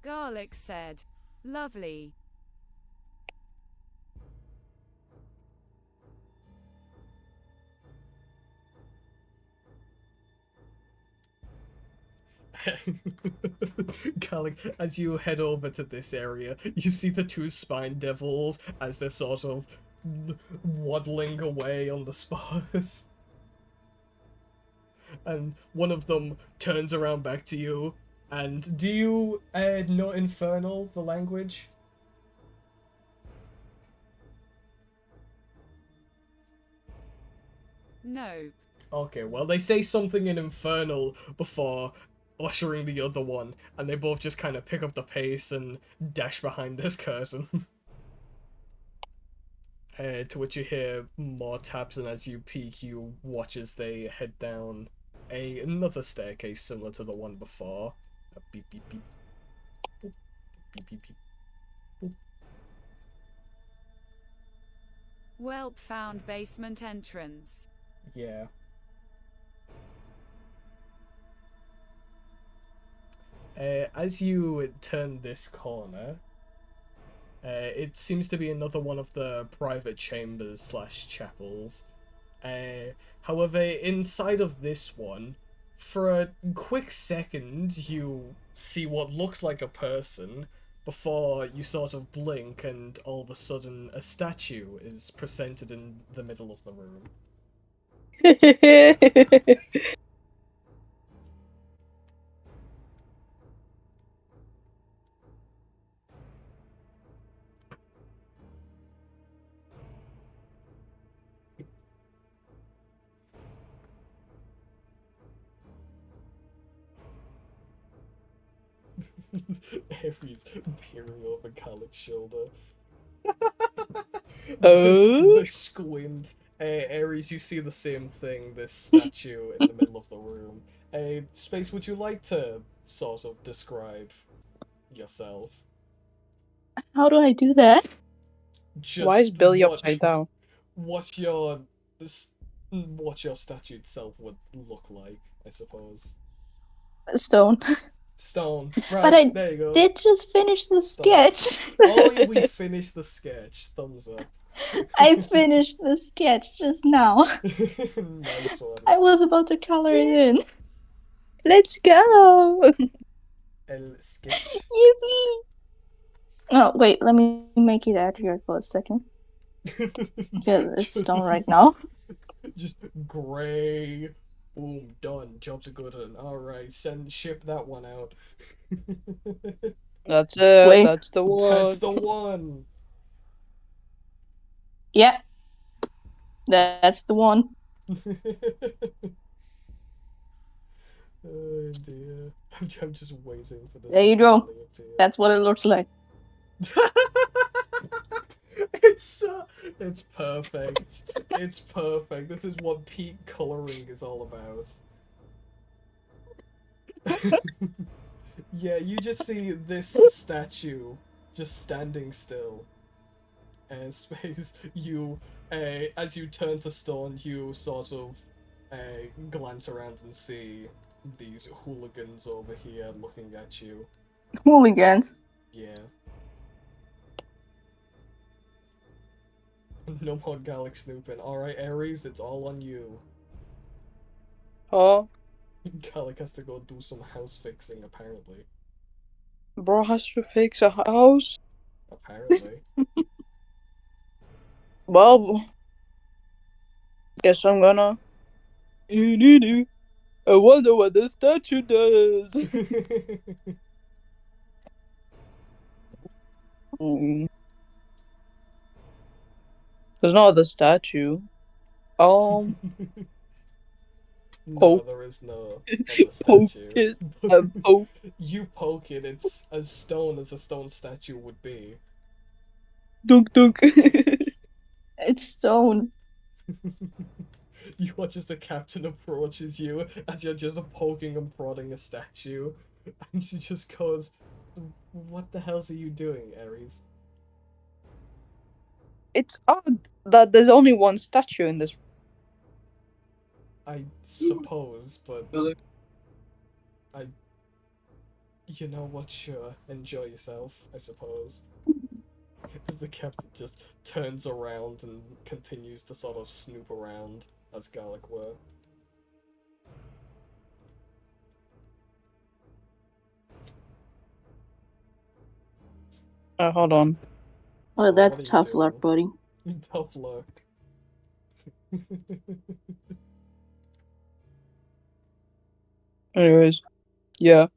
Garlic said, "Lovely." Garlic, as you head over to this area, you see the two spine devils as they're sort of waddling away on the spars. And one of them turns around back to you. And do you know Infernal, the language? No. Okay, well, they say something in Infernal before ushering the other one, and they both just kind of pick up the pace and dash behind this curtain. To which you hear more taps, and as you peek, you watch as they head down another staircase similar to the one before. Beep beep beep. Boop, beep beep beep. Boop. Whelp found basement entrance. Yeah. As you turn this corner, it seems to be another one of the private chambers slash chapels. However, inside of this one, for a quick second, you see what looks like a person before you sort of blink, and all of a sudden, a statue is presented in the middle of the room. Ares peering over Khalik's shoulder. The squint. Ares, you see the same thing, this statue in the middle of the room. Space, would you like to sort of describe yourself? How do I do that? Just Why is Billy upside down? what your what your statue itself would look like, I suppose. Stone. Stone. But Right, I there you go. did just finish the Stone. sketch. Oh, we finished the sketch. Thumbs up. I finished the sketch just now. Nice one. I was about to color it in. Let's go! El sketch. Yippee! Oh, wait, let me make it out here for a second. Yeah, it's stone right now. Just gray. Boom, done. Jobs are good. Alright, ship that one out. That's it. Wait. That's the one. That's the one. Yeah. That's the one. Oh dear. I'm just waiting for this There to you go. suddenly appear. That's what it looks like. It's perfect. It's perfect. This is what peak coloring is all about. Yeah, you just see this statue just standing still. And space, you, as you turn to stone, you sort of glance around and see these hooligans over here looking at you. Hooligans. Yeah. No more Gallic snooping. Alright, Ares, it's all on you. Huh? Gallic has to go do some house fixing, apparently. Bro has to fix a house? Apparently. Well, guess I'm gonna. I wonder what the statue does. There's no other statue. No, there is no other statue. Poke it. Poke. You poke it, it's as stone as a stone statue would be. Dunk dunk. It's stone. You watch as the captain approaches you as you're just poking and prodding a statue, and she just goes, "What the hell's are you doing, Ares?" It's odd that there's only one statue in this. I suppose, but you know what, sure, enjoy yourself, I suppose. As the captain just turns around and continues to sort of snoop around as Garlic were. Hold on. Well, What are that's you tough luck, buddy. Tough luck. Anyways, yeah.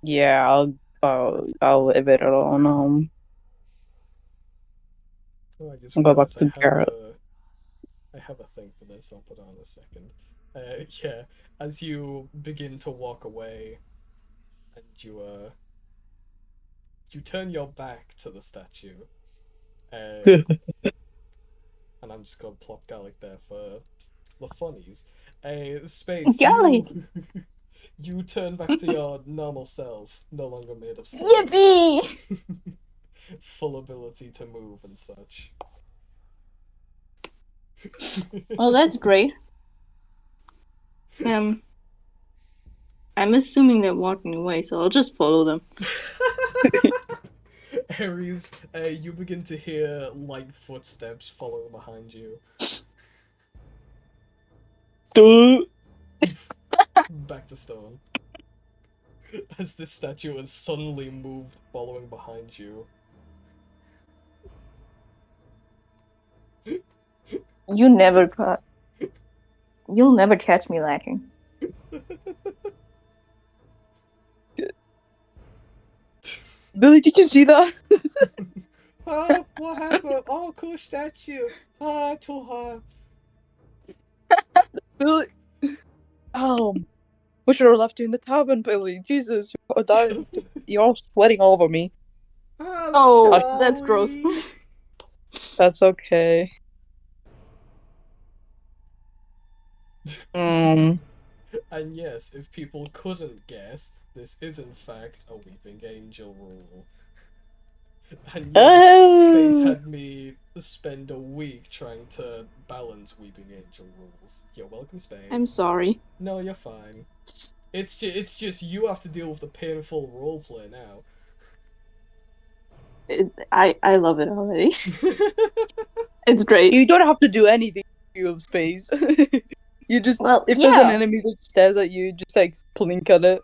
Yeah, I'll leave it alone. Oh, I just I'll go back realized to Garrett. I have a thing for this, I'll put on a second. Yeah, as you begin to walk away, and you, You turn your back to the statue. And I'm just gonna plop Gallic there for the funnies. Space, Gallic! you turn back to your normal self, no longer made of stone. Yippee! Full ability to move and such. Well, that's great. I'm assuming they're walking away, so I'll just follow them. Ares, you begin to hear light footsteps following behind you. Back to stone. As this statue has suddenly moved following behind you. You'll never catch me lacking. Billy, did you see that? Oh, what happened? Oh, cool statue. Ah, too hard. Billy. We should have left you in the tavern, Billy. Jesus, you're all sweating all over me. I'm Oh, sorry. that's gross. That's okay. And yes, if people couldn't guess, this is in fact a weeping angel rule. And yes, Space had me spend a week trying to balance weeping angel rules. You're welcome, Space. I'm sorry. No, you're fine. It's just you have to deal with the painful roleplay now. I love it already. It's great. You don't have to do anything to your space. You just, Well, if there's an yeah. enemy that stares at you, just like blink at it.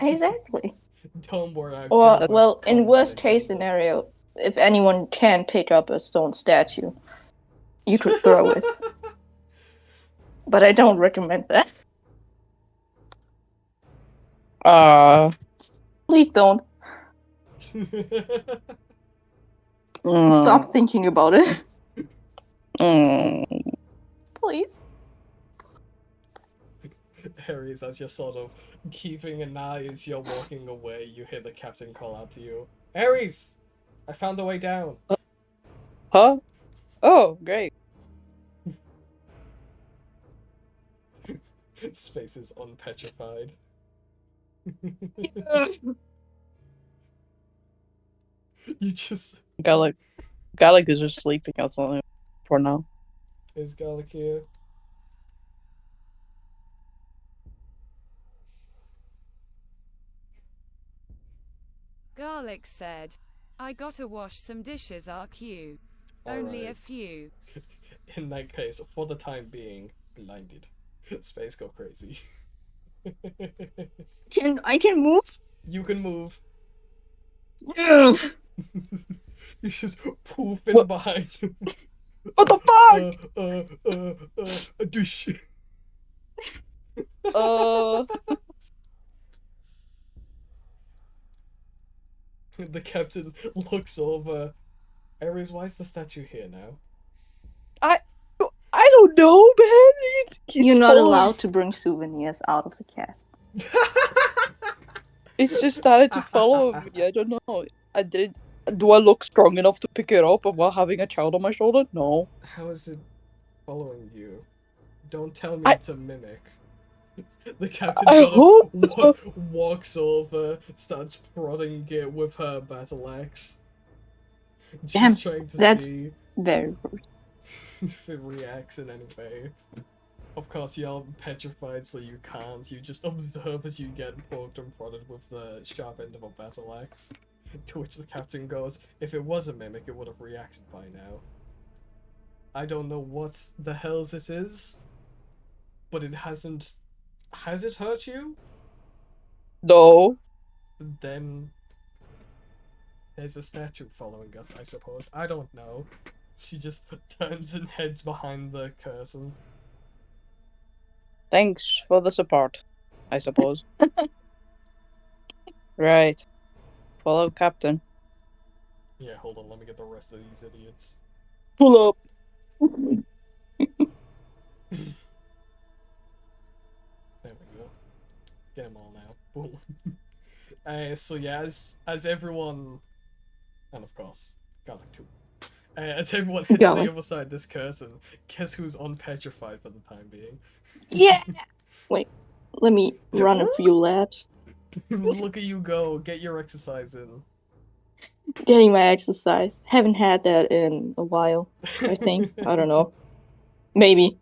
Exactly. Don't worry, I've Or, dealt with well, in combat worst in case combats. scenario, if anyone can pick up a stone statue, you could throw it. But I don't recommend that. Please don't. Stop thinking about it. Please. Ares, as you're sort of keeping an eye as you're walking away, you hear the captain call out to you. Ares! I found a way down. Huh? Oh, great. Space is unpetrified. You just... Gallic is just sleeping outside for now. Is Gallic here? Garlic said, I gotta wash some dishes, RQ. Only a Alright. few. In that case, for the time being, blinded. Space go crazy. I can move? You can move. Yeah. You just poof in What? behind him. What the fuck? A douche. The captain looks over. Ares, why is the statue here now? I don't know, man. You're not allowed to bring souvenirs out of the castle. It's just started to follow me. I don't know. Do I look strong enough to pick it up while having a child on my shoulder? No. How is it following you? Don't tell me it's a mimic. The captain sort of walks over, starts prodding it with her battle axe. Just trying to see very rude. if it reacts in any way. Of course, you're petrified, so you can't. You just observe as you get poked and prodded with the sharp end of a battle axe. To which the captain goes, if it was a mimic, it would have reacted by now. I don't know what the hell this is, but it hasn't... Has it hurt you? No. Then... There's a statue following us, I suppose. I don't know. She just turns and heads behind the curtain. Thanks for the support, I suppose. Right. Follow Captain. Yeah, hold on, let me get the rest of these idiots. Pull up. There we go. Get them all now. Boom. So yeah, as everyone, and of course, Garlic too. As everyone hits the Garlic. other side of this curtain, guess who's unpetrified for the time being? Yeah. Wait, let me run a Ooh! few laps. Look at you go, get your exercise in. Getting my exercise. Haven't had that in a while, I think. I don't know. Maybe.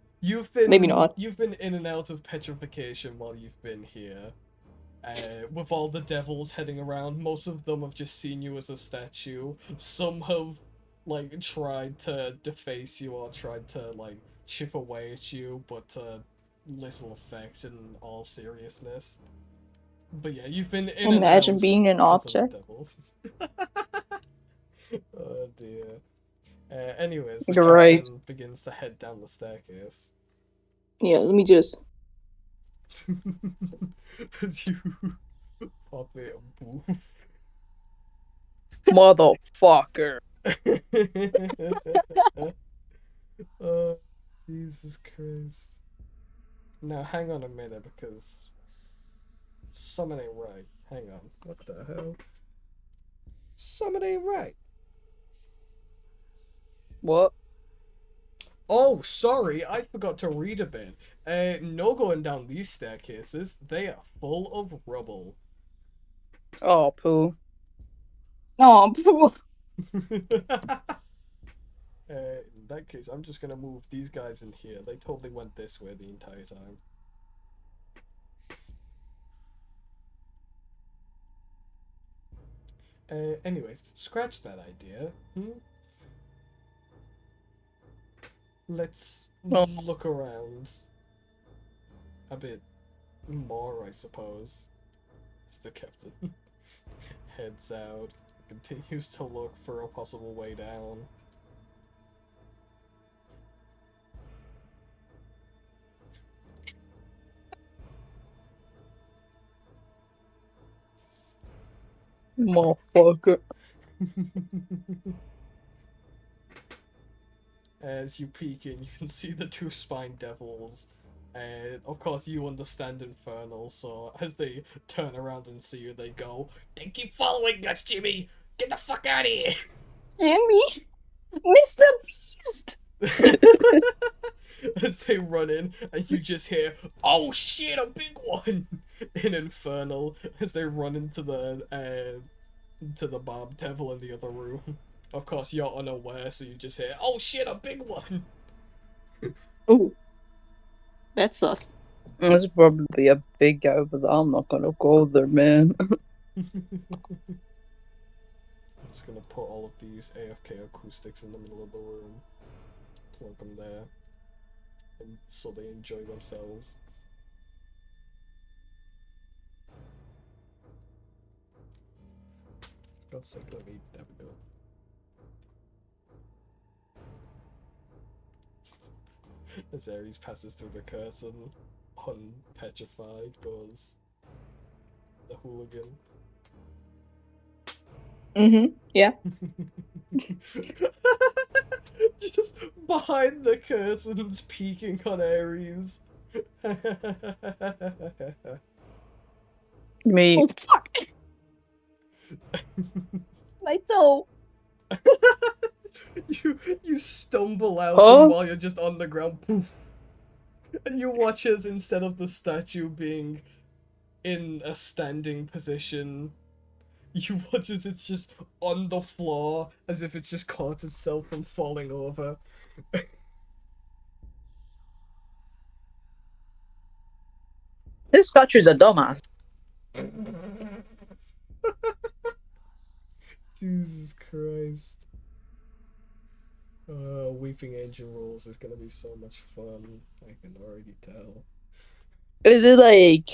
Maybe not. You've been in and out of petrification while you've been here. With all the devils heading around, most of them have just seen you as a statue. Some have like tried to deface you or tried to like chip away at you, but little effect in all seriousness. But yeah, you've been in and Imagine out being an because of the object. devils. Oh dear. Anyways, the You're right. captain begins to head down the staircase. Yeah, let me just. As you pop it, boof. Motherfucker. Oh, Jesus Christ. Now, hang on a minute, because something ain't right. Hang on. What the hell? Something ain't right. What? Oh, sorry, I forgot to read a bit. No going down these staircases. They are full of rubble. Oh, poo. Oh, In that case, I'm just gonna move these guys in here. They totally went this way the entire time. Anyways, scratch that idea. Let's Oh. look around a bit more, I suppose. As the captain heads out, continues to look for a possible way down. Motherfucker. As you peek in, you can see the two spine devils. And of course, you understand Infernal, so as they turn around and see you, they go, "They keep following us, Jimmy! Get the fuck out of here!" Jimmy! Mr. Beast! As they run in, and you just hear, "Oh shit, a big one!" in Infernal, as they run into the Bob Devil in the other room. Of course, you're unaware, so you just hear, "Oh shit, a big one!" Ooh. That's sus. There's probably a big guy over there. I'm not gonna go there, man. I'm just gonna put all of these AFK acoustics in the middle of the room, plug them there, and so they enjoy themselves. God's sake, let me. There we go. As Ares passes through the curtain, unpetrified, goes the hooligan. Yeah. Just behind the curtains, peeking on Ares. Me. Oh, fuck! My toe! you stumble out, Huh? and while you're just on the ground, poof. And you watch as instead of the statue being in a standing position, you watch as it's just on the floor, as if it's just caught itself from falling over. This statue's a dumbass. Jesus Christ. Weeping Angel Rules is gonna be so much fun. I can already tell. Is it like.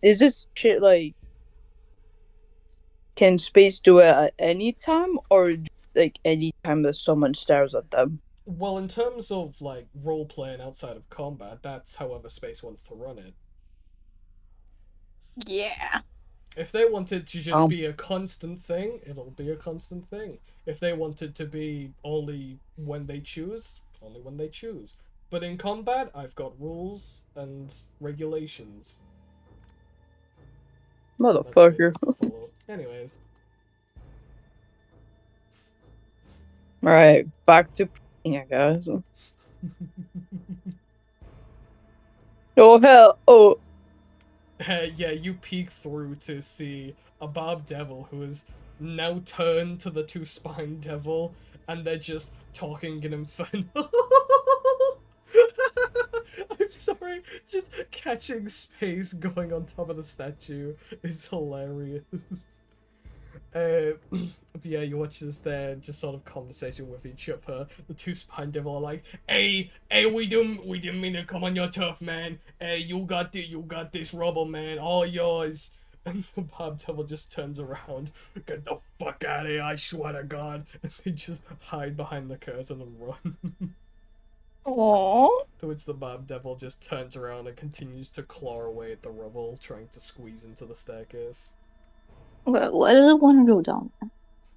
Is this shit like. Can space do it at any time? Or like any time that someone stares at them? Well, in terms of like role playing outside of combat, that's however Space wants to run it. Yeah. If they wanted to just be a constant thing, it'll be a constant thing. If they wanted to be only when they choose, only when they choose. But in combat, I've got rules and regulations. Motherfucker. That's follow. Anyways. Alright, back to playing, guys. Oh hell! Oh, Yeah, you peek through to see a Bob Devil who is now turned to the two spine devil, and they're just talking in infernal. I'm sorry, just catching space going on top of the statue is hilarious. But yeah, you watch this there, just sort of conversation with each other. The two spine devil are like, "Hey, we didn't mean to come on your turf, man. Hey, you got this rubble, man, all yours." And the Bob Devil just turns around, "Get the fuck out of here! I swear to God!" And they just hide behind the curtain and run. aww. To which the Bob Devil just turns around and continues to claw away at the rubble, trying to squeeze into the staircase. Well, why does it want to go down there?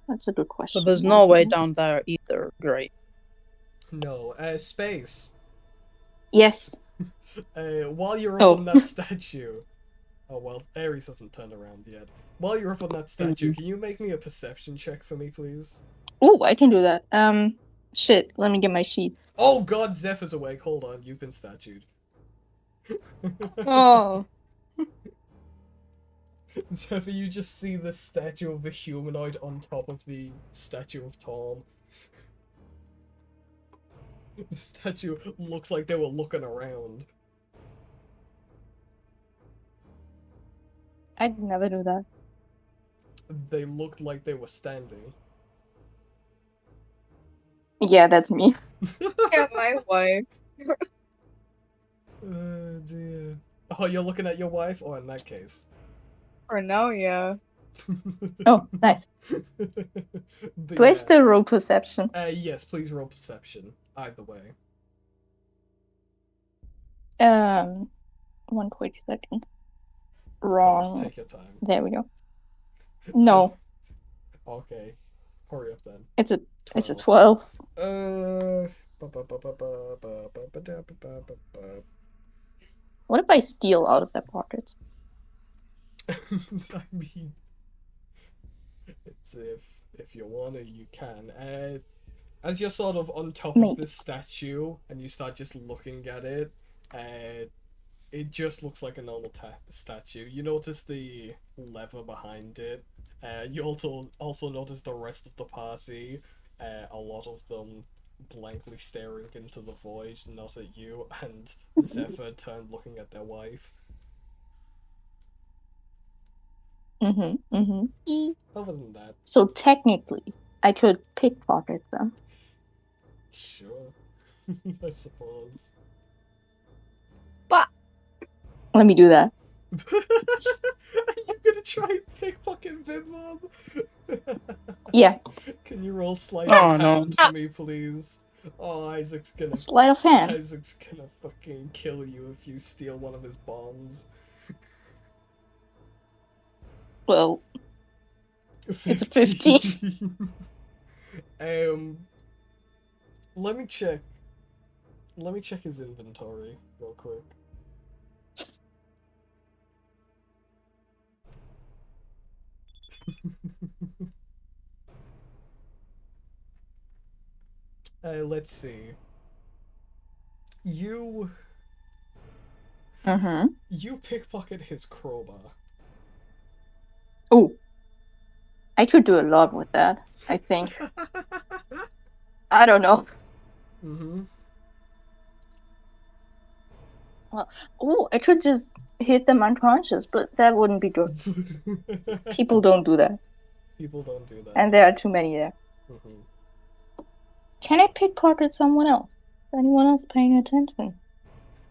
That's a good question. But there's no way down there either. Great. No, space. Yes. While you're up Oh. on that statue. Oh well, Ares hasn't turned around yet. While you're up on that statue, can you make me a perception check for me, please? Oh, I can do that. Shit. Let me get my sheet. Oh God, Zephyr's awake. Hold on, you've been statued. Oh. Zephyr, you just see the statue of the humanoid on top of the statue of Tom. The statue looks like they were looking around. I'd never do that. They looked like they were standing. Yeah, that's me. Yeah, my wife. Oh dear. Oh, you're looking at your wife? Oh, in that case. For now, yeah. Oh, nice. But Do I yeah. still roll perception? Yes, please roll perception. Either way. 1 quick second. Of Wrong. course, take your time. There we go. No, Okay. Hurry up then. it's a 12. 12. Ba- ba- ba- ba- ba- ba- ba- ba- da- ba- ba- ba- ba. What if I steal out of their pockets? I mean, it's if you wanna, you can. As you're sort of on top of Maybe. this statue and you start just looking at it, it just looks like a normal statue. You notice the lever behind it. You also notice the rest of the party. A lot of them blankly staring into the void, not at you, and Zephyr turned looking at their wife. Other than that, So technically, I could pickpocket them. sure. I suppose. But Let me do that. Are you gonna try and pickpocket Vimbob? Yeah. Can you roll sleight Oh, of no. hand for me, please? Oh, Isaac's gonna Sleight of hand. Isaac's gonna fucking kill you if you steal one of his bombs. Well, it's a 15. Let me check. Let me check his inventory real quick. Let's see. You pickpocket his crowbar. Oh, I could do a lot with that, I think. I don't know. Well, oh, I could just hit them unconscious, but that wouldn't be good. People don't do that. People don't do that. And there are too many there. Can I pickpocket someone else? Is anyone else paying attention?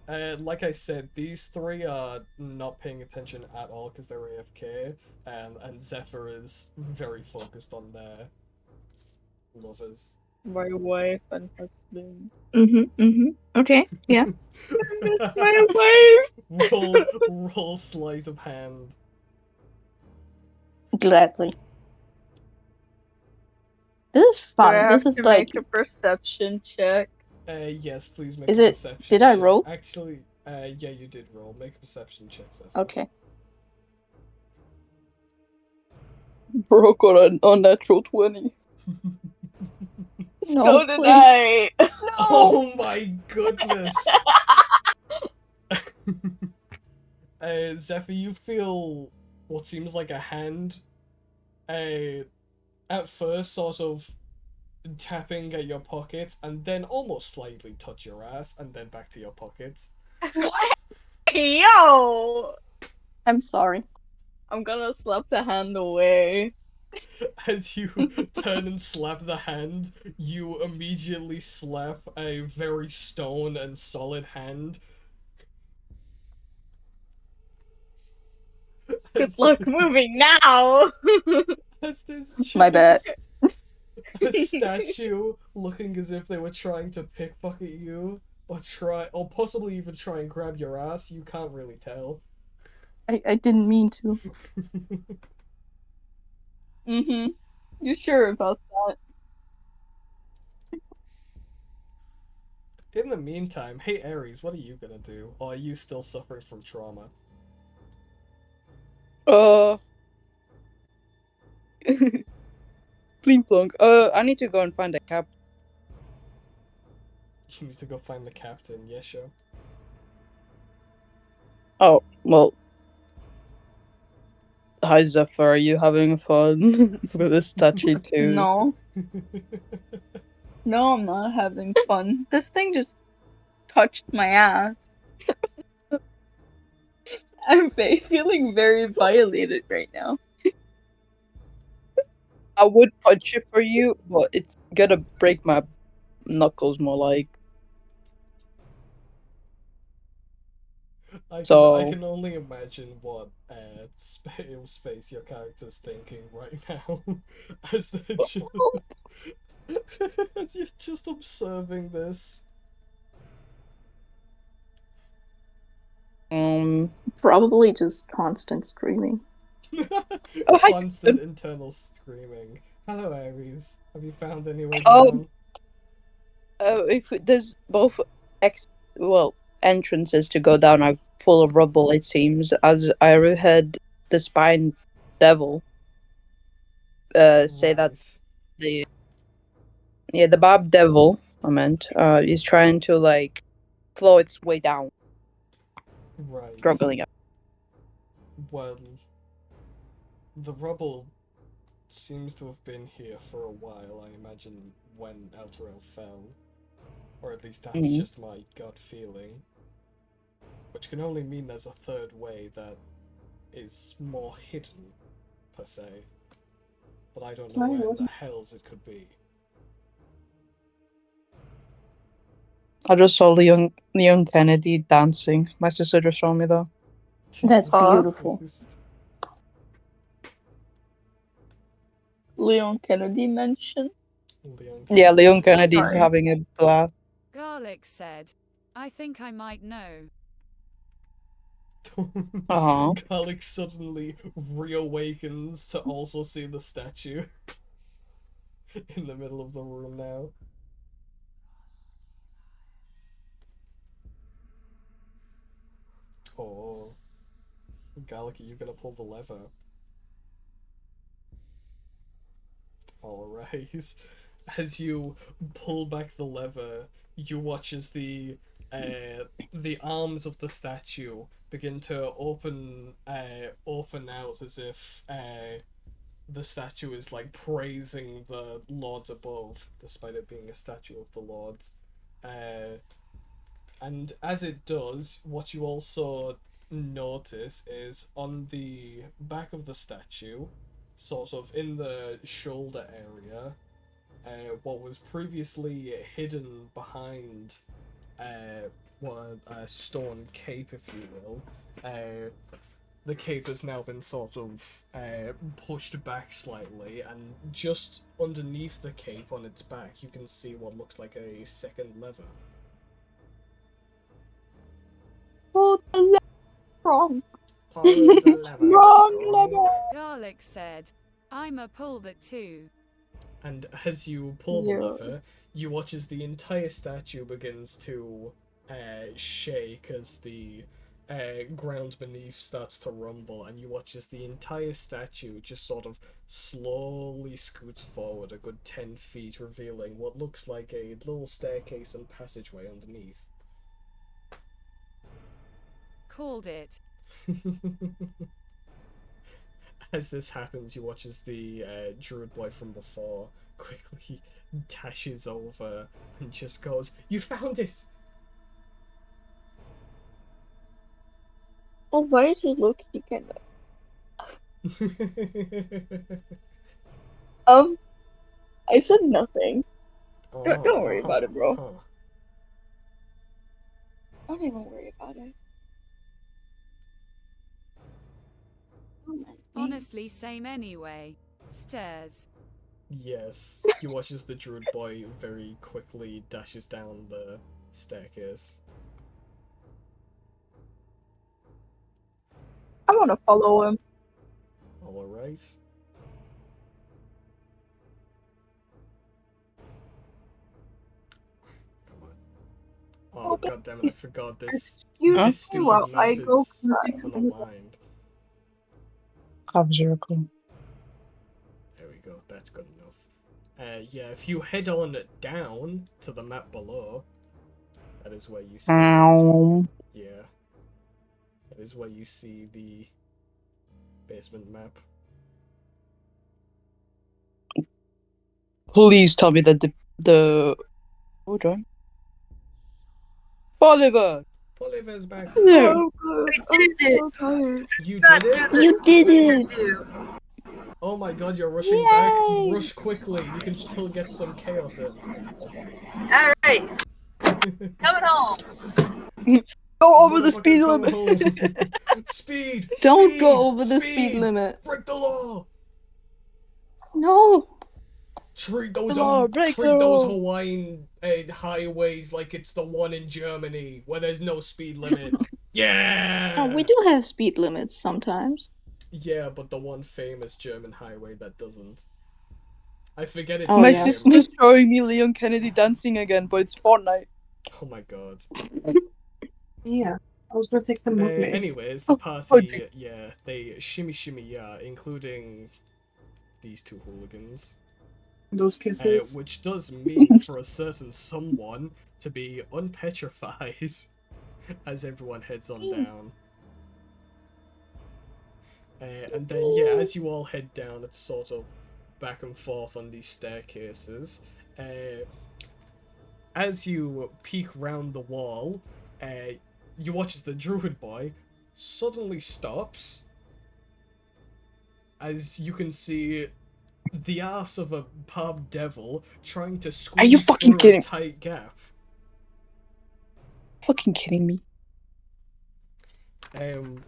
Like I said, these three are not paying attention at all because they're AFK, and Zephyr is very focused on their lovers. my wife and husband. Okay, yeah. My wife! Roll sleight of hand. Gladly. This is Do I fun. have This is to like. make a perception check? Yes, please make Is a it- perception did I check. roll? Actually, yeah, you did roll. Make a perception check, Zephyr. Okay. Bro got an unnatural 20. No, So did please. I. Oh my goodness! Zephyr, you feel what seems like a hand, at first sort of tapping at your pockets, and then almost slightly touch your ass, and then back to your pockets. Yo! I'm sorry. I'm gonna slap the hand away. As you turn and slap the hand, you immediately slap a very stone and solid hand. Good As luck moving now! as this My bad. a statue looking as if they were trying to pickpocket you, or possibly even try and grab your ass. You can't really tell. I didn't mean to. Mm-hmm. You sure about that? In the meantime, hey Ares, what are you gonna do? Or are you still suffering from trauma? Pling plonk. I need to go and find a cap. You need to go find the captain. Yeah, sure. Oh, well. Hi, Zephyr. Are you having fun with this statue too? No. No, I'm not having fun. This thing just touched my ass. I'm feeling very violated right now. I would punch it for you, but it's gonna break my knuckles more like. I So can only imagine what space your character's thinking right now as they're just, as you're just observing this. Probably just constant screaming. oh, hi. Constant internal screaming. Hello, Ares. Have you found any way Um, down? If there's both entrances to go down are full of rubble, it seems, as I heard the spine devil say that Right. the Bob devil I meant is trying to like claw its way down, Right. struggling up. Well, the rubble seems to have been here for a while, I imagine, when Elturel fell. Or at least that's Mhm. just my gut feeling. Which can only mean there's a third way that is more hidden, per se. But I don't know Sorry, where in the wasn't- hells it could be. I just saw Leon Kennedy dancing. My sister just showed me though. That's Jesus beautiful. Christ. Leon Kennedy mentioned. Yeah, Leon mentioned. Kennedy's Sorry. having a blast. Garlic said, I think I might know. Garlic suddenly reawakens to also see the statue in the middle of the room now. Oh, Garlic, are you gonna pull the lever? Alright. As you pull back the lever, you watch as the arms of the statue begin to open out as if the statue is like praising the lords above, despite it being a statue of the lords. And as it does, what you also notice is on the back of the statue, sort of in the shoulder area, what was previously hidden behind a stone cape, if you will, the cape has now been sort of pushed back slightly, and just underneath the cape on its back, you can see what looks like a second lever. Oh, the left wrong. Pull the lever. Wrong Gronk. lever. Garlic said, I'ma pull that too. And as you pull the lever, you watch as the entire statue begins to shake as the ground beneath starts to rumble, and you watch as the entire statue just sort of slowly scoots forward a good 10 feet, revealing what looks like a little staircase and passageway underneath. Called it. As this happens, you watch as the druid boy from before quickly dashes over and just goes, "You found it!" Oh, why is he looking kind of? I said nothing. Don't worry about it, bro. Don't even worry about it. Honestly, same anyway. Stairs. Yes, you watch as the druid boy very quickly dashes down the staircase. I want to follow him. Alright. Come on. Oh, goddammit, I forgot this. This stupid map is unaligned. There we go, that's good enough. Yeah, if you head on down to the map below, that is where you see... Yeah. That is where you see the basement map. Please tell me that the hold on. Oliver! Oliver's back. There. I'm so tired. You did it? You did it! Oh my god, you're rushing back. Rush quickly. You can still get some chaos in. Alright! Coming home! Go over the speed limit! Speed! Don't speed, go over the speed limit. Break the law! No. Treat those break treat those the law. Hawaiian highways like it's the one in Germany where there's no speed limit. Yeah. We do have speed limits sometimes. Yeah, but the one famous German highway that doesn't. I forget its Oh, My yeah. sister's showing me Leon Kennedy dancing again, but it's Fortnite. Oh my god. Yeah, I was gonna take them with me. Anyways, the party, yeah, they shimmy yeah, including these two hooligans. Those kisses. Which does mean for a certain someone to be unpetrified as everyone heads on down. And then, yeah, as you all head down, it's sort of back and forth on these staircases. As you peek round the wall, you watch as the druid boy suddenly stops. As you can see the ass of a pub devil trying to squeeze you fucking through a kidding? tight gap. Fucking kidding me. And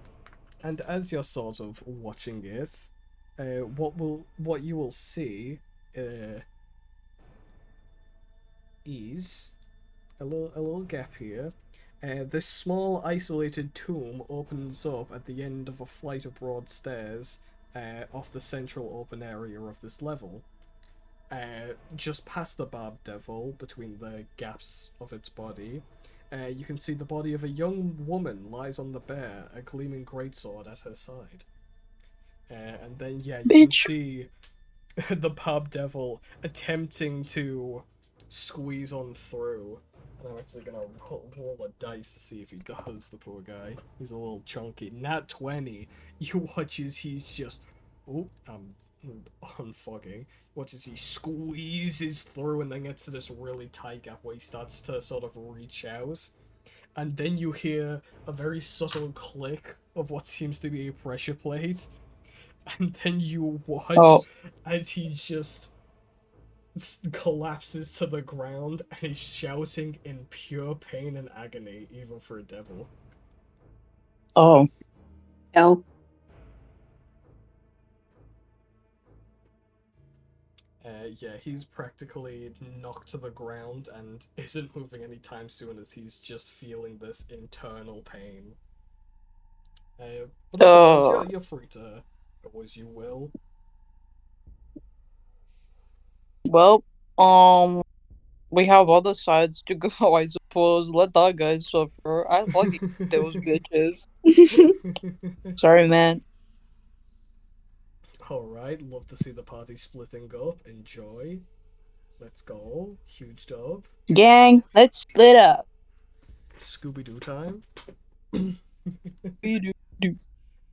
as you're sort of watching it, what you will see is a little gap here. This small isolated tomb opens up at the end of a flight of broad stairs off the central open area of this level. Just past the Barb Devil, between the gaps of its body, you can see the body of a young woman lies on the bear, a gleaming greatsword at her side. And then, yeah, you can see the Barb Devil attempting to squeeze on through. And I'm actually gonna roll a dice to see if he does, the poor guy. He's a little chunky. Nat 20. You watch as he's just... Oh, I'm unfogging. Watch as he squeezes through and then gets to this really tight gap where he starts to sort of reach out. And then you hear a very subtle click of what seems to be a pressure plate. And then you watch as he just collapses to the ground and he's shouting in pure pain and agony, even for a devil. Oh. Hell. Yeah, he's practically knocked to the ground and isn't moving anytime soon as he's just feeling this internal pain. But otherwise, you're free to go as you will. Well, we have other sides to go, I suppose. Let that guy suffer. I like those bitches. Sorry, man. Alright, love to see the party splitting up. Enjoy. Let's go. Huge dub. Gang, let's split up. Scooby-Doo time.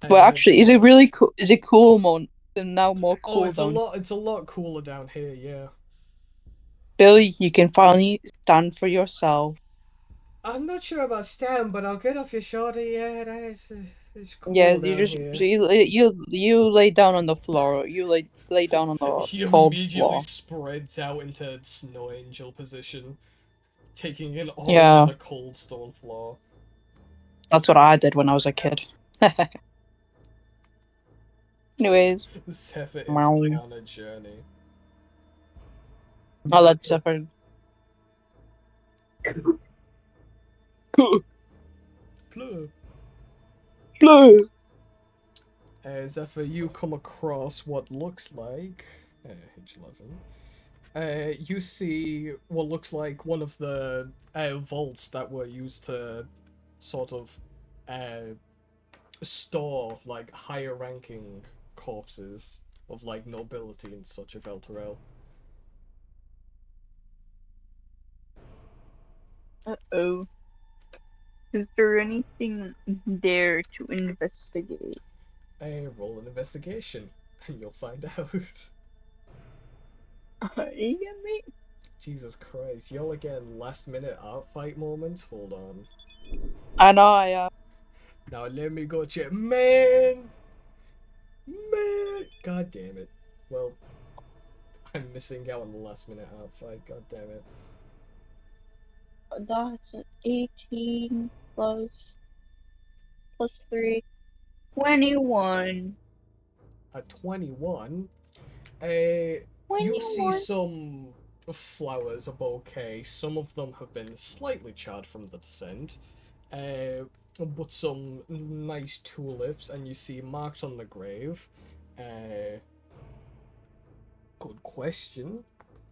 Well, actually, is it really cool? Is it cool, Mon? Now more Oh, cool it's a down. lot. It's a lot cooler down here. Yeah. Billy, you can finally stand for yourself. I'm not sure about STEM, but I'll get off your shoulder. Yeah, it's Yeah, cool you down just here. you lay down on the floor. You lay down on the He corpse immediately floor. spreads out into snow angel position, taking in all Yeah, of the cold stone floor. that's what I did when I was a kid. Anyways, Zephyr is Maui. on a journey. I'll let Zephyr. Plur. Zephyr, you come across what looks like H11. You see what looks like one of the vaults that were used to sort of store like higher ranking corpses of like nobility and such of Elturel. Uh-oh. Is there anything there to investigate? Roll an investigation and you'll find out. Yeah, mate. Jesus Christ, y'all again last minute art fight moments? Hold on. I know I am. Now let me go check. Man! God damn it. Well, I'm missing out on the last minute art fight, god damn it. That's an 18 plus 3. 21. At 21, you see 21. some flowers, a bouquet. Some of them have been slightly charred from the descent, but some nice tulips, and you see marked on the grave. Good question.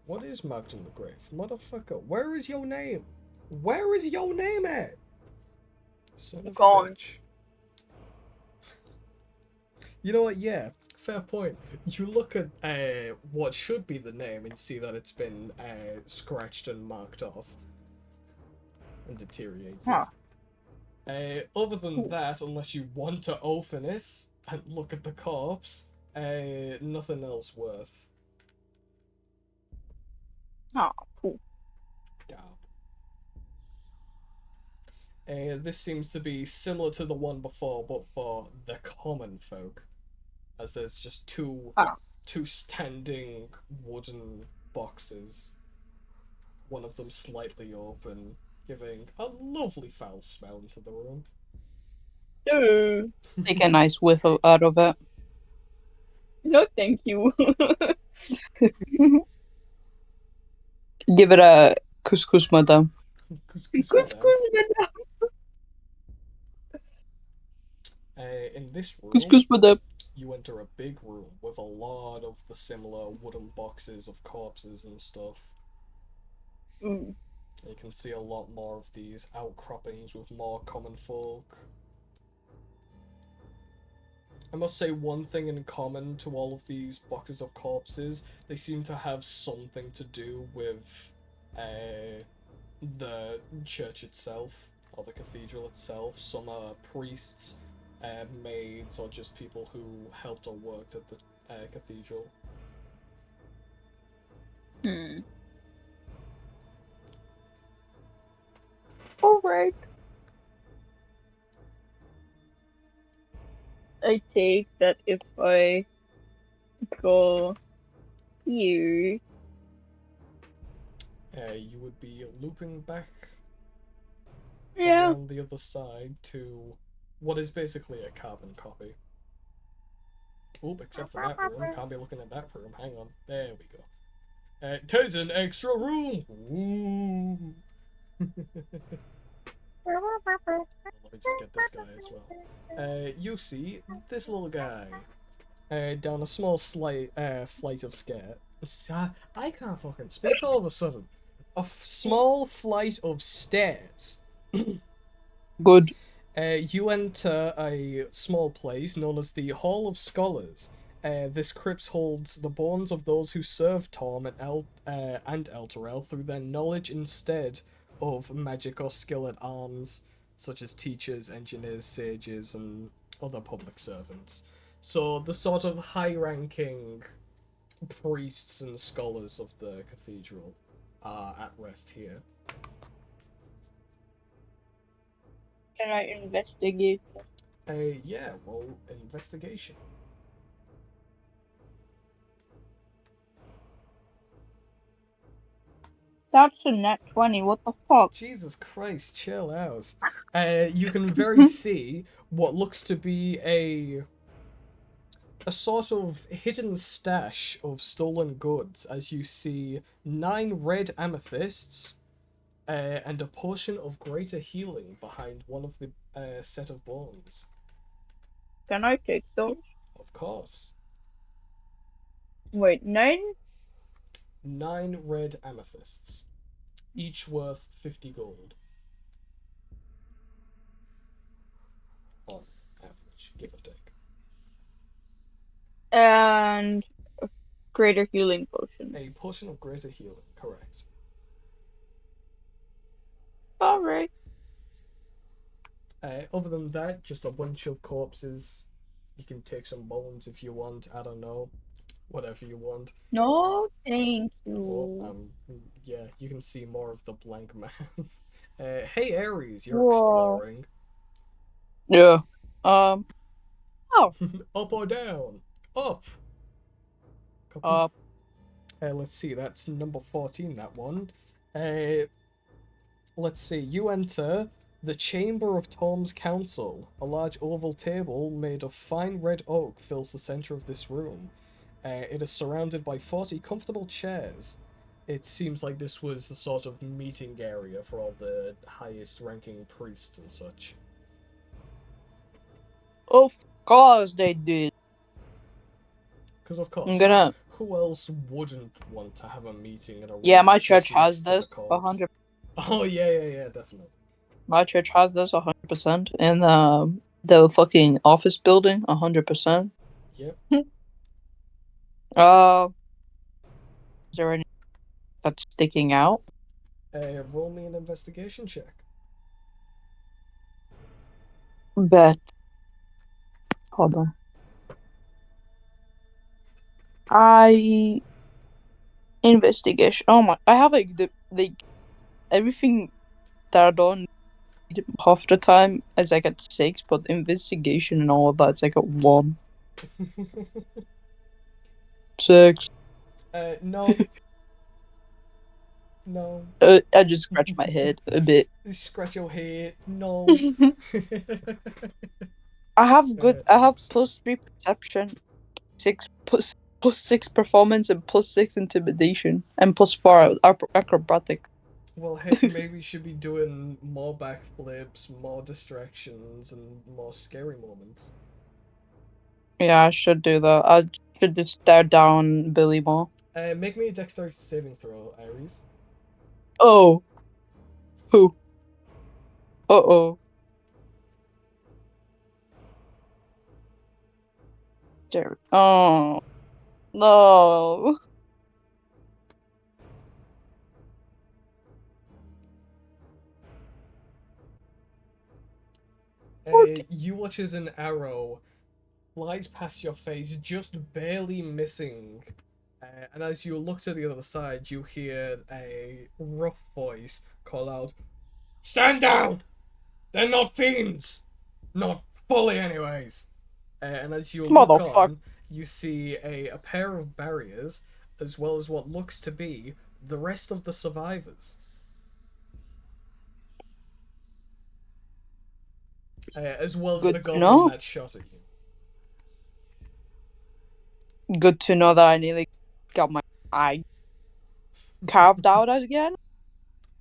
What is marked on the grave? Motherfucker, where is your name? Where is your name at? Son of a Gone. bitch. You know what? Yeah, fair point. You look at what should be the name and see that it's been scratched and marked off and deteriorated. Huh. Other than that, unless you want to open it and look at the corpse, nothing else worth. Oh, cool. This seems to be similar to the one before, but for the common folk, as there's just two standing wooden boxes, one of them slightly open, giving a lovely foul smell into the room. Take a nice whiff out of it. No, thank you. Give it a couscous, madame. Couscous, madame. In this room, Couscous, madame. you enter a big room with a lot of the similar wooden boxes of corpses and stuff. Mm. You can see a lot more of these outcroppings with more common folk. I must say one thing in common to all of these boxes of corpses, they seem to have something to do with the church itself, or the cathedral itself. Some are priests, maids, or just people who helped or worked at the cathedral. Alright. I take that if I go here. You would be looping back Yeah. around the other side to what is basically a carbon copy. Oop, except for that room. Can't be looking at that room. Hang on. There we go. There's an extra room! Ooh. Let me just get this guy as well. You see this little guy down a small flight of stairs. I can't fucking speak all of a sudden. small flight of stairs. Good. You enter a small place known as the Hall of Scholars. This crypt holds the bones of those who served Torm and Elturel through their knowledge instead of magic or skill at arms, such as teachers, engineers, sages, and other public servants. So the sort of high-ranking priests and scholars of the cathedral are at rest here. Can I investigate? Yeah, well, investigation. That's a net 20. What the fuck? Jesus Christ, chill out. You can very see what looks to be a sort of hidden stash of stolen goods as you see 9 red amethysts and a potion of greater healing behind one of the set of bones. Can I take those? Of course. Wait, 9? 9 red amethysts, each worth 50 gold. On average, give or take. And a greater healing potion. A potion of greater healing, correct. Alright. Other than that, just a bunch of corpses. You can take some bones if you want, I don't know. Whatever you want. No, thank you. Oh, yeah, you can see more of the blank map. Hey Ares, you're Whoa. exploring. Yeah. Up or down? Up. Up. Let's see, that's number 14, that one. Let's see, you enter the Chamber of Torm's Council. A large oval table made of fine red oak fills the center of this room. It is surrounded by 40 comfortable chairs. It seems like this was a sort of meeting area for all the highest ranking priests and such. Of course they did. Because of course, I'm gonna. who else wouldn't want to have a meeting in a room Yeah, my church just next has to the this corpse? 100. Oh yeah, definitely. My church has this 100% in the fucking office building 100%. Yep. Is there any that's sticking out? Roll me an investigation check. Bet. Hold on. Investigation. Oh my! I have like everything that I don't need half the time is like at 6, but investigation and all of that's like at 1. 6. No. No. I just scratch my head a bit. Scratch your head. No. I have good. I have Oops. +3 perception, 6 +6 performance, and +6 intimidation, and +4 acrobatic. Well, hey, maybe you should be doing more backflips, more distractions, and more scary moments. Yeah, I should do that. I should just stare down Billy more. Make me a dexterity saving throw, Ares. Oh. Who? Uh-oh. There. Oh. No. You watch as an arrow flies past your face, just barely missing. And as you look to the other side, you hear a rough voice call out, "Stand down! They're not fiends! Not fully, anyways!" And as you look on, you see a pair of barriers, as well as what looks to be the rest of the survivors. As well as the goblin that shot at you. Good to know that I nearly got my eye carved out again.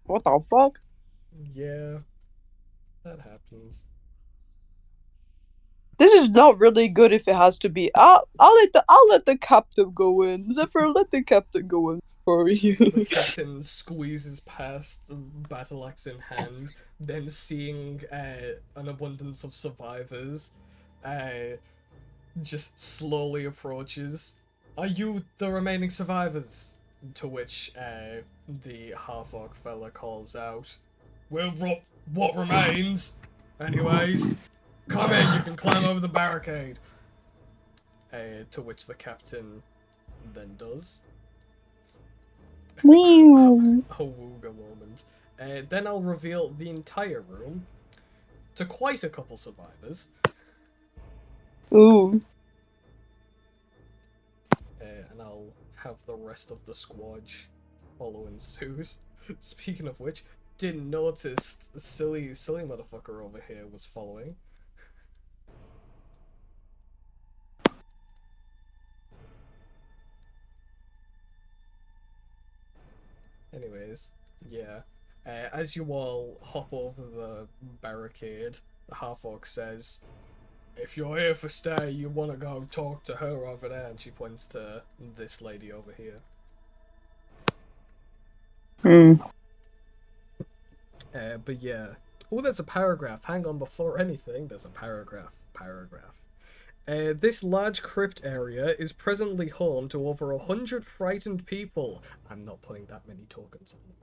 What the fuck? Yeah, that happens. This is not really good if it has to be. I'll let the captain go in. Zephyr, let the captain go in for The you. captain squeezes past, battle axe in hand, then seeing an abundance of survivors, just slowly approaches. Are you the remaining survivors? To which the half-orc fella calls out, well, what remains? Anyways, come in, you can climb over the barricade. To which the captain then does. Meow. A wooga moment. Then I'll reveal the entire room to quite a couple survivors. Ooh. And I'll have the rest of the squad following suit. Speaking of which, didn't notice silly motherfucker over here was following. Anyways, yeah. As you all hop over the barricade, the half-orc says, if you're here for stay, you want to go talk to her over there, and she points to this lady over here. But yeah. Oh, there's a paragraph. Hang on, before anything, there's a paragraph. This large crypt area is presently home to over 100 frightened people. I'm not putting that many tokens on the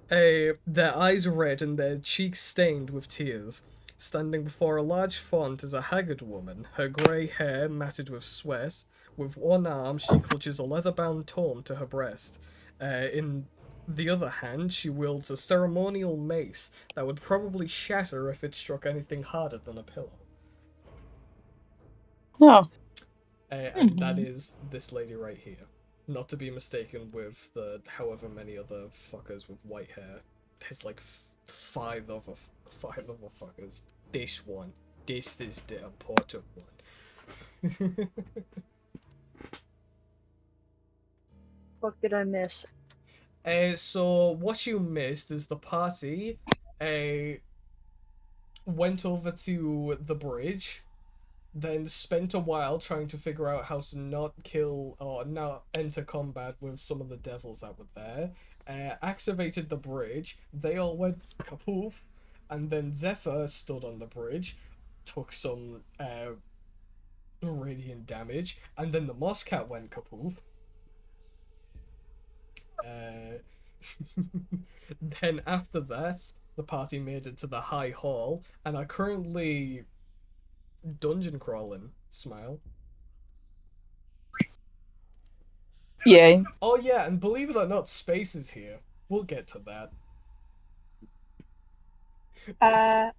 map. Their eyes red and their cheeks stained with tears. Standing before a large font is a haggard woman, her grey hair matted with sweat. With one arm, she clutches a leather-bound tome to her breast. In the other hand, she wields a ceremonial mace that would probably shatter if it struck anything harder than a pillow. Oh. And that is this lady right here. Not to be mistaken with the however many other fuckers with white hair. There's like five other fuckers. This one. This is the important one. What did I miss? So what you missed is the party went over to the bridge, then spent a while trying to figure out how to not kill or not enter combat with some of the devils that were there. Activated the bridge, they all went kapoof, and then Zephyr stood on the bridge, took some radiant damage, and then the moss cat went kapoof. Then after that, the party made it to the high hall and are currently dungeon crawling. Smile. Yeah. Oh yeah, and believe it or not, Space is here. We'll get to that.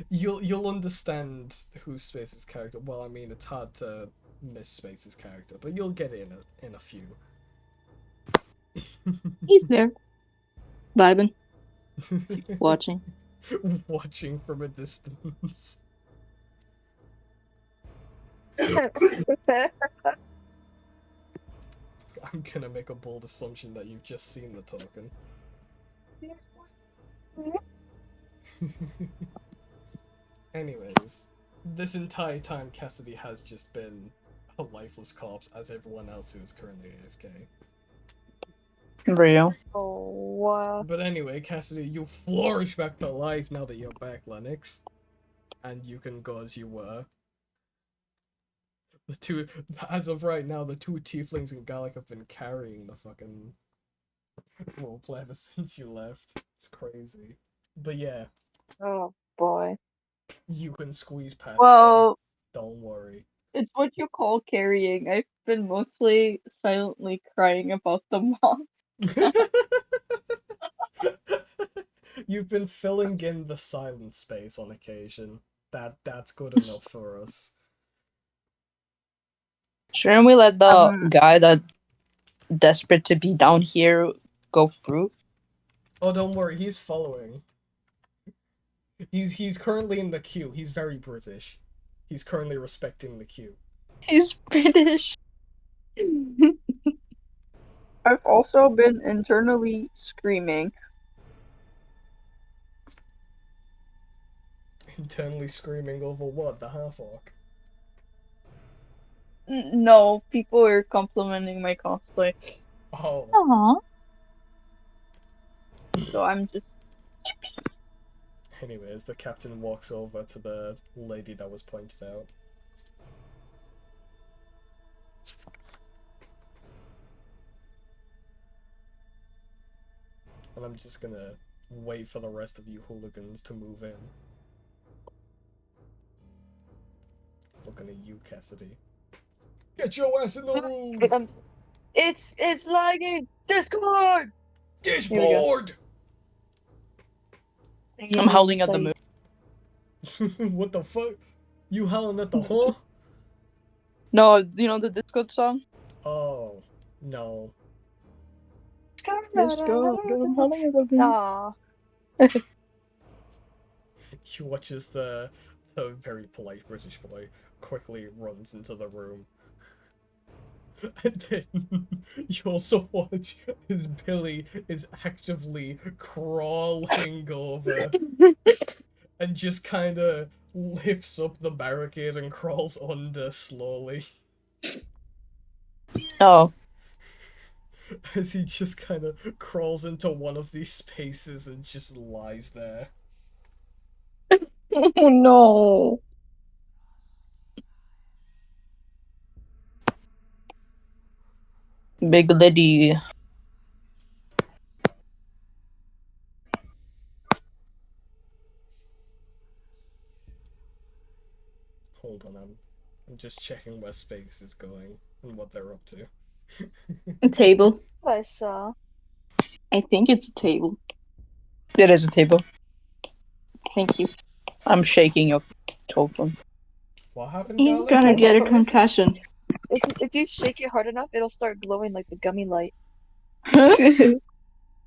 You'll understand who's Space's character. Well, I mean, it's hard to miss Space's character, but you'll get it in a few. He's there. Vibing. Watching. Watching from a distance. I'm gonna make a bold assumption that you've just seen the token. Anyways, this entire time Cassidy has just been a lifeless corpse, as everyone else who is currently AFK. Real. Oh, wow. But anyway, Cassidy, you flourish back to life now that you're back, Lennox. And you can go as you were. The two, as of right now, the two tieflings and Garlic have been carrying the fucking roleplay ever since you left. It's crazy. But yeah, Oh, boy. you can squeeze past them. Well, Don't worry. it's what you call carrying. I've been mostly silently crying about the moss. You've been filling in the silent space on occasion. That's good enough for us. Shouldn't we let the guy that desperate to be down here go through? Oh, don't worry, he's following. He's currently in the queue. He's very British. He's currently respecting the queue. He's British. I've also been internally screaming. Internally screaming over what? The half-orc? No, people are complimenting my cosplay, Oh, Aww. so I'm just. anyways, the captain walks over to the lady that was pointed out. And I'm just gonna wait for the rest of you hooligans to move in. Looking at you, Cassidy. Get your ass in the room! It's lagging. Discord. Here we go. Dishboard! I'm howling at the moon. What the fuck? You howling at the huh? No, you know the Discord song? Oh, no. Discord, I'm howling at the moon. Aw. You watch as the very polite British boy quickly runs into the room. And then you also watch as Billy is actively crawling over and just kind of lifts up the barricade and crawls under slowly. Oh. As he just kind of crawls into one of these spaces and just lies there. Oh no. Big Liddy. Hold on, I'm just checking where space is going and what they're up to. A table. I saw. I think it's a table. It is a table. Thank you. I'm shaking your token. What happened, He's Garlic? gonna What get a happened? concussion. If you shake it hard enough, it'll start glowing like the gummy light.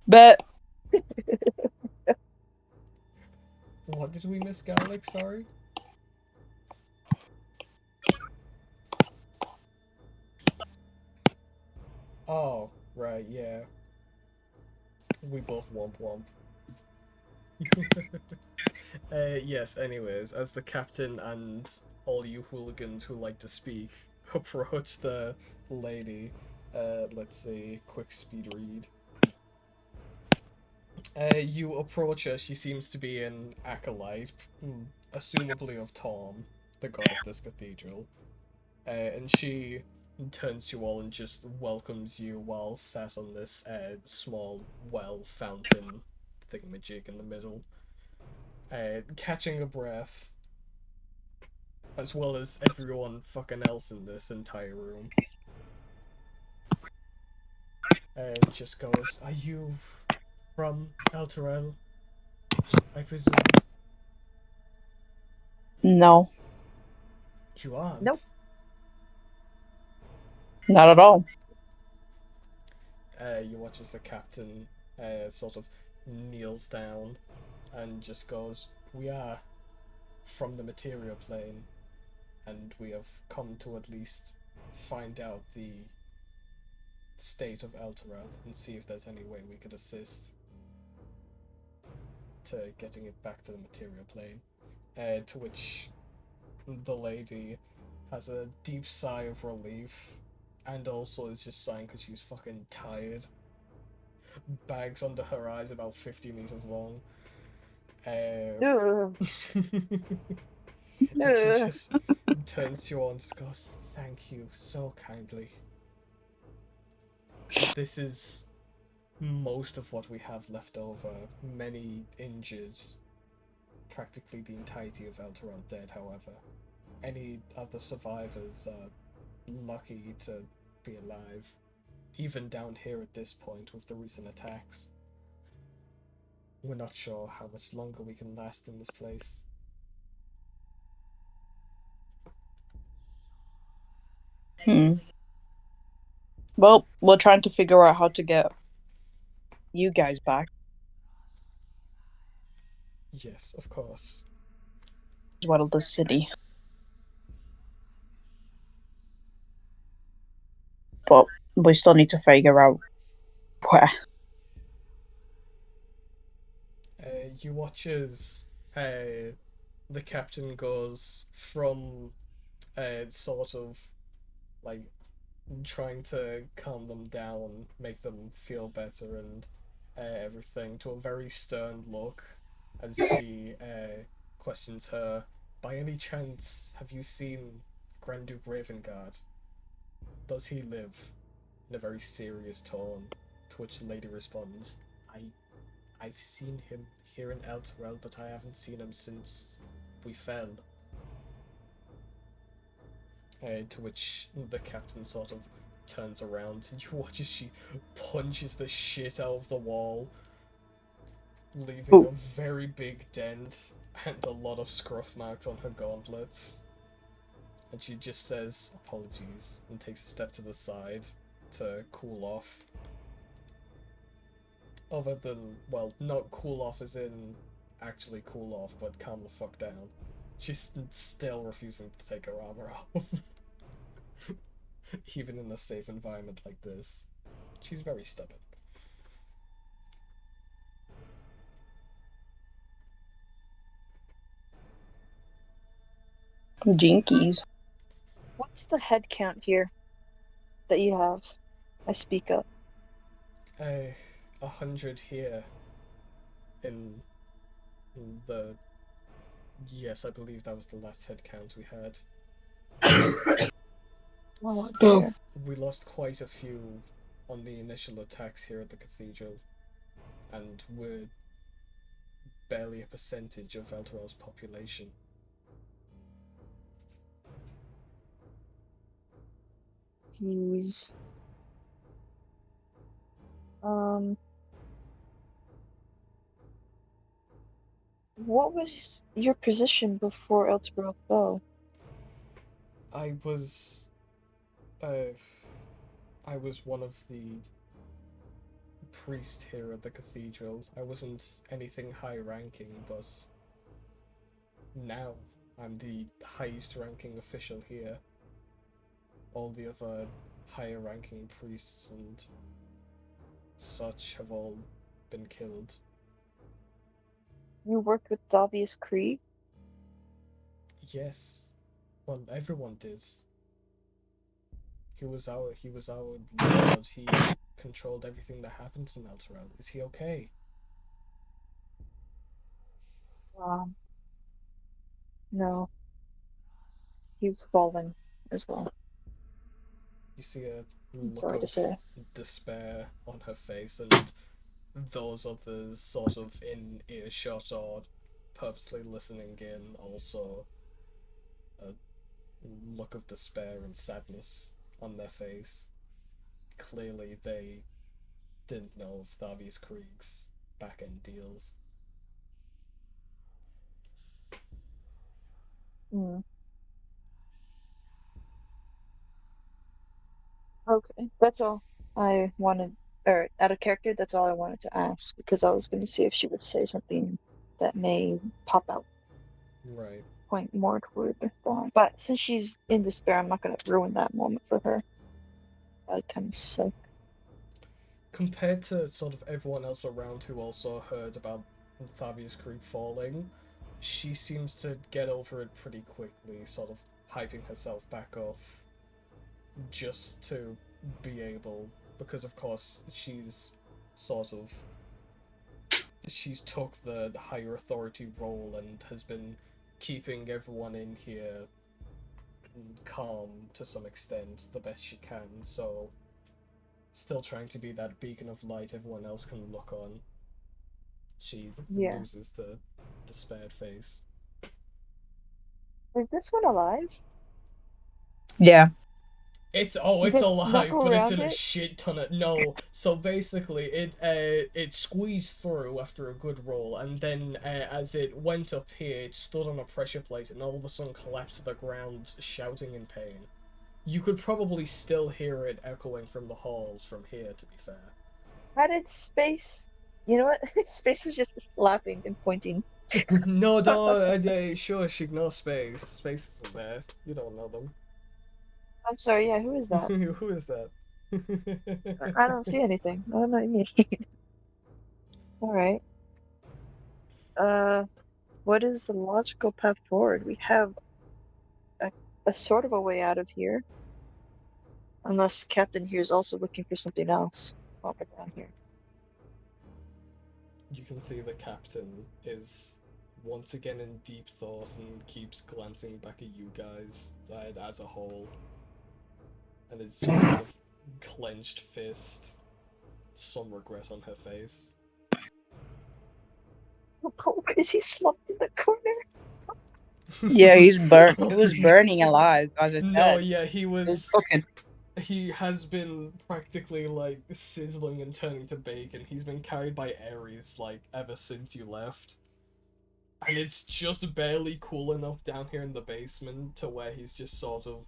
Bet. What did we miss, Garlic? Sorry? Oh, right, yeah. We both womp womp. Yes, anyways, as the captain and all you hooligans who like to speak approach the lady, let's see, quick speed read. You approach her, she seems to be an acolyte, assumably of Tom, the god of this cathedral. And she turns to you all and just welcomes you while sat on this small well fountain thingamajig in the middle. Catching a breath, as well as everyone fucking else in this entire room. Just goes, are you from Elturel? I presume. No, You aren't. Nope. not at all. You watch as the captain sort of kneels down and just goes, we are from the material plane, and we have come to at least find out the state of Elturel and see if there's any way we could assist to getting it back to the material plane. To which the lady has a deep sigh of relief and also is just sighing because she's fucking tired. Bags under her eyes about 50 meters long. Ugh. And she Ugh. just turns to you all and just goes, thank you so kindly. This is most of what we have left over. Many injured. Practically the entirety of Elturel dead, however. Any other survivors are lucky to be alive. Even down here at this point with the recent attacks. We're not sure how much longer we can last in this place. Well, we're trying to figure out how to get you guys back Yes, of course. as well as the city. But we still need to figure out where. You watch as the captain goes from sort of like trying to calm them down, make them feel better, and everything, to a very stern look as she questions her. By any chance, have you seen Grand Duke Ravengard? Does he live? In a very serious tone, to which the lady responds, I've seen him here in Elturel, but I haven't seen him since we fell. To which the captain sort of turns around and you watch as she punches the shit out of the wall, leaving a very big dent and a lot of scruff marks on her gauntlets. And she just says, apologies, and takes a step to the side to cool off. Other than, well, not cool off as in actually cool off, but calm the fuck down. She's still refusing to take her armor off. Even in a safe environment like this. She's very stubborn. Jinkies. What's the head count here that you have? I speak up. 100 here. In the... Yes, I believe that was the last head count we had. Oh, Oh. dear. We lost quite a few on the initial attacks here at the cathedral, and we're barely a percentage of Elturel's population. Jeez. What was your position before Elturel fell? I was one of the priests here at the cathedral. I wasn't anything high ranking, but now I'm the highest ranking official here. All the other higher ranking priests and such have all been killed. You worked with Davius Krieg? Yes. Well, everyone did. He was our lord. He controlled everything that happens in Elturel. Is he okay? No. He's fallen as well. You see a I'm look sorry to of say. despair on her face, and those others sort of in earshot or purposely listening in also a look of despair and sadness on their face. Clearly they didn't know of Thavius Krieg's back-end deals. Hmm. Okay, that's all I wanted, or out of character, that's all I wanted to ask, because I was going to see if she would say something that may pop out, Right. point more toward the thought. But since she's in despair, I'm not going to ruin that moment for her. That kind of suck. Compared to sort of everyone else around who also heard about Thavius Krieg falling, she seems to get over it pretty quickly, sort of hyping herself back off just to be able, because of course she's sort of, she's took the higher authority role and has been keeping everyone in here calm to some extent the best she can, so still trying to be that beacon of light everyone else can look on. She Yeah. loses the despaired face. Is this one alive? Yeah. It's Did it's it alive, snuggle but it's around in a it? shit ton of no. So basically, it squeezed through after a good roll, and then as it went up here, it stood on a pressure plate, and all of a sudden collapsed to the ground, shouting in pain. You could probably still hear it echoing from the halls from here. To be fair. How did Space... You know what? Space was just laughing and pointing. No, shush, ignore space. Space isn't there. You don't know them. I'm sorry, yeah, who is that? Who is that? I don't see anything. I don't know what you mean. Alright. What is the logical path forward? We have a sort of a way out of here. Unless Captain here is also looking for something else while we're down here. You can see the captain is once again in deep thought and keeps glancing back at you guys as a whole. And it's just sort of clenched fist, some regret on her face. Oh, is he slumped in the corner? Yeah, he's burnt. He was burning alive, as I said. No, yeah, he He was was. cooking. He has been practically like sizzling and turning to bacon. He's been carried by Ares like ever since you left. And it's just barely cool enough down here in the basement to where he's just sort of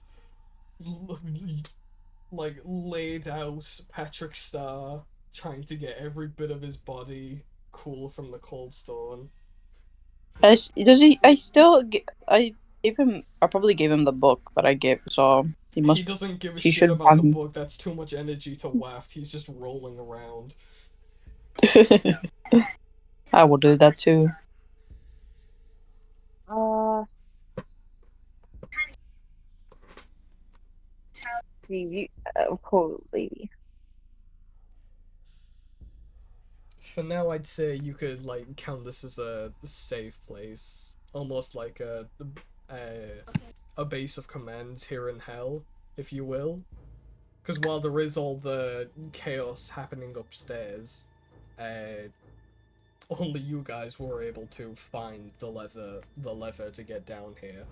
like laid out Patrick Star, trying to get every bit of his body cool from the cold stone. Does he? I gave him. I probably gave him the book that I gave. So he must. He doesn't give a he shit should about the have- book. That's too much energy to waft. He's just rolling around. I will do that too. You, cool lady. For now, I'd say you could like count this as a safe place, almost like a base of commands here in hell, if you will. Because while there is all the chaos happening upstairs, only you guys were able to find the lever to get down here.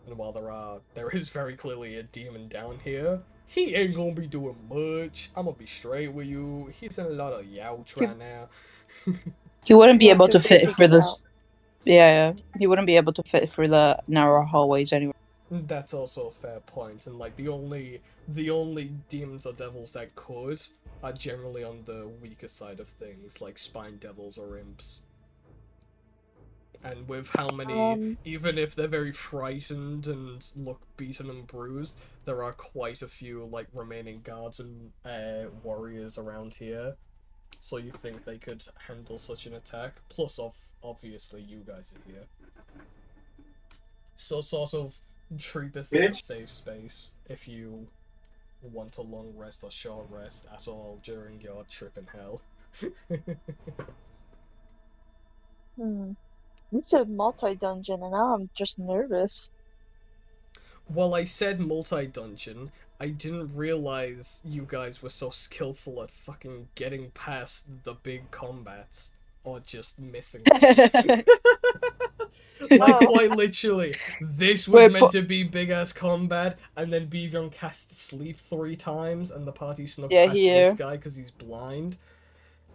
And while there is very clearly a demon down here, he ain't gonna be doing much. I'm gonna be straight with you. He's in a lot of youch right now. He wouldn't be Yeah, able too to big fit to through get this. Yeah, he wouldn't be able to fit through the narrow hallways anyway. That's also a fair point, and like the only demons or devils that could are generally on the weaker side of things, like spine devils or imps. And with how many, even if they're very frightened and look beaten and bruised, there are quite a few like remaining guards and warriors around here. So you think they could handle such an attack? Plus, obviously, you guys are here. So sort of treat this as a safe space if you want a long rest or short rest at all during your trip in hell. You said multi-dungeon, and now I'm just nervous. Well, I said multi-dungeon. I didn't realize you guys were so skillful at fucking getting past the big combats or just missing them. Like, quite literally, this was meant to be big-ass combat, and then Bevion cast Sleep 3 times, and the party snuck past this guy because he's blind.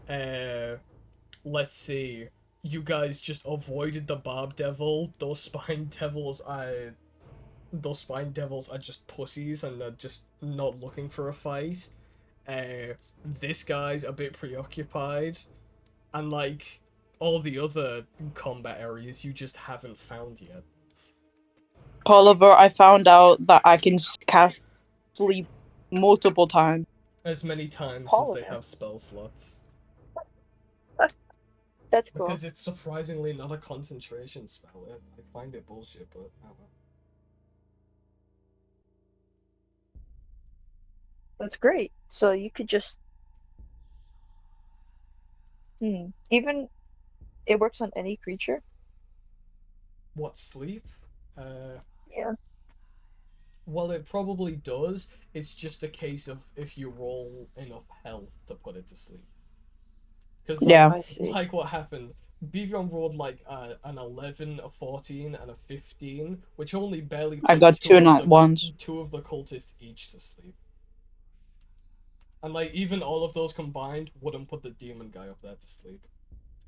Let's see. You guys just avoided the Barb Devil. Those spine devils are just pussies, and they're just not looking for a fight. This guy's a bit preoccupied, and like all the other combat areas you just haven't found yet. Oliver, I found out that I can cast sleep multiple times. As many times as they have spell slots. That's cool. Because it's surprisingly not a concentration spell. I find it bullshit, but I don't know. That's great. So you could just even it works on any creature. What, sleep? Yeah. Well, it probably does. It's just a case of if you roll enough health to put it to sleep. Because like what happened, Bevion rolled like an 11, a 14, and a 15, which only barely put I got two of the cultists each to sleep. And like even all of those combined wouldn't put the demon guy up there to sleep.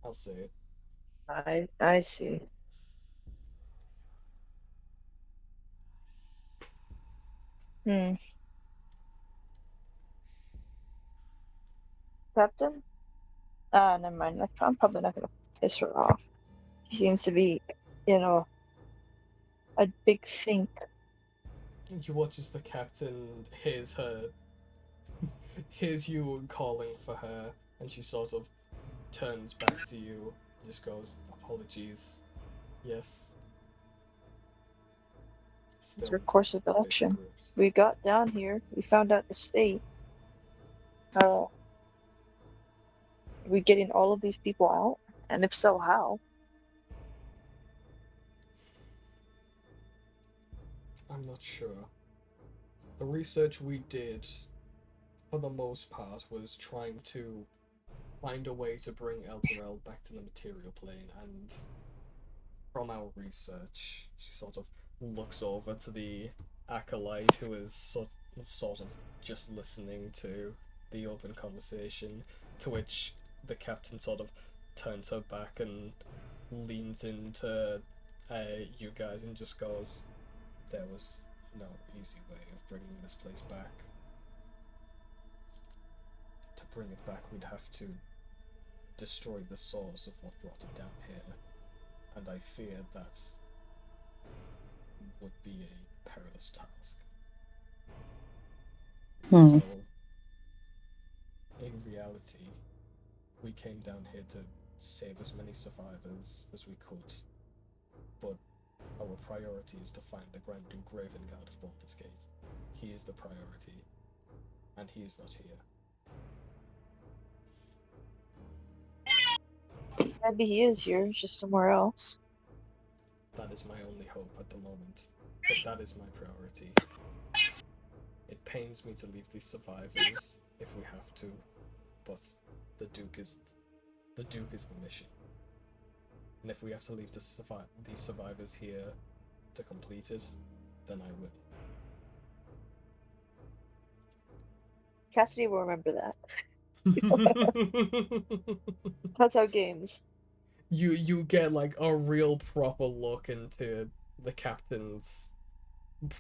I'll say it. I see. Captain? Never mind. I'm probably not gonna piss her off. She seems to be, a big think. You watch as the captain hears you calling for her, and she sort of turns back to you and just goes, "Apologies. Yes." It's Still our course of a bit action. script. We got down here. We found out the state. Are we getting all of these people out? And if so, how? I'm not sure. The research we did, for the most part, was trying to find a way to bring Elturel back to the material plane, and from our research, she sort of looks over to the acolyte who is sort of just listening to the open conversation, to which the captain sort of turns her back and leans into you guys and just goes, there was no easy way of bringing this place back. To bring it back, we'd have to destroy the source of what brought it down here, and I fear that would be a perilous task. So, in reality, we came down here to save as many survivors as we could, but our priority is to find the Grand Duke Ravengard of Baldur's Gate. He is the priority, and he is not here. Maybe he is here, just somewhere else. That is my only hope at the moment, but that is my priority. It pains me to leave these survivors if we have to, but the Duke is the mission. And if we have to leave these survivors here to complete it, then I will. Cassidy will remember that. That's how games. You get like a real proper look into the captain's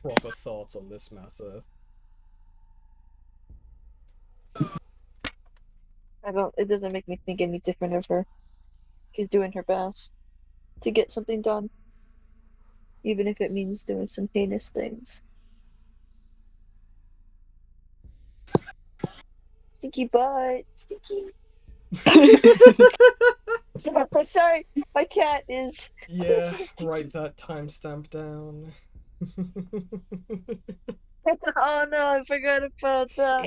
proper thoughts on this matter. It doesn't make me think any different of her. She's doing her best to get something done, even if it means doing some heinous things. Stinky butt, stinky. I'm sorry, my cat is. Yeah, write that timestamp down. Oh no, I forgot about that.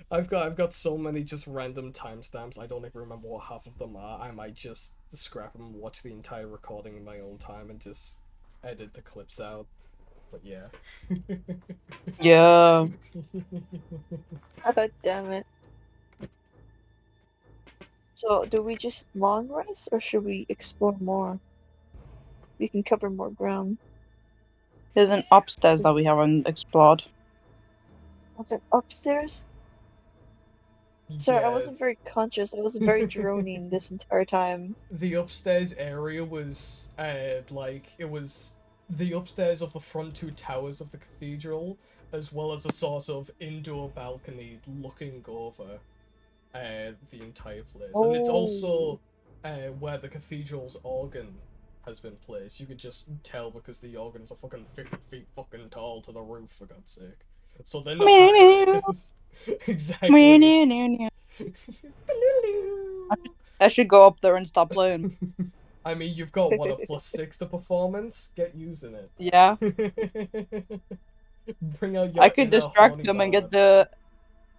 I've got so many just random timestamps. I don't even remember what half of them are. I might just scrap them, watch the entire recording in my own time, and just edit the clips out. But yeah. Yeah. God damn it. So, do we just long rest, or should we explore more? We can cover more ground. There's an upstairs that we haven't explored. What's it upstairs? Sorry, I wasn't very conscious. I was very droning this entire time. The upstairs area was it was the upstairs of the front two towers of the cathedral, as well as a sort of indoor balcony looking over the entire place. And it's also where the cathedral's organ has been placed. You could just tell because the organs are fucking 50 feet fucking tall to the roof, for God's sake. So they're not exactly. I should go up there and stop playing. I mean, you've got what, a +6 to performance? Get using it. Yeah. Bring out your I could distract them and get the.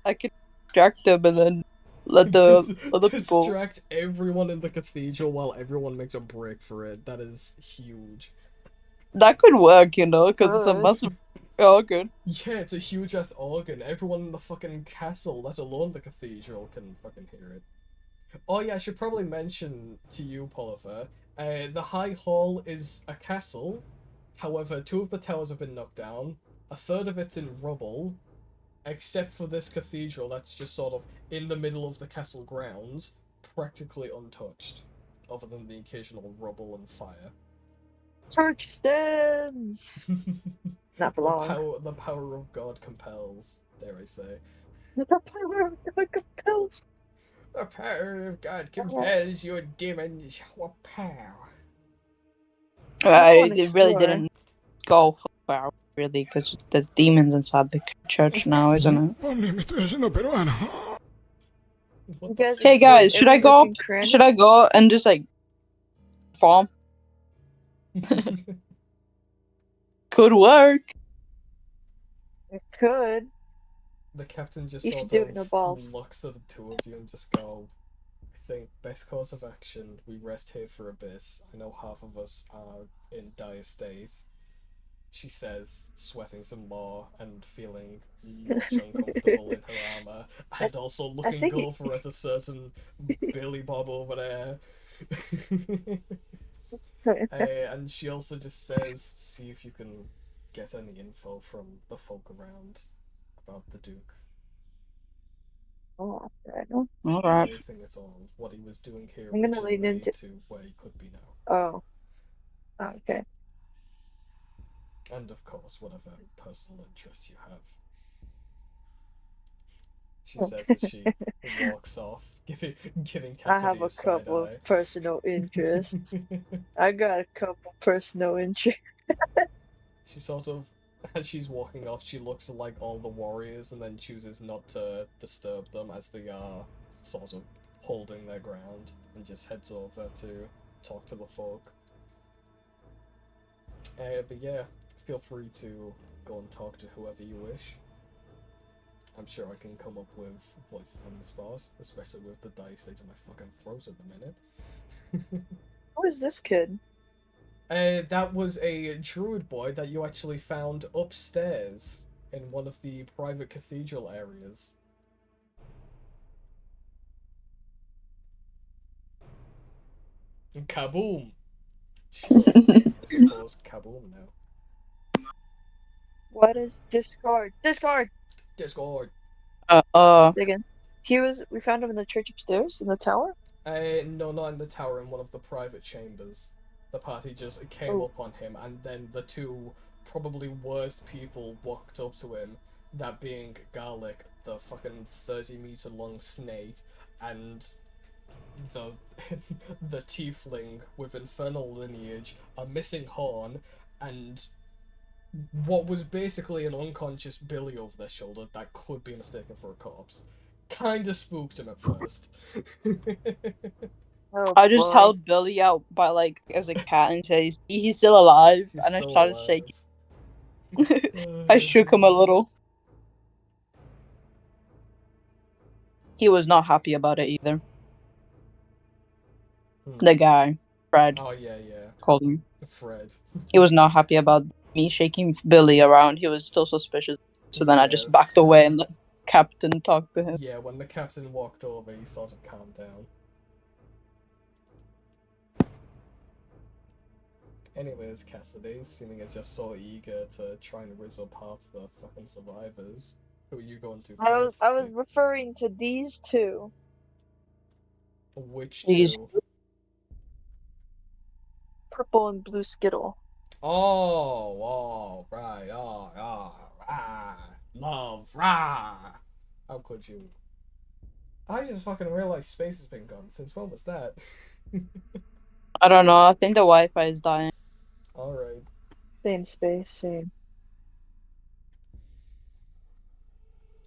I could distract them and then let the other people distract everyone in the cathedral while everyone makes a break for it. That is huge. That could work, you know, because it's a massive organ. Yeah, it's a huge ass organ. Everyone in the fucking castle, let alone the cathedral, can fucking hear it. Oh yeah, I should probably mention to you, Polifer, the High Hall is a castle. However, 2 of the towers have been knocked down. A third of it's in rubble, except for this cathedral that's just sort of in the middle of the castle grounds, practically untouched, other than the occasional rubble and fire. Turkstans! Not for long. The power of God compels, dare I say. The power of God compels. The power of God compels your demons. What power? It really didn't go well, really, because there's demons inside the church now, isn't it? Hey guys, should I go up? Should I go and just like farm? Could work. It could. The captain just You sort should do it in a of balls. looks at the two of you and just go, I think best course of action, we rest here for a bit. I know half of us are in dire state. She says, sweating some more and feeling much uncomfortable in her armor, and also I looking think over at a certain Billy Bob over there. And she also just says, see if you can get any info from the folk around about the Duke. Oh, right. Alright. Anything at all. What he was doing here I'm gonna lean originally into. to where he could be now. Oh, okay. And of course, whatever personal interests you have. She Oh. says as she walks off, giving I have Cassidy a a side couple of eye. personal interests. I got a couple personal interests. She sort of, as she's walking off, she looks at like all the warriors and then chooses not to disturb them as they are sort of holding their ground and just heads over to talk to the folk. But yeah, feel free to go and talk to whoever you wish. I'm sure I can come up with voices on the spot, especially with the dice state of my fucking throat at the minute. Who is this kid? That was a druid boy that you actually found upstairs in one of the private cathedral areas. Kaboom! Sure, I suppose kaboom now. What is discard? Discard! Discord! Say again. We found him in the church upstairs, in the tower? No, not in the tower, in one of the private chambers. The party just came up on him, and then the two probably worst people walked up to him, that being Garlic, the fucking 30-meter long snake, and the the tiefling with infernal lineage, a missing horn, and what was basically an unconscious Billy over their shoulder that could be mistaken for a corpse. Kinda spooked him at first. Oh, I just boy. held Billy out by like as a cat and said, he's still alive. He's And I still started alive. shaking. I shook him a little. He was not happy about it either. The guy, Fred, Oh yeah, yeah. called him. Fred. He was not happy about me shaking Billy around. He was still suspicious. So then I Yeah. just backed away and let Captain talk to him. Yeah, when the captain walked over, he sort of calmed down. Anyways, Cassidy, seeming as you're so eager to try and rizz up half the fucking survivors, who are you going to first? I was referring to these two. Which These- two? Purple and blue Skittle. Oh, right, love, rah! How could you? I just fucking realized space has been gone. Since when was that? I don't know. I think the Wi-Fi is dying. Alright. Same space, same.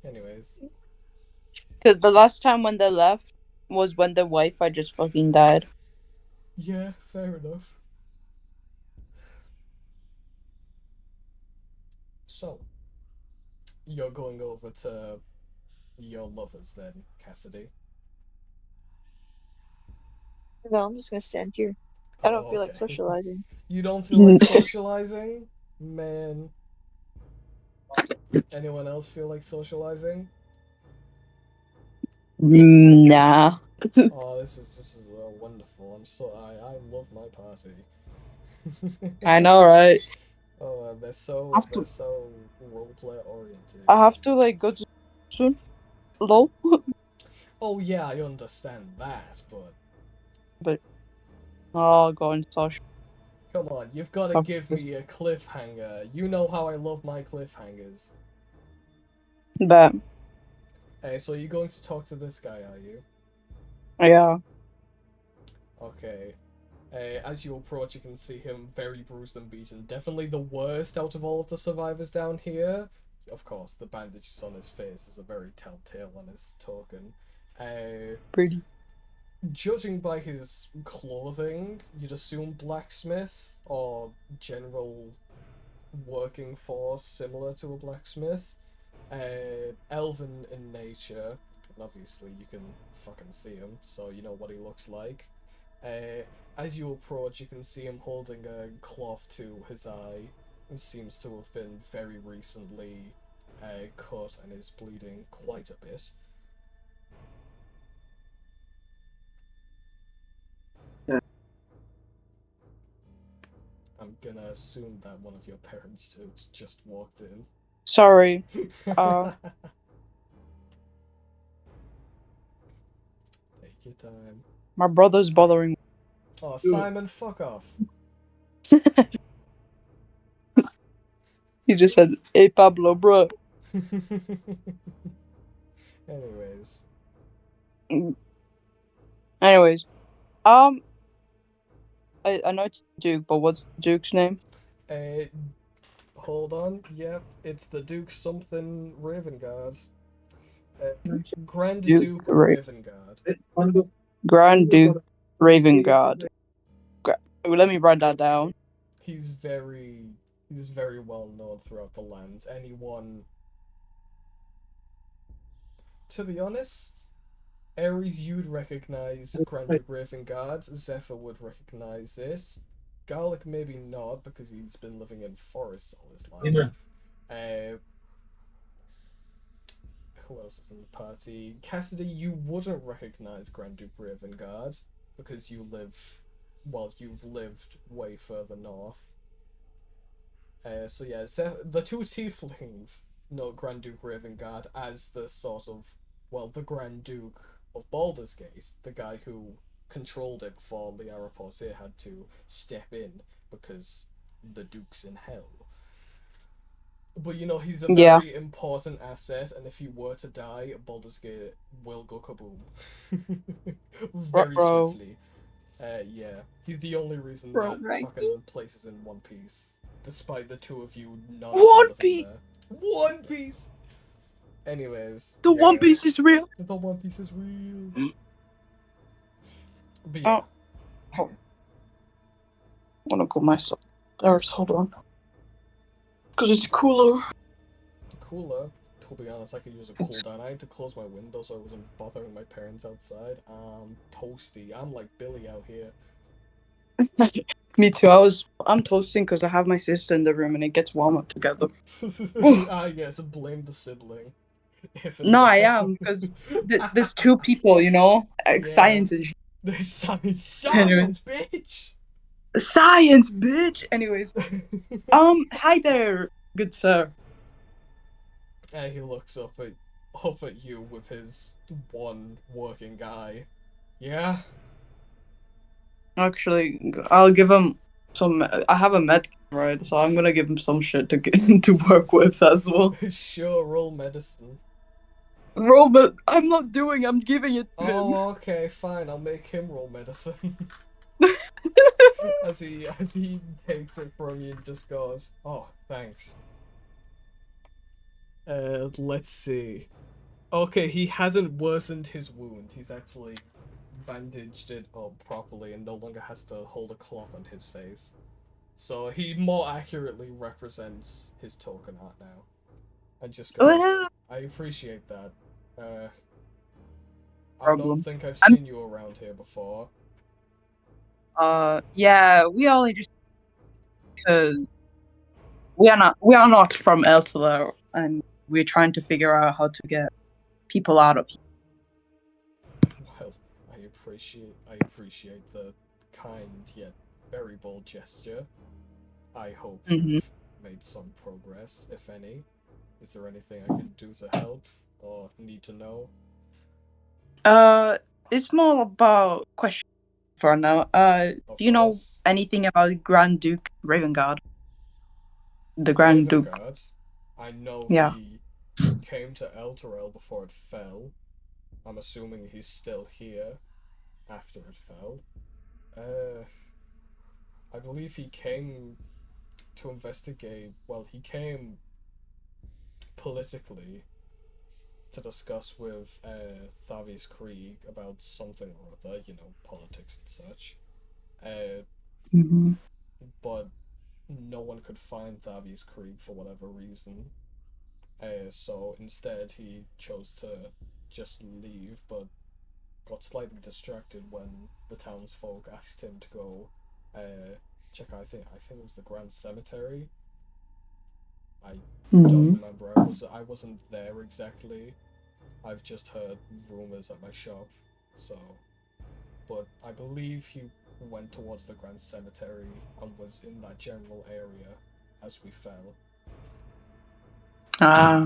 Anyways. Because the last time when they left was when the Wi-Fi just fucking died. Yeah, fair enough. So, you're going over to your lovers then, Cassidy? No, I'm just gonna stand here. I don't feel like okay. socializing. You don't feel like socializing? Man. Anyone else feel like socializing? Nah. Oh, this is wonderful. I love my party. I know, right? Oh, they're so roleplay oriented. I have to like go to soon. Low. Oh yeah, I understand that, But I'll go and social. come on, you've got to give me a cliffhanger. You know how I love my cliffhangers. But Hey, so you're going to talk to this guy, are you? yeah. Okay. As you approach, you can see him very bruised and beaten. Definitely the worst out of all of the survivors down here. Of course, the bandages on his face is a very telltale on his token. Pretty. Judging by his clothing, you'd assume blacksmith or general working force similar to a blacksmith. Elven in nature, and obviously you can fucking see him, so you know what he looks like. As you approach, you can see him holding a cloth to his eye. It seems to have been very recently cut and is bleeding quite a bit. I'm gonna assume that one of your parents just walked in. Sorry. Take your time. My brother's bothering me. Oh, Simon, fuck off. He just said, "Hey Pablo, bro." Anyways. Anyways, I know it's Duke, but what's the Duke's name? Hold on. Yep, it's the Duke something Ravengard. Grand Duke Ravengard. Grand Duke Ravengard. Let me write that down. He's very well known throughout the land. Anyone, to be honest, Ares, you'd recognize Grand Duke Ravengard. Zephyr would recognize it. Garlic maybe not, because he's been living in forests all his life. Who else is in the party? Cassidy, you wouldn't recognize Grand Duke Ravengard, because you've lived way further north. So yeah, the two tieflings know Grand Duke Ravengard as the sort of, the Grand Duke of Baldur's Gate, the guy who controlled it before the Araporte had to step in because the Duke's in hell. But you know, he's a very important asset, and if he were to die, Baldur's Gate will go kaboom. Very swiftly. Yeah. He's the only reason that fucking place is in one piece. Despite the two of you not living there. One Piece! Anyways. The One Piece is real! The One Piece is real. But yeah. Oh. I'm gonna go myself. Hold on. Because it's cooler. Cooler? To be honest, I could use a cool down. I had to close my window so I wasn't bothering my parents outside. Toasty. I'm like Billy out here. Me too. I'm toasting because I have my sister in the room and it gets warmer together. Yes, blame the sibling. No, I am, because there's two people, you know? Science and shit. There's science, bitch! Science, bitch! Anyways. Hi there, good sir. And he looks up at you with his one working eye. Yeah? Actually, I'll give him some. I have a med kit, right? So I'm gonna give him some shit to get to work with as well. Sure, roll medicine. Roll, but I'm not doing. I'm giving it to him. Oh, okay, fine. I'll make him roll medicine. as he takes it from you and just goes, "Oh, thanks." Let's see. Okay, he hasn't worsened his wound. He's actually bandaged it up properly and no longer has to hold a cloth on his face. So he more accurately represents his token art now. And just goes, I appreciate that. I don't think I've seen you around here before. Yeah, we only just because we are not from Eltala, and we're trying to figure out how to get people out of here. Well, I appreciate the kind yet very bold gesture. I hope you've made some progress, if any. Is there anything I can do to help or need to know? It's more about question for now. Do you know anything about Grand Duke Ravengard? The Grand Duke. I know he came to Elturel before it fell. I'm assuming he's still here after it fell. I believe he came to investigate. Well, he came politically to discuss with Thavius Krieg about something or other, you know, politics and such. But no one could find Thavi's Creek for whatever reason. So instead he chose to just leave, but got slightly distracted when the townsfolk asked him to go check. I think it was the Grand Cemetery. I don't remember. I wasn't there exactly. I've just heard rumors at my shop, so. But I believe he went towards the Grand Cemetery and was in that general area as we fell.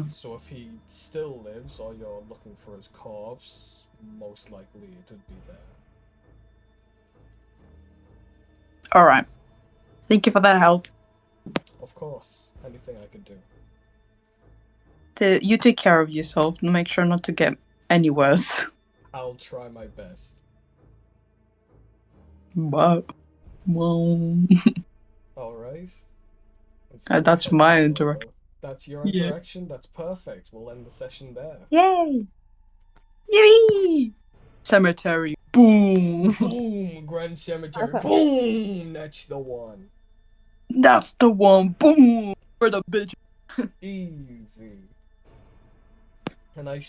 So if he still lives or you're looking for his corpse, most likely it would be there. Alright. Thank you for that help. Of course, anything I can do. You take care of yourself and make sure not to get any worse. I'll try my best. Wow. Alright. That's my interaction. That's your interaction? Yeah. That's perfect. We'll end the session there. Yay! Yippee! Cemetery. Boom! Boom! Grand Cemetery. Boom! That's the one. That's the one. Boom! For the bitch. Easy. And I